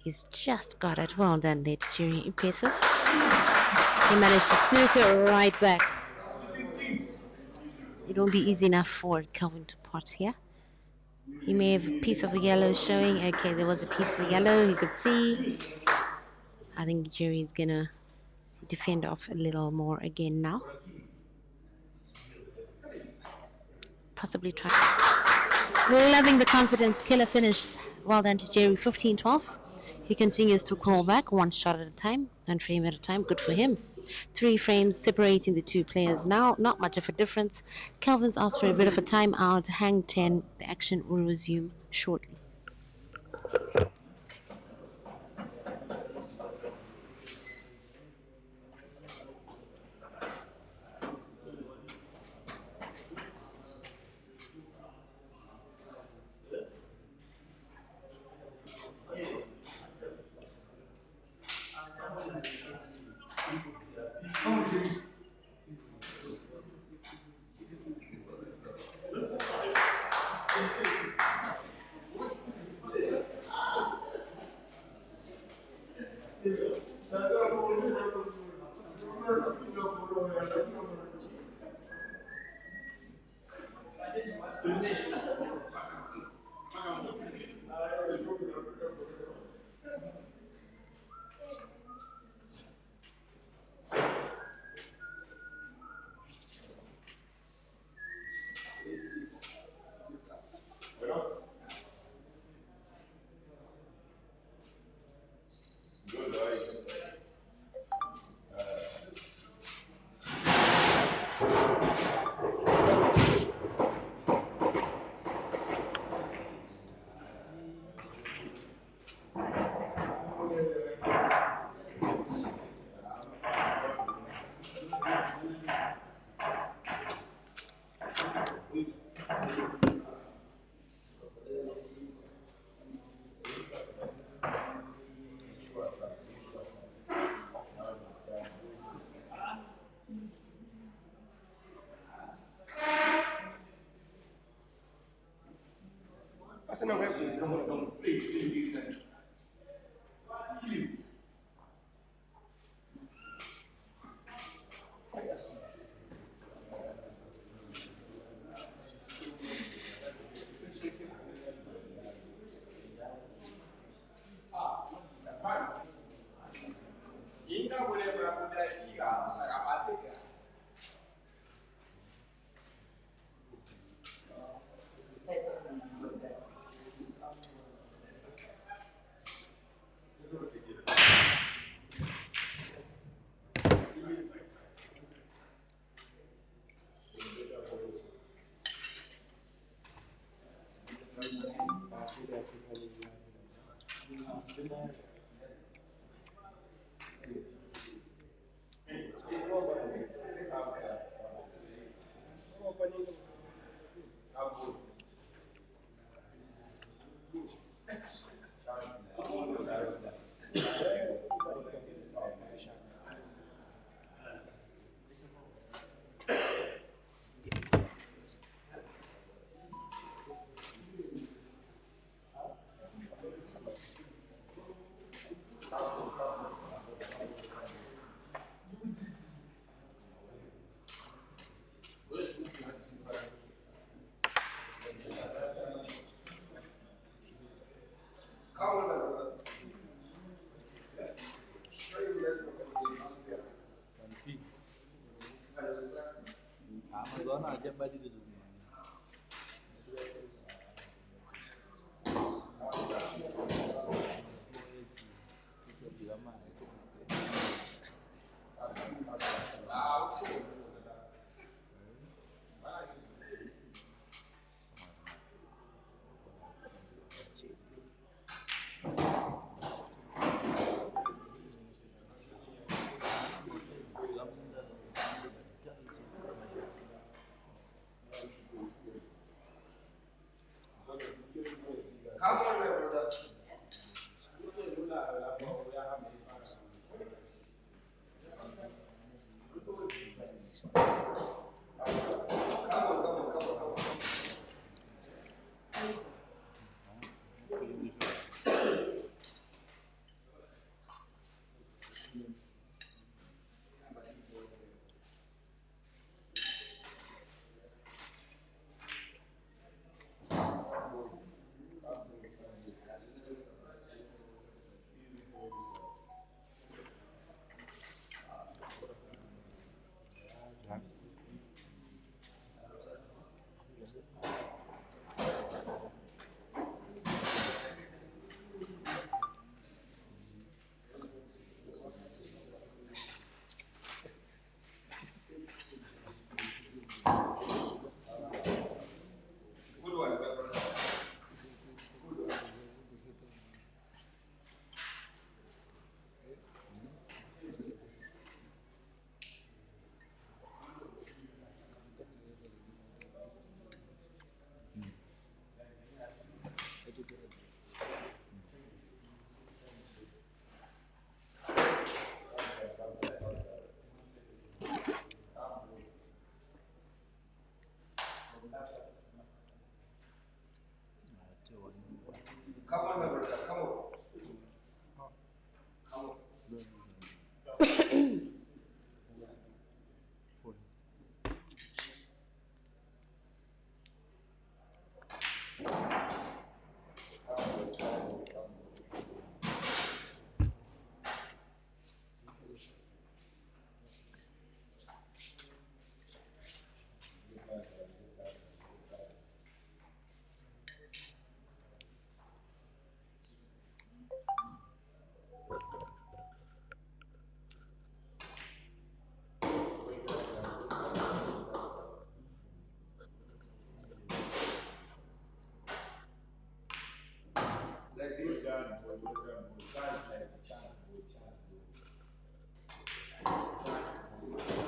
He's just got it. Well done there, Jerry. Impressive. He managed to snooker right back. It won't be easy enough for Kelvin to pot here. He may have a piece of the yellow showing. Okay, there was a piece of the yellow you could see. I think Jerry's gonna defend off a little more again now. Possibly try. Loving the confidence. Killer finish. Well done to Jerry. 15-12. He continues to crawl back one shot at a time, one frame at a time. Good for him. 3 frames separating the two players now. Not much of a difference. Kelvin's asked for a bit of a timeout. Hang 10. The action will resume shortly.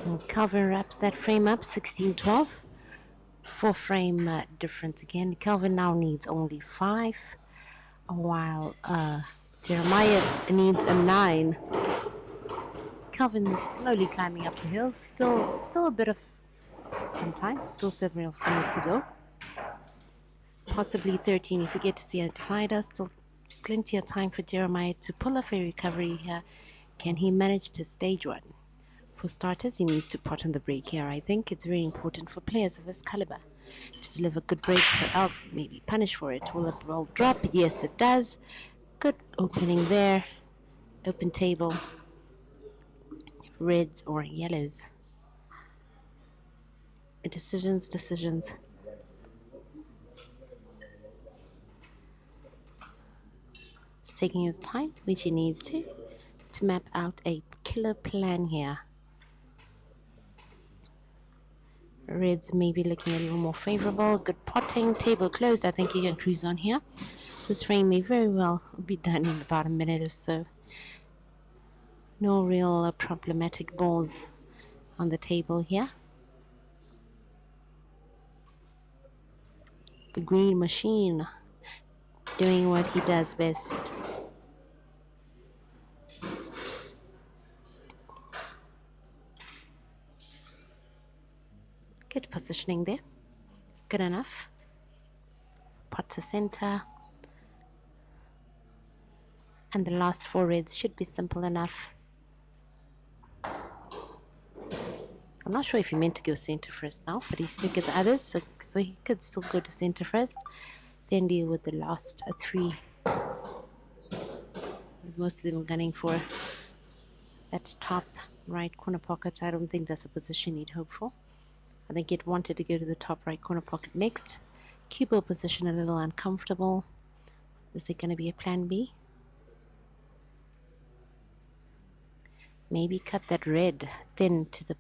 And Kelvin wraps that frame up 16-12. 4 frame difference again. Kelvin now needs only 5, while Jeremiah needs a 9. Kelvin is slowly climbing up the hill. Still a bit of some time. Still several frames to go. Possibly 13 if we get to see a decider. Still plenty of time for Jeremiah to pull off a recovery here. Can he manage to stage one? For starters, he needs to pot on the break here. I think it's very important for players of this caliber to deliver good breaks, or else he may be punished for it. Will the ball drop? Yes, it does. Good opening there. Open table. Reds or yellows. Decisions. He's taking his time, which he needs to map out a killer plan here. Reds maybe looking a little more favorable. Good potting. Table closed. I think he can cruise on here. This frame may very well be done in about a minute or so. No real problematic balls on the table here. The green machine doing what he does best. Good positioning there. Good enough. Pot to center. And the last 4 reds should be simple enough. I'm not sure if he meant to go center first now, but he's looking at the others, so he could still go to center first, then deal with the last 3. Most of them are gunning for that top right corner pocket. I don't think that's a position he'd hope for. I think he'd wanted to go to the top right corner pocket next. Cue ball position a little uncomfortable. Is there going to be a plan B? Maybe cut that red thin to the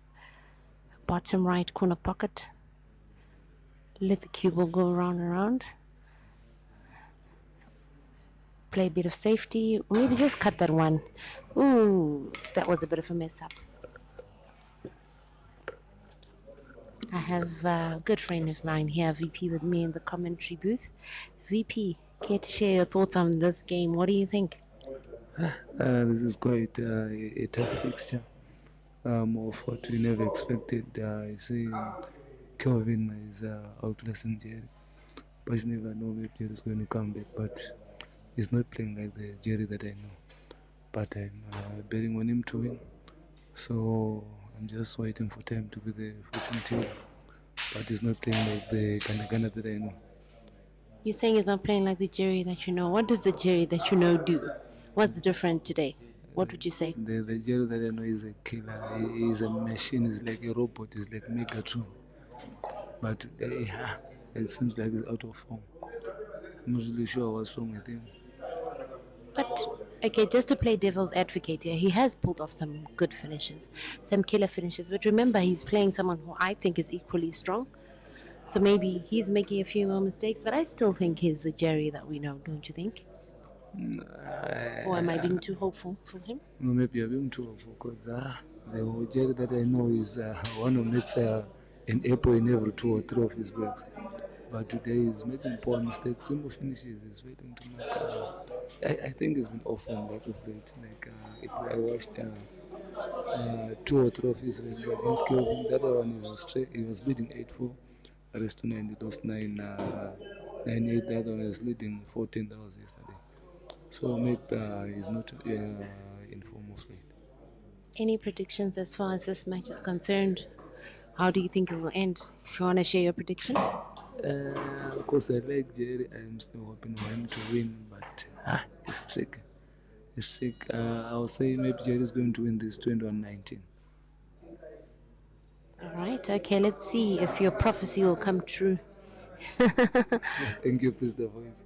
bottom right corner pocket. Let the cue ball go around and around. Play a bit of safety. Or maybe just cut that one. Ooh, that was a bit of a mess up. I have a good friend of mine here, VP, with me in the commentary booth. VP, care to share your thoughts on this game? What do you think? This is quite a tough fixture. More of what we never expected. I see Kelvin is outclassing Jerry, but you never know if Jerry is going to come back. But he's not playing like the Jerry that I know. But I'm betting on him to win. So I'm just waiting for time to be the fortune teller. But he's not playing like the Ghana that I know. You're saying he's not playing like the Jerry that you know. What does the Jerry that you know do? What's different today? What would you say? The Jerry that I know is a killer. He is a machine. He's like a robot. He's like Megatron. But today, it seems like he's out of form. I'm not really sure what's wrong with him. But, okay, just to play devil's advocate here, he has pulled off some good finishes, some killer finishes. But remember, he's playing someone who I think is equally strong. So maybe he's making a few more mistakes, but I still think he's the Jerry that we know, don't you think? Or am I being too hopeful for him? No, maybe you're being too hopeful because the Jerry that I know is one who makes an apple in every 2 or 3 of his breaks. But today he's making poor mistakes, simple finishes. He's failing to make. I think he's been off from like of late. Like if I watched 2 or 3 of his races against Kelvin, the other one was straight. He was leading 8-4. The rest 2-9, he lost 9-8. The other one was leading 14. That was yesterday. So maybe he's not in form of late. Any predictions as far as this match is concerned? How do you think it will end? If you want to share your prediction? Of course, I like Jerry. I'm still hoping for him to win, but it's tricky. It's tricky. I'll say maybe Jerry is going to win this 21-19. All right, okay, let's see if your prophecy will come true. Thank you, Mr. Voice.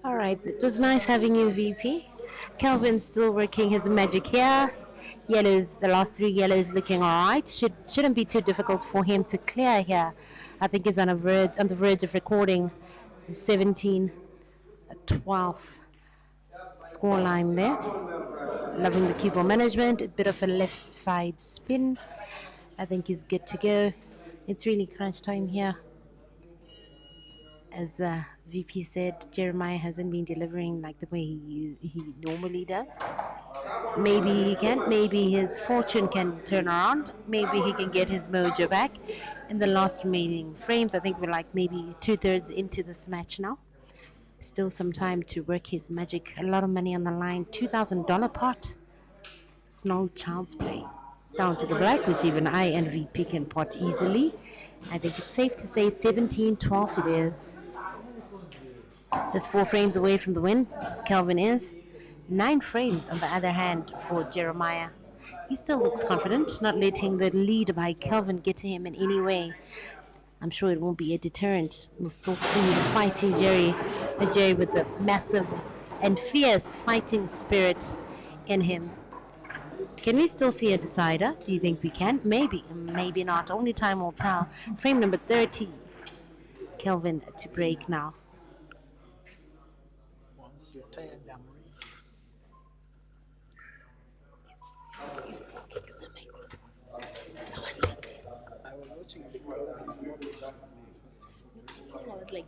All right, it was nice having you, VP. Kelvin's still working his magic here. Yellows, the last 3 yellows looking all right. Shouldn't be too difficult for him to clear here. I think he's on the verge of recording the 17-12 scoreline there. Loving the cue ball management, a bit of a left side spin. I think he's good to go. It's really crunch time here. As VP said, Jeremiah hasn't been delivering like the way he normally does. Maybe he can. Maybe his fortune can turn around. Maybe he can get his mojo back. In the last remaining frames, I think we're like maybe 2/3 into this match now. Still some time to work his magic. A lot of money on the line. $2,000 pot. It's no child's play. Down to the black, which even I and VP can pot easily. I think it's safe to say 17-12 it is. Just 4 frames away from the win, Kelvin is. 9 frames on the other hand for Jeremiah. He still looks confident, not letting the lead by Kelvin get to him in any way. I'm sure it won't be a deterrent. We'll still see the fighting Jerry, a Jerry with the massive and fierce fighting spirit in him. Can we still see a decider? Do you think we can? Maybe, maybe not. Only time will tell. Frame number 30. Kelvin to break now. Once you're tired, I'm ready. I was watching the closing moment of the first. I was like,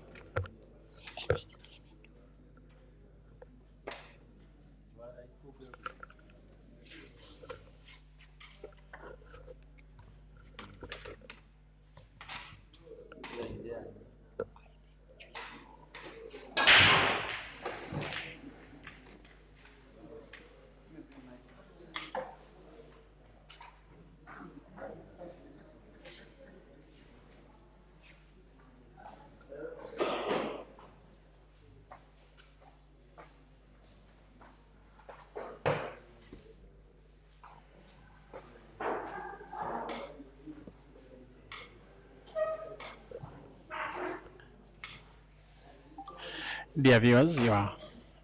Dear viewers, you are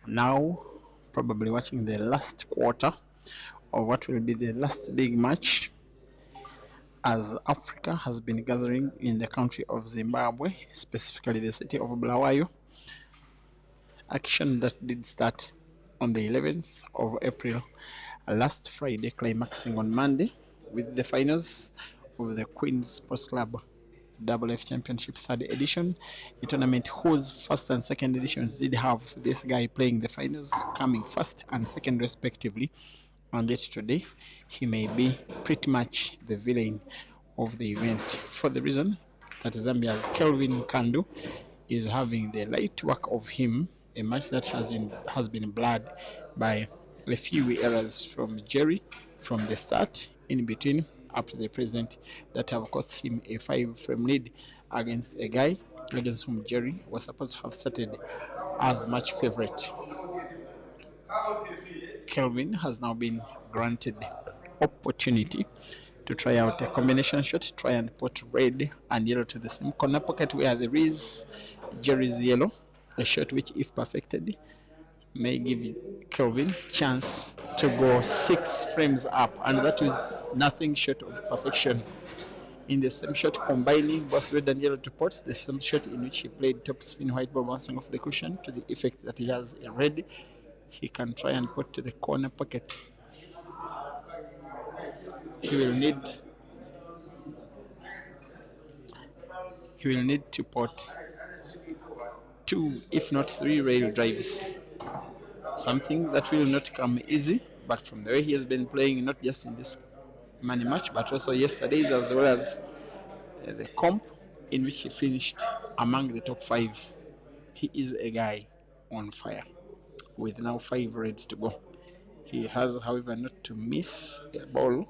now probably watching the last quarter of what will be the last big match, as Africa has been gathering in the country of Zimbabwe, specifically the city of Bulawayo. Action that did start on the 11th of April last Friday, climaxing on Monday with the finals of the Queen's Sports Club Double F Championship 3rd edition, a tournament whose first and second editions did have this guy playing the finals, coming first and second respectively. And yet today, he may be pretty much the villain of the event, for the reason that Zambia's Kelvin Kandu is having the light work of him, a match that has been blurred by a few errors from Jerry from the start, in between, up to the present, that have cost him a 5-frame lead against a guy against whom Jerry was supposed to have started as much favorite. Kelvin has now been granted opportunity to try out a combination shot, try and put red and yellow to the same corner pocket where there is Jerry's yellow, a shot which, if perfected, may give Kelvin chance to go 6 frames up, and that is nothing short of perfection. In the same shot, combining both red and yellow to pot, the same shot in which he played top spin white ball bouncing off the cushion to the effect that he has a red, he can try and put to the corner pocket. He will need to put 2, if not 3 rail drives. Something that will not come easy, but from the way he has been playing, not just in this money match, but also yesterday's, as well as the comp in which he finished among the top 5, he is a guy on fire with now 5 reds to go. He has, however, not to miss a ball,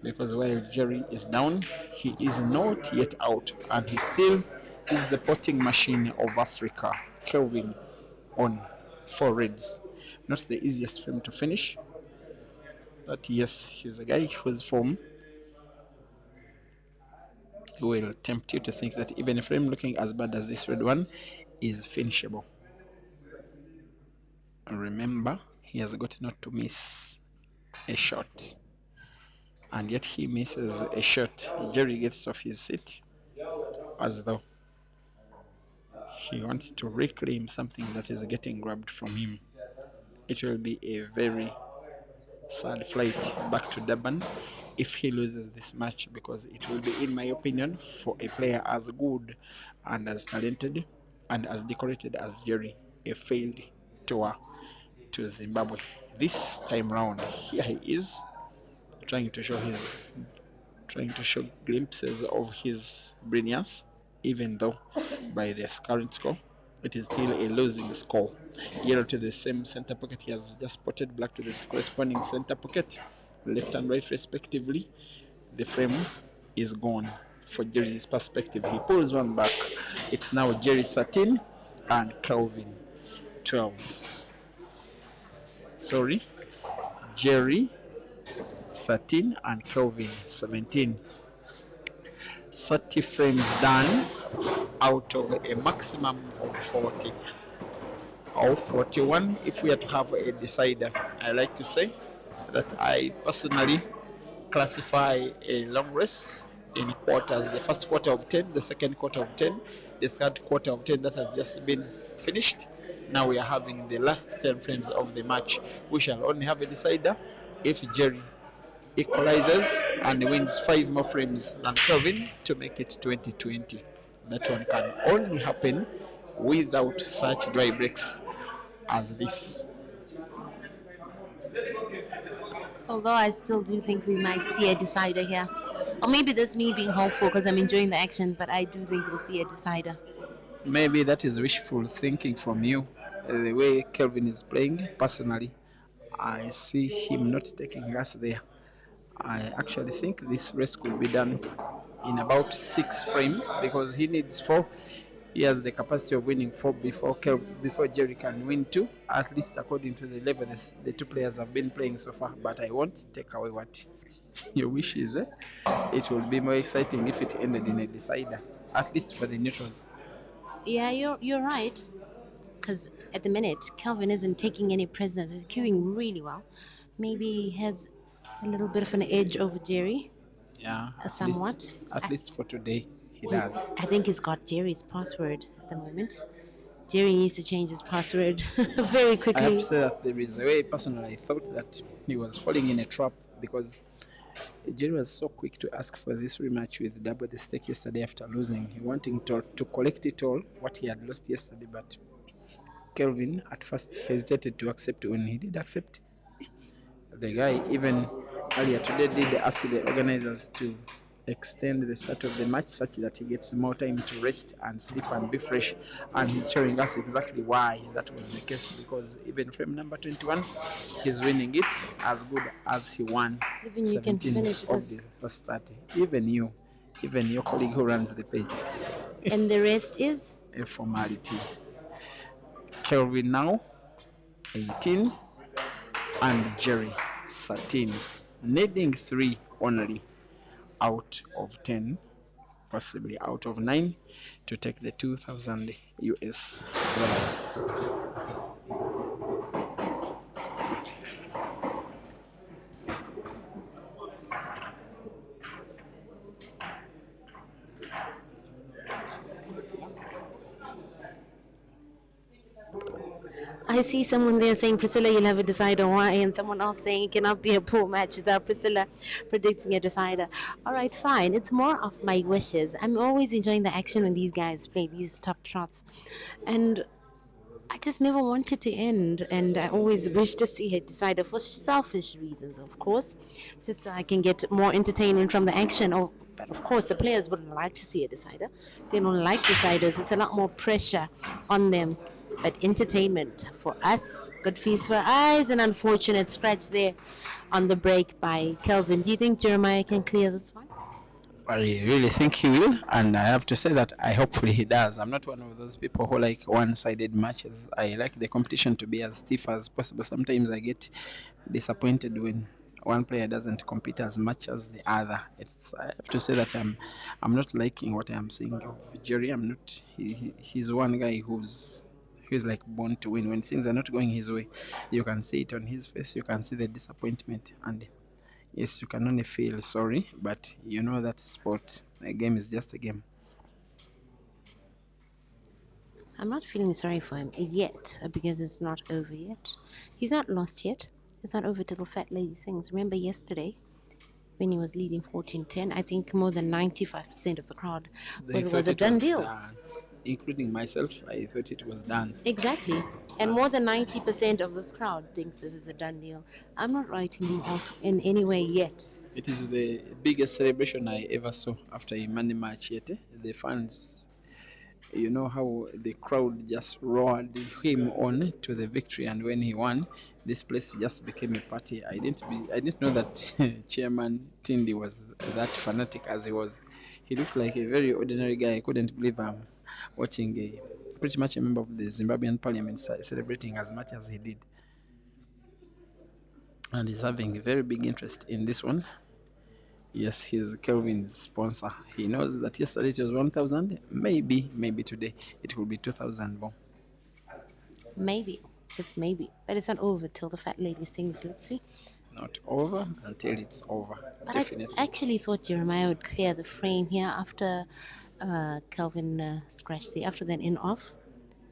because while Jerry is down, he is not yet out, and he still is the potting machine of Africa. Kelvin on 4 reds. Not the easiest frame to finish, but yes, he's a guy whose form will tempt you to think that even a frame looking as bad as this red one is finishable. Remember, he has got not to miss a shot, and yet he misses a shot. Jerry gets off his seat as though he wants to reclaim something that is getting grabbed from him. It will be a very sad flight back to Durban if he loses this match, because it will be, in my opinion, for a player as good and as talented and as decorated as Jerry, a failed tour to Zimbabwe. This time round, here he is trying to show glimpses of his brilliance, even though by the current score it is still a losing score. Yellow to the same center pocket he has just spotted, black to the corresponding center pocket, left and right respectively. The frame is gone for Jerry's perspective. He pulls one back. It's now Jerry 13 and Kelvin 12. Sorry, Jerry 13 and Kelvin 17. 30 frames done out of a maximum of 40 or 41 if we are to have a decider. I like to say that I personally classify a long race in quarters. The first quarter of 10, the second quarter of 10, the third quarter of 10 that has just been finished. Now we are having the last 10 frames of the match. We shall only have a decider if Jerry equalizes and wins 5 more frames than Kelvin to make it 2020. That one can only happen without such dry breaks as this. Although I still do think we might see a decider here. Or maybe that's me being hopeful because I'm enjoying the action, but I do think we'll see a decider. Maybe that is wishful thinking from you. The way Kelvin is playing, personally, I see him not taking us there. I actually think this race could be done in about 6 frames because he needs 4. He has the capacity of winning 4 before Jerry can win 2, at least according to the level the two players have been playing so far. But I won't take away what your wish is. It will be more exciting if it ended in a decider, at least for the neutrals. Yeah, you're right. Because at the minute, Kelvin isn't taking any prisoners. He's queuing really well. Maybe he has a little bit of an edge over Jerry. Yeah, Somewhat. At least for today, he does. I think he's got Jerry's password at the moment. Jerry needs to change his password very I have quickly. to say that there is a way, personally, I thought that he was falling in a trap because Jerry was so quick to ask for this rematch with double the stake yesterday after losing. He wanting to collect it all, what he had lost yesterday, but Kelvin at first hesitated to accept. When he did accept, the guy even earlier today did ask the organizers to extend the start of the match such that he gets more time to rest and sleep and be fresh, and he's showing us exactly why that was the case, because even frame number 21 he's winning it as good as he won Even you can 17 finish of this. the first 30. Even your colleague who runs the page. And the rest is? A formality. Kelvin now 18 and Jerry 13, needing 3 only out of 10, possibly out of 9, to take the 2,000 US dollars. I see someone there saying, Priscilla, you'll have a decider. Why? And someone else saying it cannot be a poor match without Priscilla predicting a decider. All right, fine. It's more of my wishes. I'm always enjoying the action when these guys play these top shots. And I just never want it to end. And I always wish to see a decider for selfish reasons, of course, just so I can get more entertainment from the action. But of course, the players wouldn't like to see a decider. They don't like deciders. It's a lot more pressure on them. But entertainment for us, good feast for eyes, an unfortunate scratch there on the break by Kelvin. Do you think Jeremiah can clear this one? I really think he will, and I have to say that I hopefully he does. I'm not one of those people who like one-sided matches. I like the competition to be as stiff as possible. Sometimes I get disappointed when one player doesn't compete as much as the other. I have to say that I'm not liking what I'm seeing of Jerry. I'm not. He's one guy who's like born to win. When things are not going his way, you can see it on his face. You can see the disappointment, and yes, you can only feel sorry, but you know that sport. A game is just a game. I'm not feeling sorry for him yet because it's not over yet. He's not lost yet. It's not over till the fat lady sings. Remember yesterday when he was leading 14-10, I think more than 95% of the crowd thought it was a done deal. Done. Including myself, I thought it was done. Exactly. And more than 90% of this crowd thinks this is a done deal. I'm not writing him off in any way yet. It is the biggest celebration I ever saw after a money match yet. The fans, you know how the crowd just roared him on to the victory, and when he won, this place just became a party. I didn't know that Chairman Tindi was that fanatic as he was. He looked like a very ordinary guy. I couldn't believe I'm watching pretty much a member of the Zimbabwean parliament celebrating as much as he did. And he's having a very big interest in this one. Yes, he's Kelvin's sponsor. He knows that yesterday it was 1,000. Maybe today it will be 2,000 more. Maybe. Just maybe. But it's not over till the fat lady sings. Let's see. It's not over until it's over. But Definitely. I actually thought Jeremiah would clear the frame here after Kelvin scratched the after that in off.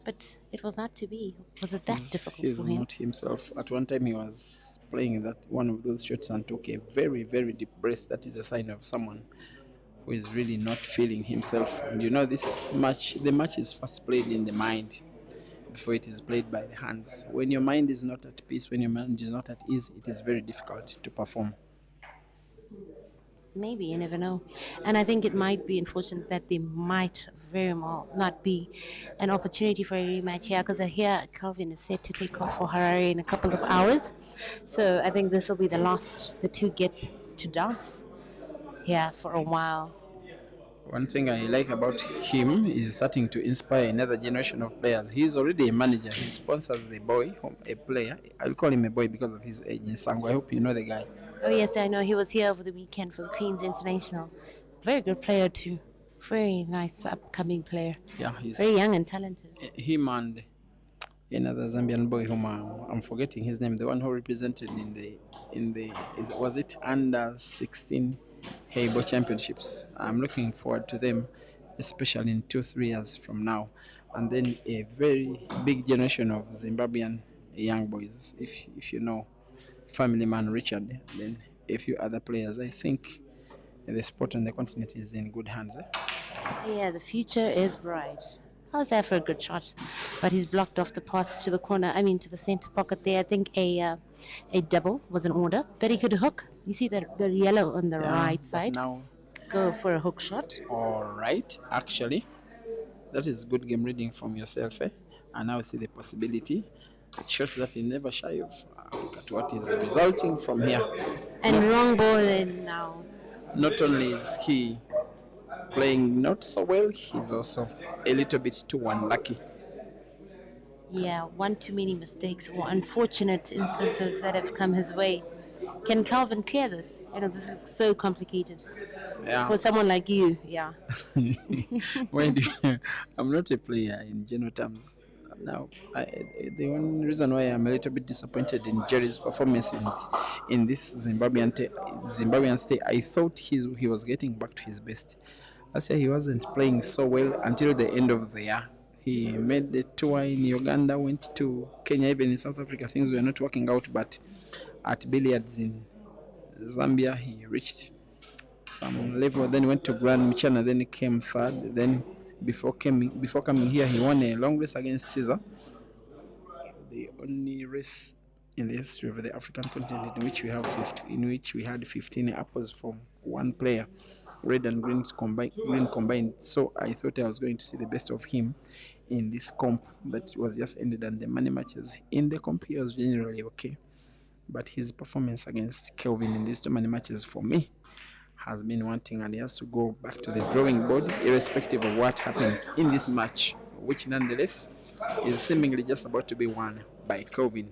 But it was not to be. Was it that difficult He's for him? not himself. At one time, he was playing that one of those shots and took a very, very deep breath. That is a sign of someone who is really not feeling himself. And you know, the match is first played in the mind before it is played by the hands. When your mind is not at peace, when your mind is not at ease, it is very difficult to perform. Maybe, you never know. And I think it might be unfortunate that there might very well not be an opportunity for a rematch here because I hear Kelvin is set to take off for Harare in a couple of hours. So I think this will be the last the two get to dance here for a while. One thing I like about him is starting to inspire another generation of players. He's already a manager. He sponsors the boy, a player. I'll call him a boy because of his age in Sango. I hope you know the guy. Oh, yes, I know. He was here over the weekend for the Queen's International. Very good player, too. Very nice upcoming player. Yeah, he's Very young and talented. him and another Zambian boy whom I'm forgetting his name, the one who represented was it under 16 Heibo Championships. I'm looking forward to them, especially in 2-3 years from now, and then a very big generation of Zimbabwean young boys. If you know, family man Richard, then a few other players. I think the sport on the continent is in good hands. Yeah, the future is bright. I was there for a good shot, but he's blocked off the path to the corner. I mean, to the center pocket there. I think a double was in order, but he could hook. You see the yellow on the right But side. now, Go for a hook shot. all right, actually, that is good game reading from yourself, eh? And now see the possibility. It shows that he never shy of. Look at what is resulting from here. And wrong ball in now. Not only is he playing not so well, he's also a little bit too unlucky. Yeah, one too many mistakes or unfortunate instances that have come his way. Can Calvin clear this? You know, this is so complicated Yeah. for someone like you. Yeah. I'm not a player in general terms. Now, the one reason why I'm a little bit disappointed in Jerry's performance in this Zimbabwean stay, I thought he was getting back to his best. Last year he wasn't playing so well until the end of the year. He made the tour in Uganda, went to Kenya, even in South Africa. Things were not working out, but at billiards in Zambia, he reached some level. Then went to Grand Michana, then he came third. Then before coming here, he won a long race against Caesar, the only race in the history of the African continent in which we had 15 apples from one player, red and green combined. So I thought I was going to see the best of him in this comp that was just ended, and the money matches in the comp he was generally okay, but his performance against Kelvin in these two money matches for me has been wanting, and he has to go back to the drawing board irrespective of what happens in this match, which nonetheless is seemingly just about to be won by Kelvin.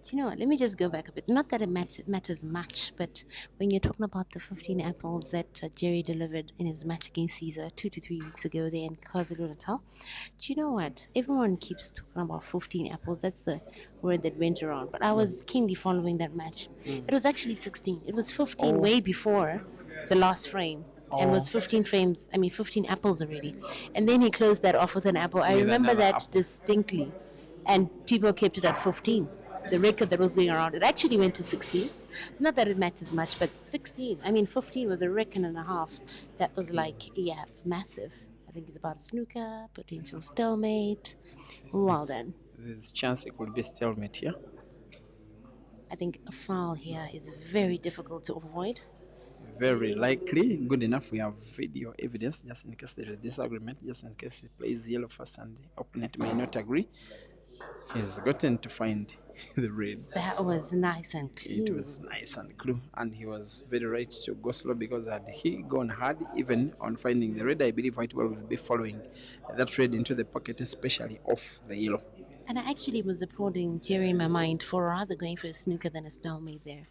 Do you know what? Let me just go back a bit. Not that it matters much, but when you're talking about the 15 apples that Jerry delivered in his match against Caesar 2 to 3 weeks ago there in KwaZulu-Natal, do you know what? Everyone keeps talking about 15 apples. That's the word that went around. But I was keenly following that match. It was actually 16. It was 15 way before the last frame. And was 15 frames, 15 apples already. And then he closed that off with an apple. I With remember another that apple. distinctly. And people kept it at 15. The record that was going around, it actually went to 16. Not that it matters much, but 16. 15 was a reckon and a half. That was massive. I think it's about snooker, potential stalemate. Well done. There's a chance it could be a stalemate here. I think a foul here is very difficult to avoid. Very likely. Good enough. We have video evidence just in case there is disagreement, just in case he plays yellow first and the opponent may not agree. He's gotten to find the red. That was nice and clean. It was nice and clean, and he was very right to go slow, because had he gone hard, even on finding the red, I believe white ball will be following that red into the pocket, especially off the yellow. And I actually was applauding Jerry in my mind for rather going for a snooker than a stalemate there,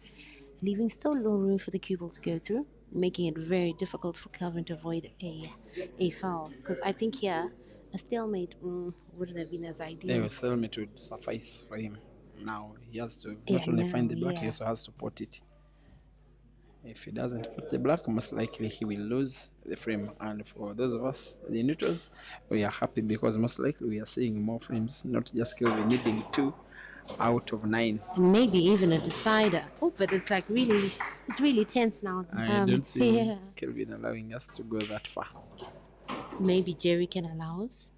leaving so little room for the cue ball to go through, making it very difficult for Kelvin to avoid a foul. Because I think here, a stalemate wouldn't have been as ideal. A stalemate would suffice for him. Now he has to Yeah, not only now, find the black, he yeah. also has to put it. If he doesn't put the black, most likely he will lose the frame. And for those of us, the neutrals, we are happy because most likely we are seeing more frames, not just Kelvin needing 2 out of 9. And maybe even a decider. Oh, but it's like really, it's really tense now. I don't see Yeah. Kelvin allowing us to go that far. Maybe Jerry can allow us.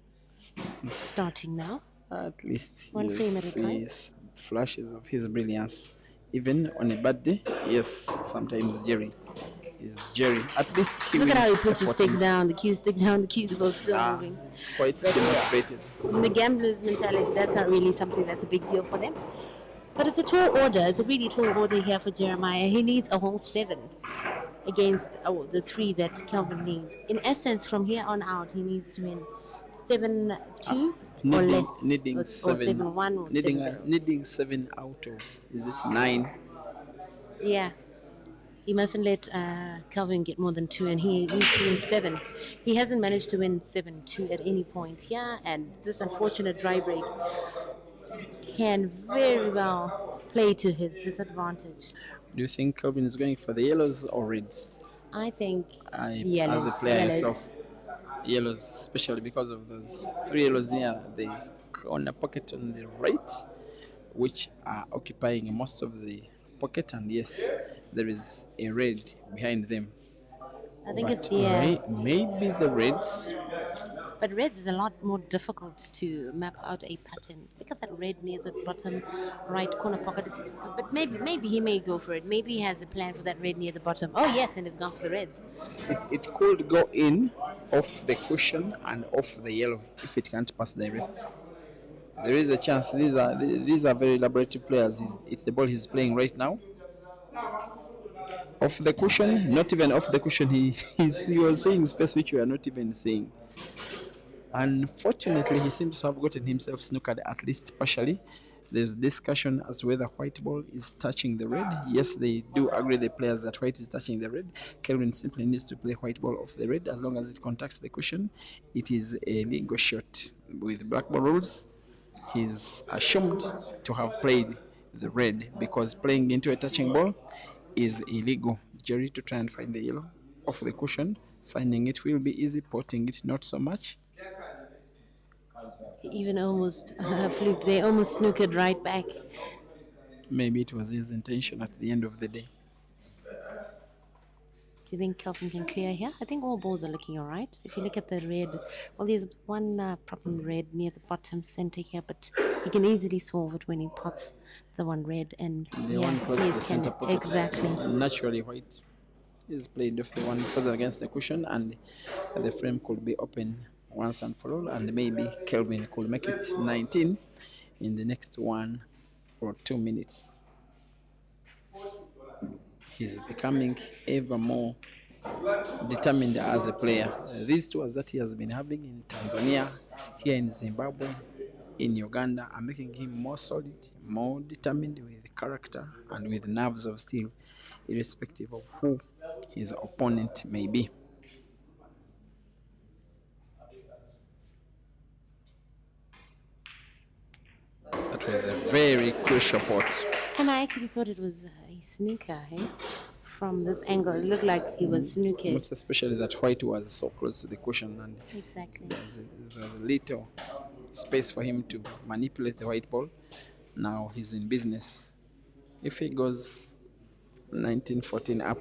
Starting now. At least One you'll frame at a see time. flashes of his brilliance. Even on a bad day, yes, sometimes Jerry is Jerry. At least he Look at how he wins puts the stick effortlessly. down, the cue stick down, the cue ball still moving. It's quite But demotivated. in the gambler's mentality, that's not really something that's a big deal for them. But it's a tall order. It's a really tall order here for Jeremiah. He needs a whole 7 against the 3 that Kelvin needs. In essence, from here on out, he needs to win 7-2 or less, needing or 7-1 or 7-0. needing 7 out of, is it 9? Yeah. He mustn't let Kelvin get more than 2, and he needs to win 7. He hasn't managed to win 7-2 at any point here, and this unfortunate dry break can very well play to his disadvantage. Do you think Kelvin is going for the yellows or reds? I think As a player yourself, yellows, especially because of those 3 yellows near the corner pocket on the right, which are occupying most of the pocket, and yes, there is a red behind them. I think But it's, yeah. maybe the reds. But red is a lot more difficult to map out a pattern. Look at that red near the bottom right corner pocket. But maybe he may go for it. Maybe he has a plan for that red near the bottom. Oh yes, and he's gone for the red. It could go in off the cushion and off the yellow if it can't pass direct. There is a chance. These are very elaborate players. It's the ball he's playing right now. Off the cushion, not even off the cushion. He was saying space which we are not even seeing. Unfortunately, he seems to have gotten himself snookered at least partially. There's discussion as to whether white ball is touching the red. Yes, they do agree, the players, that white is touching the red. Kelvin simply needs to play white ball off the red. As long as it contacts the cushion, it is a legal shot. With black ball rules, he's assumed to have played the red because playing into a touching ball is illegal. Jerry to try and find the yellow off the cushion. Finding it will be easy, potting it not so much. He even almost fluked. They almost snookered right back. Maybe it was his intention at the end of the day. Do you think Kelvin can clear here? I think all balls are looking all right. If you look at the red, well, there's one problem red near the bottom center here, but he can easily solve it when he pots the one red and The one close to the players center pocket. exactly. Naturally, white is played off the one further against the cushion, and the frame could be open once and for all, and maybe Kelvin could make it 19 in the next 1 or 2 minutes. He's becoming ever more determined as a player. These tours that he has been having in Tanzania, here in Zimbabwe, in Uganda, are making him more solid, more determined, with character and with nerves of steel, irrespective of who his opponent may be. That was a very crucial pot. And I actually thought it was a snooker, hey? From this angle, it looked like he was snookered. Most especially that white was so close to the cushion, and Exactly. there's a little space for him to manipulate the white ball. Now he's in business. If he goes 19-14 up,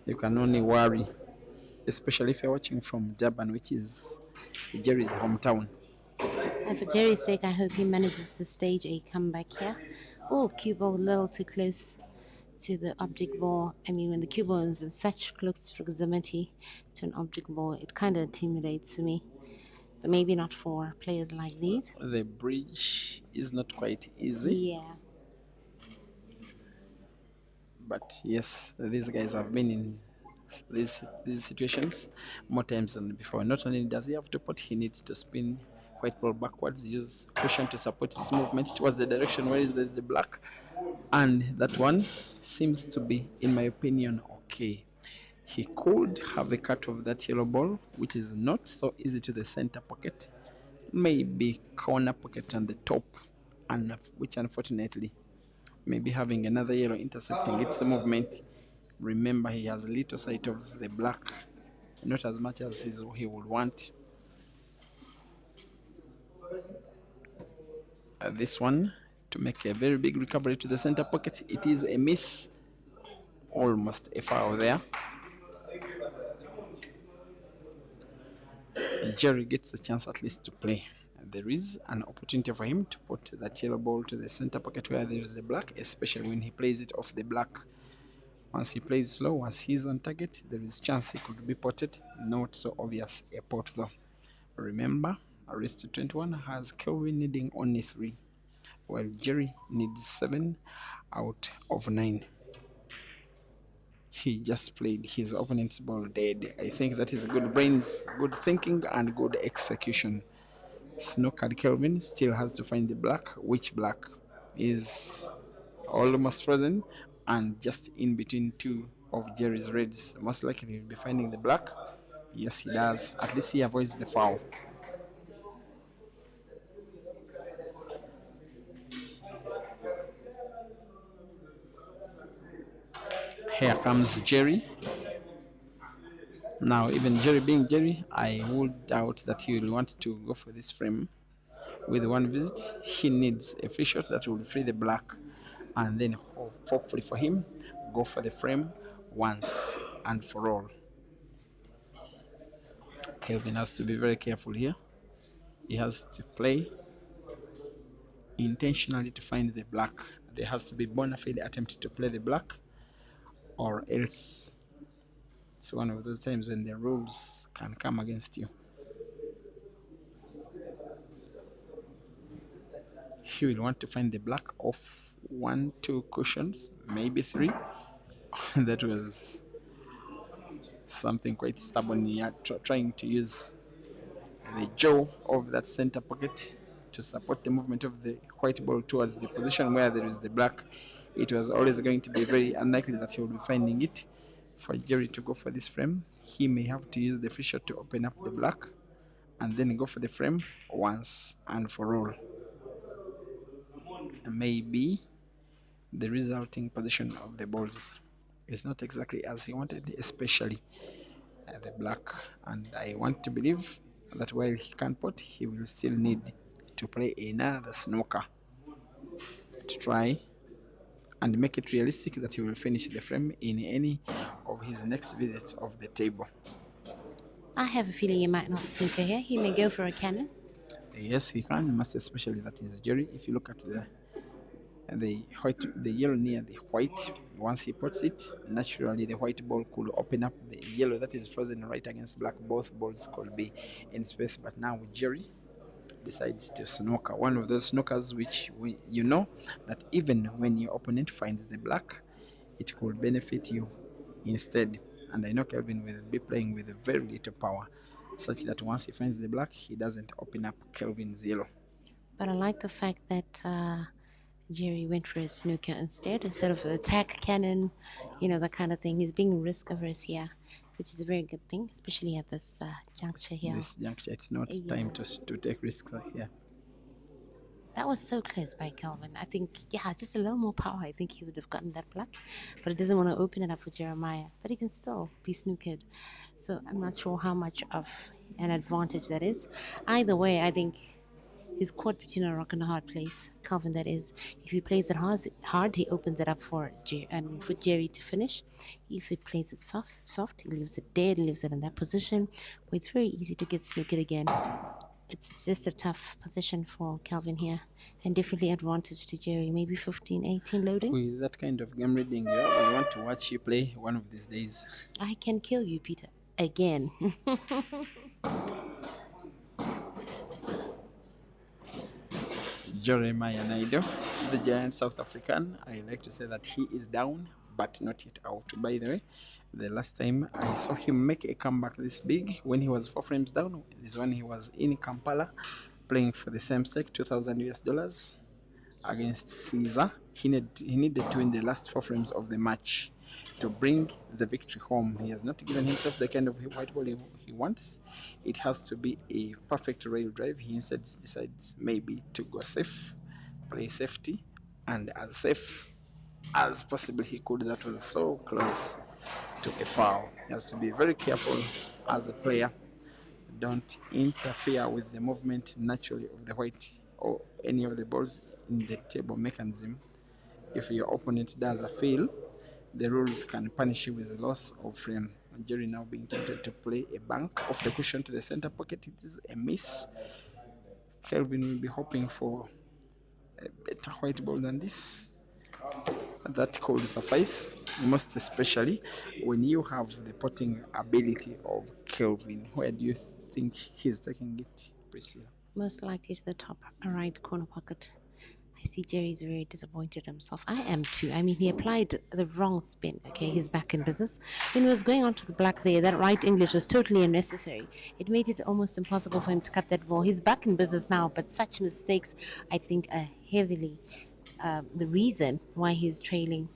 you can only worry, especially if you're watching from Durban, which is Jerry's hometown. And for Jerry's sake, I hope he manages to stage a comeback here. Oh, cue ball a little too close to the object ball. I mean, when the cue ball is in such close proximity to an object ball, it kind of intimidates me. But maybe not for players like these. The bridge is not quite easy. Yeah. But yes, these guys have been in these situations more times than before. Not only does he have to pot, he needs to spin white ball backwards, use cushion to support its movement towards the direction where there's the black. And that one seems to be, in my opinion, okay. He could have a cut of that yellow ball, which is not so easy to the center pocket. Maybe corner pocket and the top and which unfortunately maybe having another yellow intercepting its movement. Remember, he has little sight of the black, not as much as he would want. This one to make a very big recovery to the center pocket. It is a miss, almost a foul there. Jerry gets a chance at least to play. There is an opportunity for him to put that yellow ball to the center pocket where there is the black, especially when he plays it off the black. Once he plays slow, once he's on target, there is chance he could be potted. Not so obvious a pot though. Remember, Arrested 21 has Kelvin needing only 3, while Jerry needs 7 out of 9. He just played his opponent's ball dead. I think that is good brains, good thinking, and good execution. Snookered Kelvin still has to find the black, which black is almost frozen and just in between 2 of Jerry's reds. Most likely he'll be finding the black. Yes, he does. At least he avoids the foul. Here comes Jerry. Now, even Jerry being Jerry, I would doubt that he will want to go for this frame. With one visit, he needs a free shot that will free the black, and then hopefully for him, go for the frame once and for all. Kelvin has to be very careful here. He has to play intentionally to find the black. There has to be bona fide attempt to play the black, or else it's one of those times when the rules can come against you. He will want to find the black off 1, 2 cushions, maybe 3. That was something quite stubborn here, trying to use the jaw of that center pocket to support the movement of the white ball towards the position where there is the black. It was always going to be very unlikely that he would be finding it. For Jerry to go for this frame, he may have to use the free shot to open up the black and then go for the frame once and for all. Maybe the resulting position of the balls is not exactly as he wanted, especially the black. And I want to believe that while he can pot, he will still need to play another snooker to try and make it realistic that he will finish the frame in any of his next visits of the table. I have a feeling he might not snooker here. He may go for a cannon. Yes, he can, most especially that is Jerry. If you look at the white, the yellow near the white, once he puts it, naturally the white ball could open up the yellow that is frozen right against black. Both balls could be in space, but now Jerry decides to snooker. One of those snookers which you know that even when your opponent finds the black, it could benefit you instead. And I know Kelvin will be playing with very little power, such that once he finds the black, he doesn't open up Kelvin's yellow. But I like the fact that Jerry went for a snooker instead of attack cannon, that kind of thing. He's being risk averse here, which is a very good thing, especially at this juncture here. This juncture, it's not time to take risks here. That was so close by Kelvin. I think, just a little more power. I think he would have gotten that black, but he doesn't want to open it up for Jeremiah. But he can still be snookered. So I'm not sure how much of an advantage that is. Either way, I think he's caught between a rock and a hard place. Kelvin, that is. If he plays it hard, he opens it up for Jerry to finish. If he plays it soft, he leaves it dead, leaves it in that position where it's very easy to get snookered again. It's just a tough position for Kelvin here, and definitely advantage to Jerry. Maybe 15, 18 loading. With that kind of game reading, I want to watch you play one of these days. I can kill you, Peter, again. Jeremiah Naido, the giant South African. I like to say that he is down, but not yet out. By the way, the last time I saw him make a comeback this big, when he was 4 frames down, is when he was in Kampala playing for the same stake, $2,000 against Caesar. He needed to win the last 4 frames of the match to bring the victory home. He has not given himself the kind of white ball he wants. It has to be a perfect rail drive. He instead decides maybe to go safe play safety and as safe as possible he could. That was so close to a foul. He has to be very careful as a player. Don't interfere with the movement naturally of the white or any of the balls in the table mechanism. If your opponent does a fail, the rules can punish you with the loss of frame. Jerry now being tempted to play a bank off the cushion to the center pocket. It is a miss. Kelvin will be hoping for a better white ball than this. That could suffice, most especially when you have the potting ability of Kelvin. Where do you think he's taking it, Priscilla? Most likely to the top right corner pocket. I see Jerry's very disappointed himself. I am too. I mean, he applied the wrong spin. Okay, he's back in business. When he was going on to the black there, that right English was totally unnecessary. It made it almost impossible for him to cut that ball. He's back in business now, but such mistakes, I think, are heavily the reason why he's trailing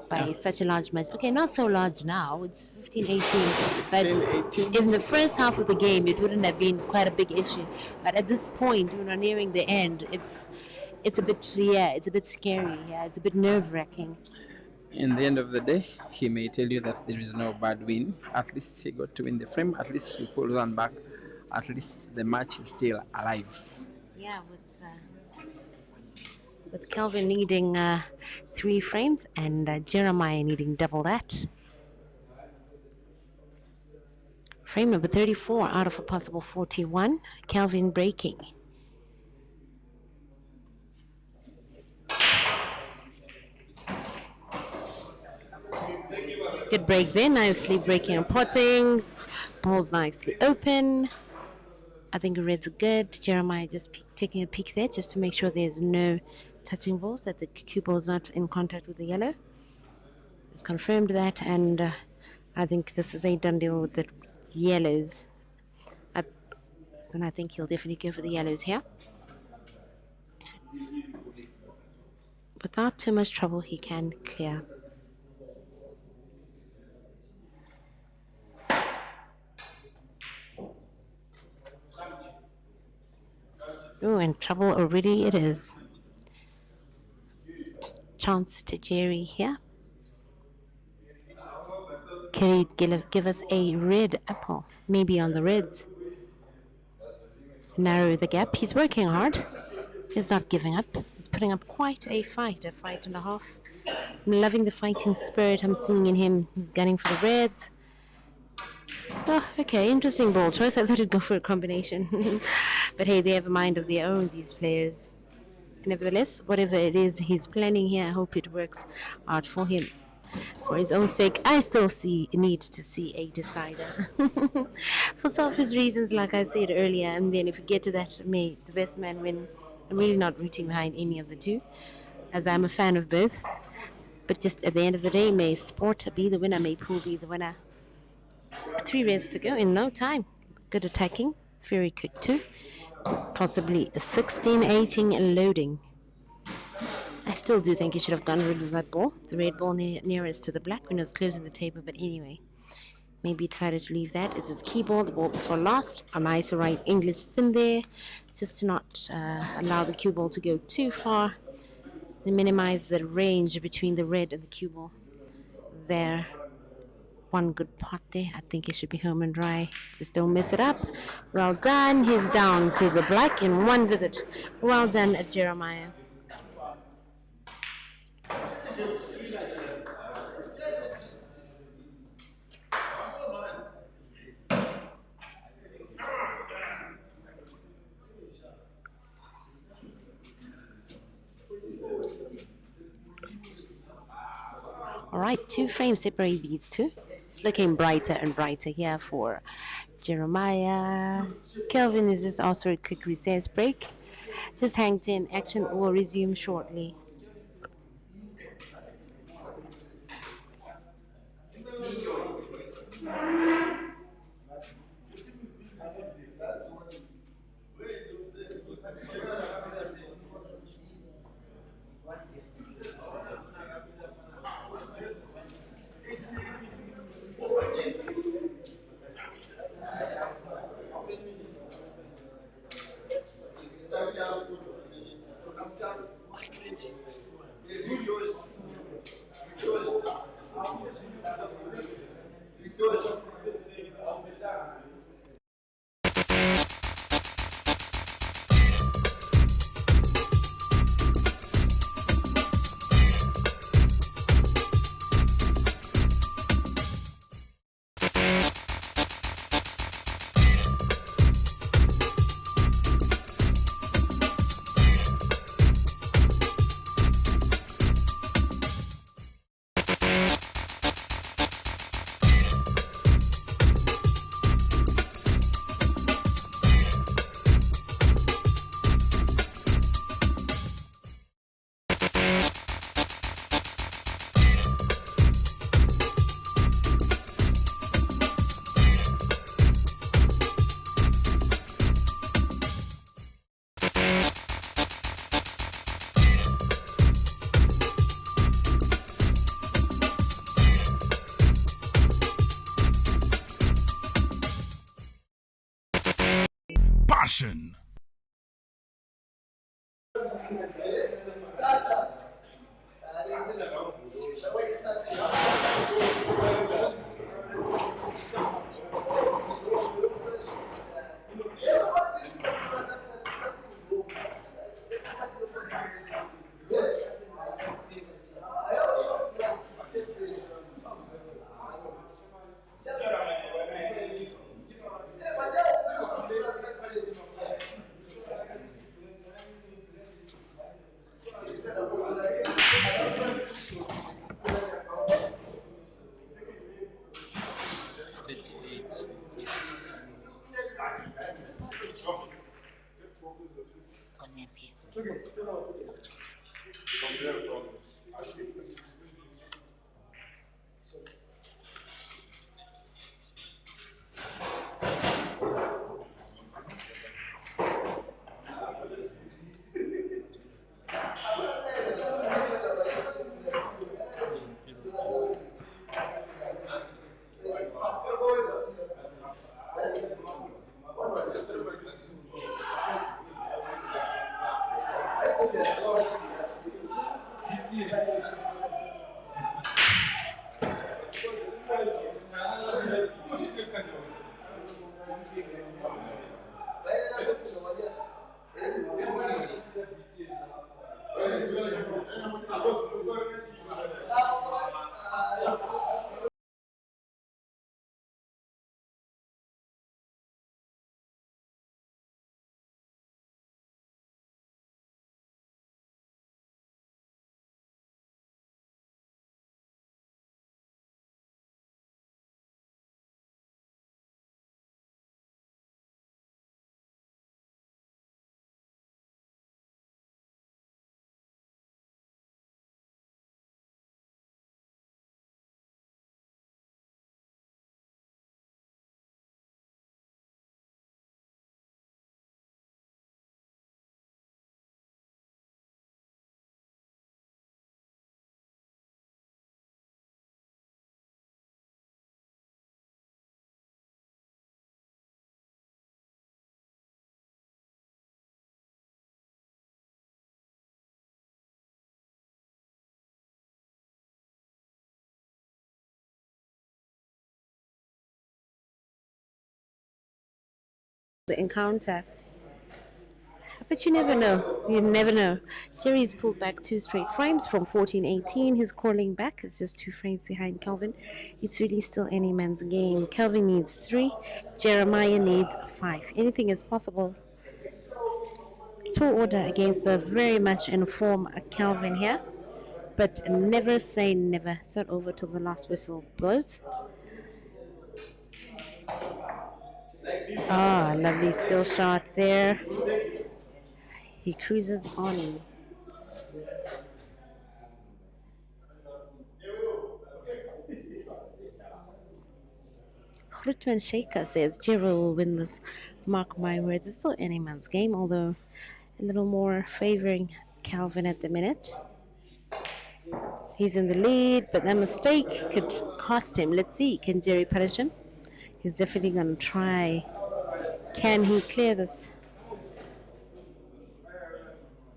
by such a large match. Okay, not so large now. It's 15-18. But in the first half of the game, it wouldn't have been quite a big issue. But at this point, when we're nearing the end, it's a bit scary. Yeah, it's a bit nerve-wracking. In the end of the day, he may tell you that there is no bad win. At least he got to win the frame. At least he pulled one back. At least the match is still alive. Yeah, with Kelvin needing 3 frames and Jeremiah needing double that. Frame number 34 out of a possible 41. Kelvin breaking. Good break there, nicely breaking and potting. Ball's nicely open. I think the reds are good. Jeremiah just taking a peek there just to make sure there's no touching balls, that the cue ball's not in contact with the yellow. It's confirmed that, and I think this is a done deal with the yellows. And I think he'll definitely go for the yellows here. Without too much trouble, he can clear. Oh, and trouble already it is. Chance to Jerry here. Can he give us a red apple? Maybe on the reds. Narrow the gap. He's working hard. He's not giving up. He's putting up quite a fight and a half. I'm loving the fighting spirit I'm seeing in him. He's gunning for the reds. Oh, okay, interesting ball choice. I thought he'd go for a combination. But hey, they have a mind of their own, these players. Nevertheless, whatever it is he's planning here, I hope it works out for him. For his own sake, I still need to see a decider. For selfish reasons, like I said earlier, and then if we get to that, may the best man win. I'm really not rooting behind any of the two, as I'm a fan of both. But just at the end of the day, may sport be the winner, may pool be the winner. 3 reds to go in no time. Good attacking, very quick too. Possibly a 16-18 loading. I still do think he should have gone rid of that ball. The red ball nearest to the black when it was closing the table, but anyway. Maybe he decided to leave that as his key ball, the ball before last. A nice right English spin there, just to not allow the cue ball to go too far. And minimize the range between the red and the cue ball. There. One good pot there. I think he should be home and dry. Just don't mess it up. Well done. He's down to the black in one visit. Well done, Jeremiah. All right, 2 frames separate these two. It's looking brighter and brighter here for Jeremiah. Kelvin is just also a quick recess break. Just hang 10. Action will resume shortly. action. The encounter. But you never know. You never know. Jerry's pulled back 2 straight frames from 14-18. He's crawling back. It's just 2 frames behind Kelvin. It's really still any man's game. Kelvin needs 3. Jeremiah needs 5. Anything is possible. Tall order against the very much in form Kelvin here. But never say never. It's not over till the last whistle blows. Ah, lovely skill shot there. He cruises on. Rutman Shaker says Jiro will win this. Mark my words. It's still any man's game, although a little more favoring Kelvin at the minute. He's in the lead, but that mistake could cost him. Let's see. Can Jerry punish him? He's definitely going to try. Can he clear this?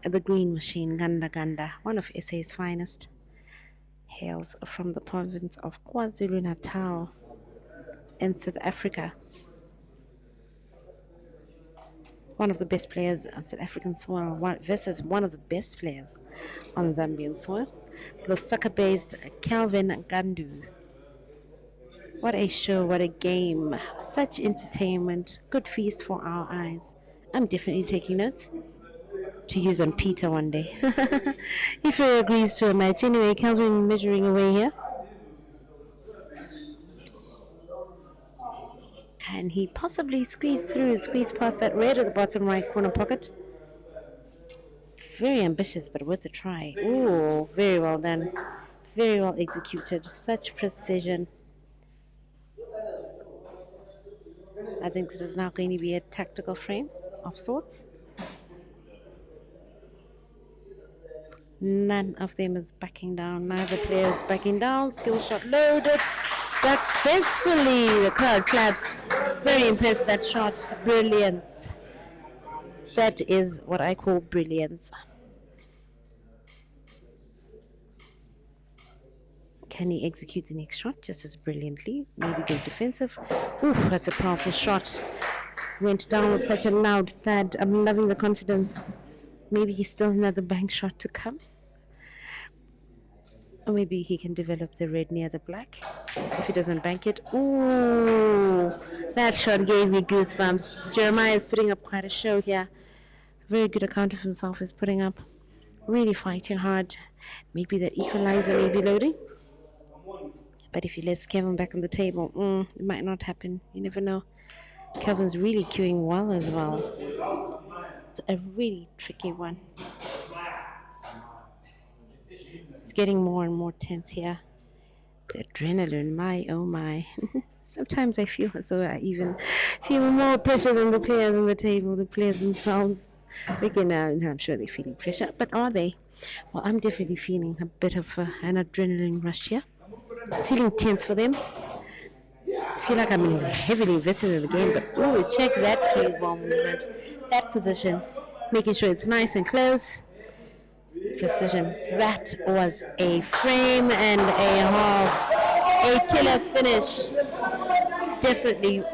The green machine, Ganda Ganda, one of SA's finest, hails from the province of KwaZulu-Natal in South Africa. One of the best players on South African soil versus one of the best players on Zambian soil, Lusaka-based Kelvin Gandu. What a show, what a game. Such entertainment, good feast for our eyes. I'm definitely taking notes to use on Peter one day. If he agrees to a match. Anyway, Kelvin measuring away here. Can he possibly squeeze past that red at the bottom right corner pocket? Very ambitious, but worth a try. Ooh, very well done. Very well executed. Such precision. I think this is now going to be a tactical frame of sorts. None of them is backing down. Neither player is backing down. Skill shot loaded successfully. The crowd claps. Very impressed, that shot. Brilliance. That is what I call brilliance. Can he execute the next shot just as brilliantly? Maybe go defensive. Oof, that's a powerful shot. Went down with such a loud thud. I'm loving the confidence. Maybe he's still another bank shot to come. Or maybe he can develop the red near the black. If he doesn't bank it. Ooh, that shot gave me goosebumps. Jeremiah is putting up quite a show here. Very good account of himself is putting up. Really fighting hard. Maybe that equalizer may be loading. But if he lets Kelvin back on the table, it might not happen. You never know. Kelvin's really queuing well as well. It's a really tricky one. It's getting more and more tense here. The adrenaline, my oh my. Sometimes I feel as though I even feel more pressure than the players on the table, the players themselves. Again, I'm sure they're feeling pressure, but are they? Well, I'm definitely feeling a bit of an adrenaline rush here. Feeling tense for them. I feel like I'm heavily invested in the game, but ooh, check that cue ball movement, that position, making sure it's nice and close. Precision. That was a frame and a half. A killer finish. Definitely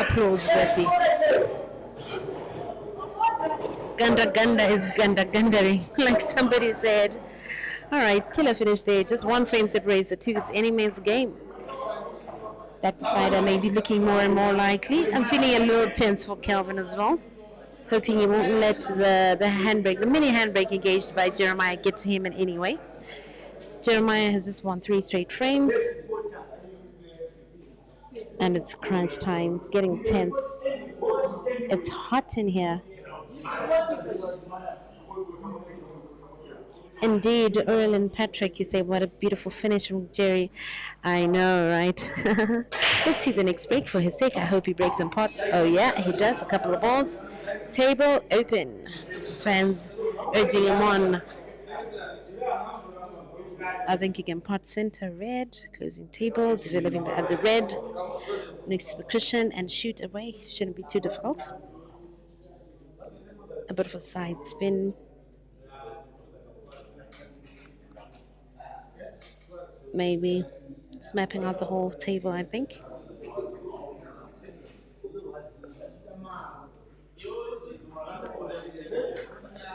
applause worthy. Ganda Ganda is Ganda Gandering, like somebody said. Alright, killer finish there. Just one frame separates the two. It's any man's game. That decider may be looking more and more likely. I'm feeling a little tense for Kelvin as well. Hoping he won't let the handbrake, the mini handbrake engaged by Jeremiah get to him in any way. Jeremiah has just won 3 straight frames. And it's crunch time. It's getting tense. It's hot in here. Indeed, Earl and Patrick, you say, what a beautiful finish from Jerry. I know, right? Let's see the next break for his sake. I hope he breaks some pot. Oh, yeah, he does. A couple of balls. Table open. His fans urging him on. I think he can pot center red, closing table, developing the red next to the cushion and shoot away. Shouldn't be too difficult. A bit of a side spin. Maybe it's mapping out the whole table, I think.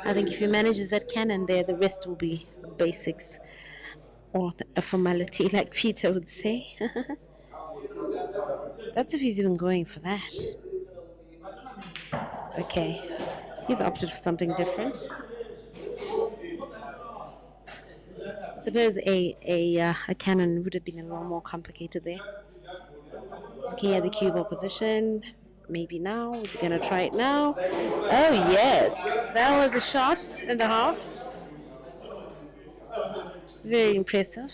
I think if he manages that cannon there, the rest will be basics or a formality, like Peter would say. That's if he's even going for that. Okay, he's opted for something different. I suppose a cannon would have been a little more complicated there. Looking at the cue ball position, maybe now. Is he going to try it now? Oh, yes. That was a shot and a half. Very impressive.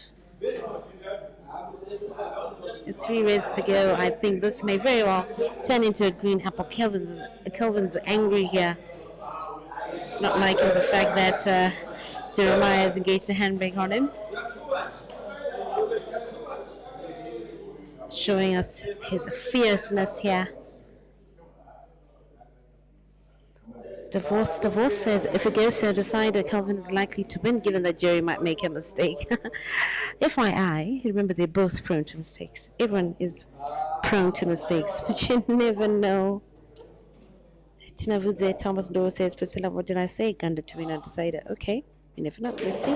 And 3 reds to go. I think this may very well turn into a green apple. Kelvin's angry here. Not liking the fact that Jeremiah has engaged a handbrake on him. Showing us his fierceness here. Divorce says if it goes to a decider, Kelvin is likely to win given that Jerry might make a mistake. FYI, remember they're both prone to mistakes. Everyone is prone to mistakes, but you never know. Tina Vudze, Thomas Doe says, Priscilla, what did I say? Ganda to win a decider. Okay, you never know. Let's see.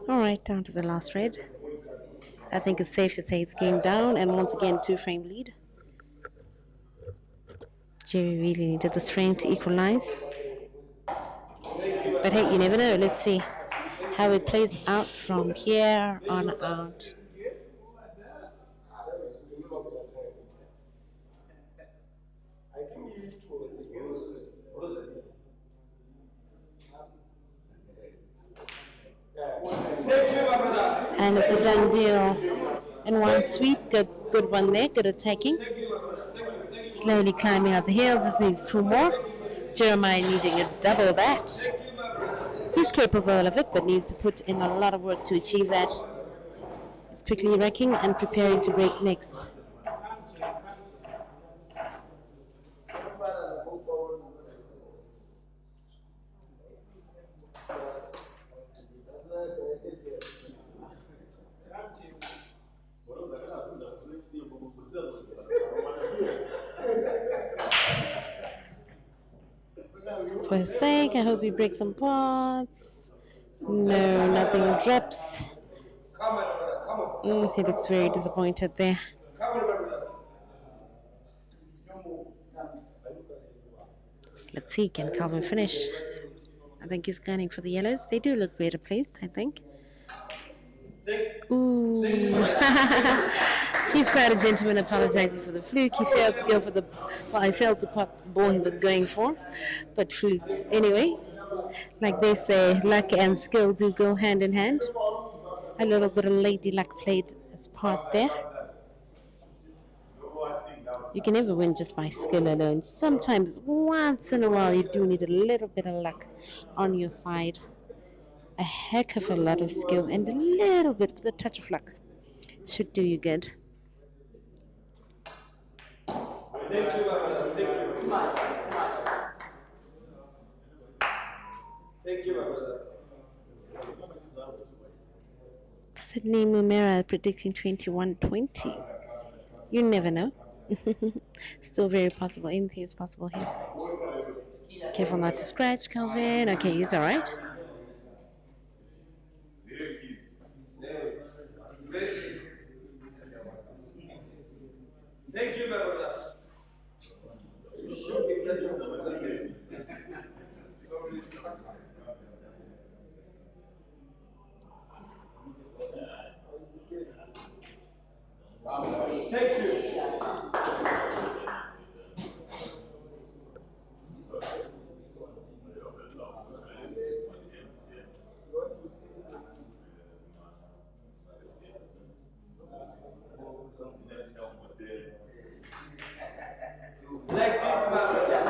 Alright, down to the last red. I think it's safe to say it's game down, and once again, 2-frame lead. Jerry really needed this frame to equalize. But hey, you never know. Let's see how it plays out from here on out. And it's a done deal. In one sweep, good one there, good attacking. Slowly climbing up the hill, just needs 2 more. Jeremiah needing a double that. He's capable of it, but needs to put in a lot of work to achieve that. is quickly racking and preparing to break next. For his sake, I hope he breaks some pots. No, nothing drops. He looks very disappointed there. Let's see, can Kelvin finish? I think he's gunning for the yellows. They do look better placed, I think. Ooh. He's quite a gentleman apologizing for the fluke. He failed to go for the, well, he failed to pop the ball he was going for, but fluked. Anyway, like they say, luck and skill do go hand in hand. A little bit of lady luck played its part there. You can never win just by skill alone. Sometimes, once in a while, you do need a little bit of luck on your side. A heck of a lot of skill and a little bit with a touch of luck should do you good. Thank you, brother. Thank you. Thank you, brother. Sydney Mumera predicting 21-20. You never know. Still very possible. Anything is possible here. Careful not to scratch, Kelvin. Okay, he's all right. Thank you, my brother. Thank you. Like this, my brother.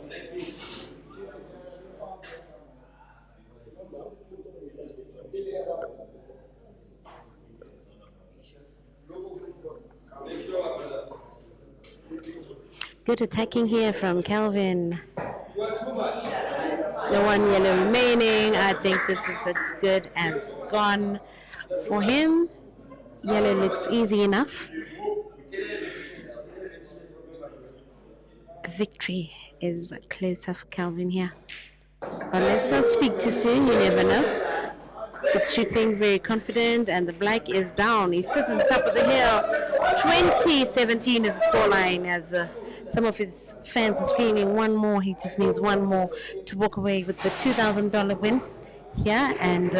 Like this. Good attacking here from Kelvin. You are too much. The one yellow remaining. I think this is as good as gone for him. Yellow looks easy enough. Victory is closer for Kelvin here. But let's not speak too soon, you never know. It's shooting very confident and the black is down. He sits on the top of the hill. 20-17 is the scoreline as some of his fans are screaming one more. He just needs one more to walk away with the $2,000 win here. And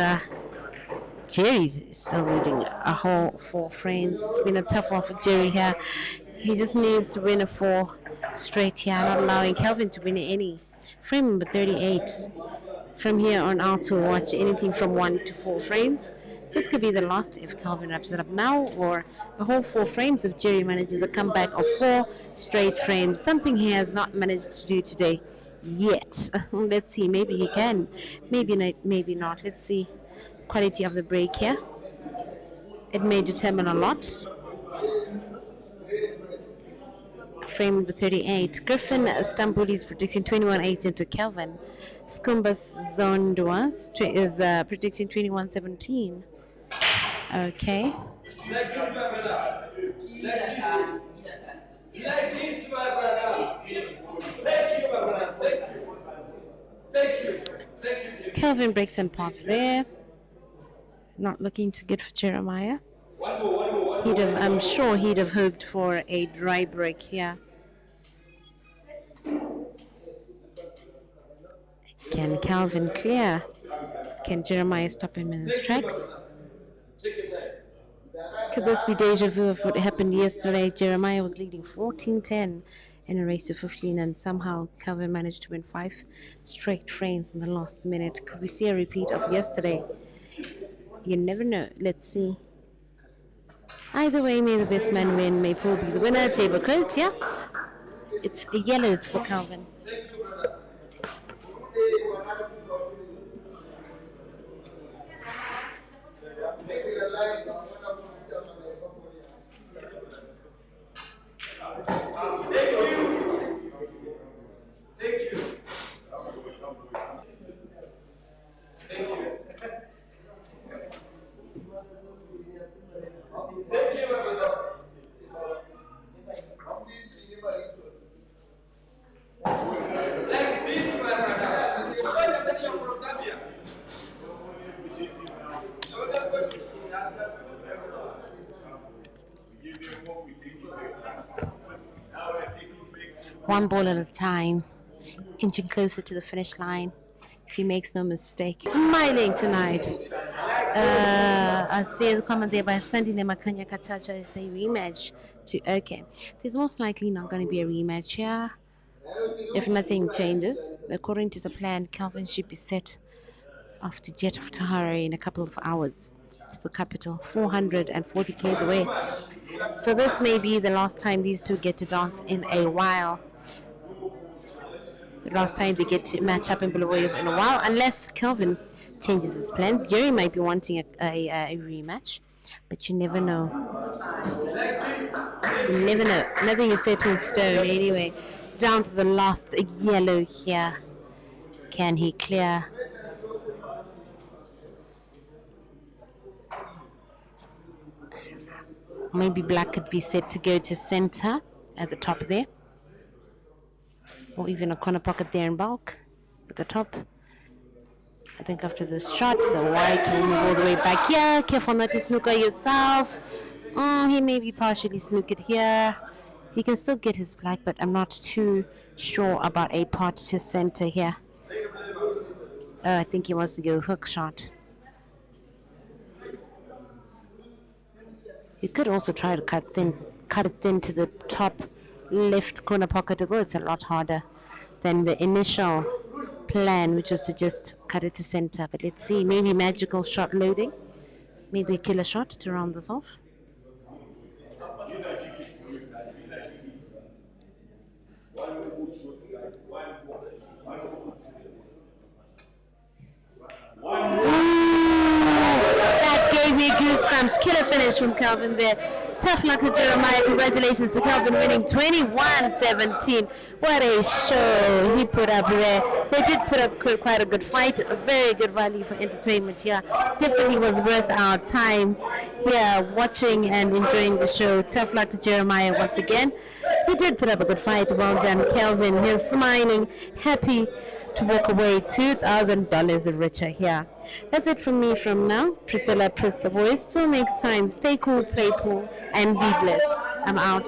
Jerry's still needing a whole 4 frames. It's been a tough one for Jerry here. He just needs to win a 4 straight here, not allowing Kelvin to win any. Frame number 38. From here on out to watch anything from 1 to 4 frames. This could be the last if Kelvin wraps it up now, or a whole 4 frames if Jerry manages a comeback of 4 straight frames, something he has not managed to do today yet. Let's see, maybe he can, maybe not. Let's see quality of the break here. It may determine a lot. Frame number 38. Griffin Stambuli is predicting 21-8 into Kelvin. Skumbas Zondua is predicting 21-17. Okay. Like this, my brother. Like this. Like this, my brother. Thank you, my brother. Thank you. Thank you. Thank you. Kelvin breaks in parts there. Not looking too good for Jeremiah. One more. I'm sure he'd have hoped for a dry break here. Can Kelvin clear? Can Jeremiah stop him in his tracks? Could this be deja vu of what happened yesterday? Jeremiah was leading 14-10 in a race to 15, and somehow Kelvin managed to win 5 straight frames in the last minute. Could we see a repeat of yesterday? You never know. Let's see. Either way, may the best man win. May Paul be the winner. Table closed here. It's yellows for Kelvin. One ball at a time, inching closer to the finish line. If he makes no mistake, smiling tonight. I see the comment there by Sandy Nemakanya Katacha is a rematch to okay. There's most likely not going to be a rematch here. If nothing changes, according to the plan, Kelvin should be set off to jet off to Harare in a couple of hours to the capital, 440 k's away. So this may be the last time these two get to dance in a while. The last time they get to match up in Bulawayo in a while, unless Kelvin changes his plans. Jerry might be wanting a rematch, but you never know. You never know. Nothing is set in stone anyway. Down to the last yellow here. Can he clear? Maybe black could be set to go to center at the top there. Or even a corner pocket there in bulk at the top. I think after this shot, the white will move all the way back here. Careful not to snooker yourself. He may be partially snookered here. He can still get his black, but I'm not too sure about a pot to center here. I think he wants to go hook shot. You could also try to cut it thin to the top left corner pocket, although it's a lot harder than the initial plan, which was to just cut it to center. But let's see, maybe magical shot loading, maybe a killer shot to round this off. That gave me goosebumps. Killer finish from Kelvin there. Tough luck to Jeremiah. Congratulations to Kelvin winning 21-17. What a show he put up there. They did put up quite a good fight. A very good value for entertainment here. Definitely was worth our time here watching and enjoying the show. Tough luck to Jeremiah once again. He did put up a good fight. Well done, Kelvin. He's smiling, happy to walk away $2,000 richer here. That's it from me from now. Priscilla, Press the Voice. Till next time, stay cool, play cool, and be blessed. I'm out.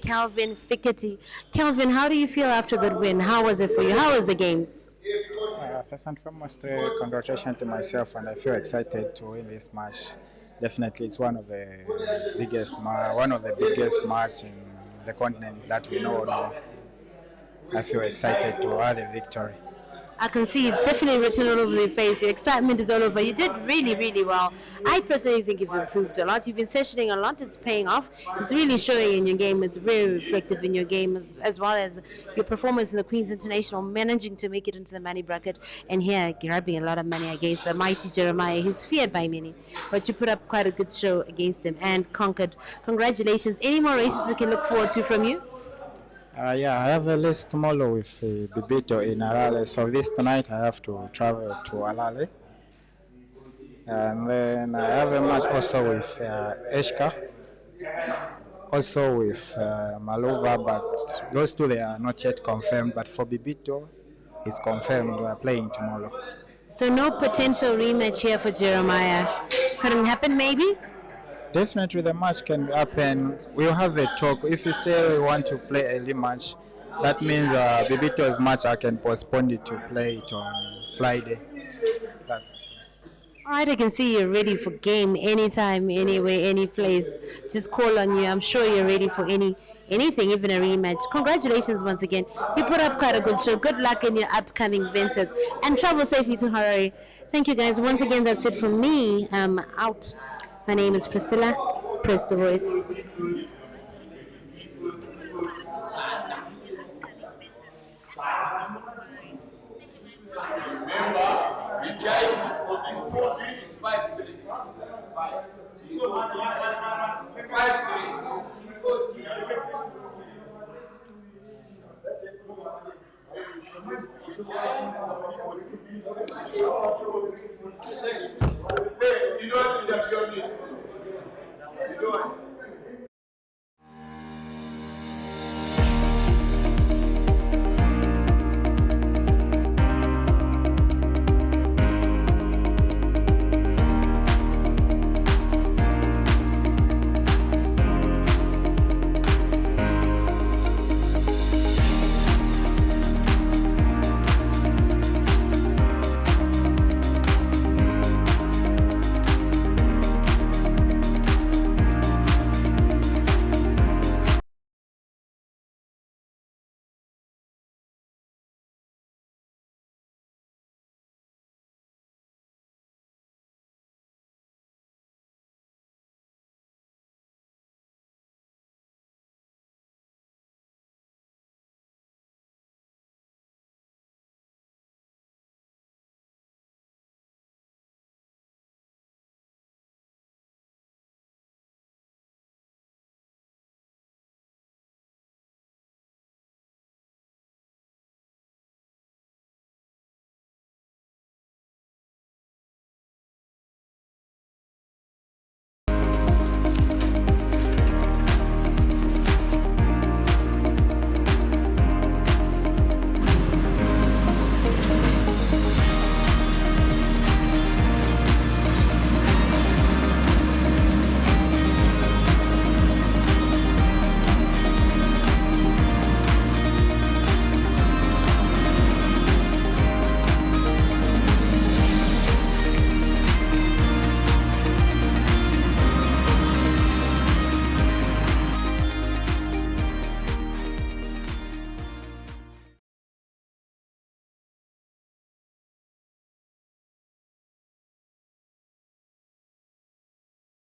Kelvin Fickety. Kelvin, how do you feel after that win? How was it for you? How was the games? First and foremost, congratulations to myself, and I feel excited to win this match. Definitely, it's one of the biggest match in the continent that we know now. I feel excited to have the victory. I can see it's definitely written all over your face. Your excitement is all over. You did really, really well. I personally think you've improved a lot. You've been sessioning a lot. It's paying off. It's really showing in your game. It's very reflective in your game, as well as your performance in the Queen's International, managing to make it into the money bracket, and here grabbing a lot of money against the mighty Jeremiah. He's feared by many, but you put up quite a good show against him and conquered. Congratulations. Any more races we can look forward to from you? Yeah, I have a race tomorrow with Bibito in Alale. So this tonight I have to travel to Alale. And then I have a match also with Eshka. also with Malova, but those two they are not yet confirmed. But for Bibito, it's confirmed we are playing tomorrow. So no potential rematch here for Jeremiah. Couldn't happen, maybe? Definitely the match can happen. We'll have a talk. If you say we want to play a rematch, that means Bibito's match I can postpone it to play it on Friday. That's All right, I can see you're ready for game anytime, anywhere, any place. Just call on you. I'm sure you're ready for anything, even a rematch. Congratulations once again. You put up quite a good show. Good luck in your upcoming ventures and travel safely to Harare. Thank you guys. Once again, that's it from me. I'm out. My name is Priscilla. Press the voice. Remember, the time of this movie is 5-3. So 5-3. You don't interfere. You don't.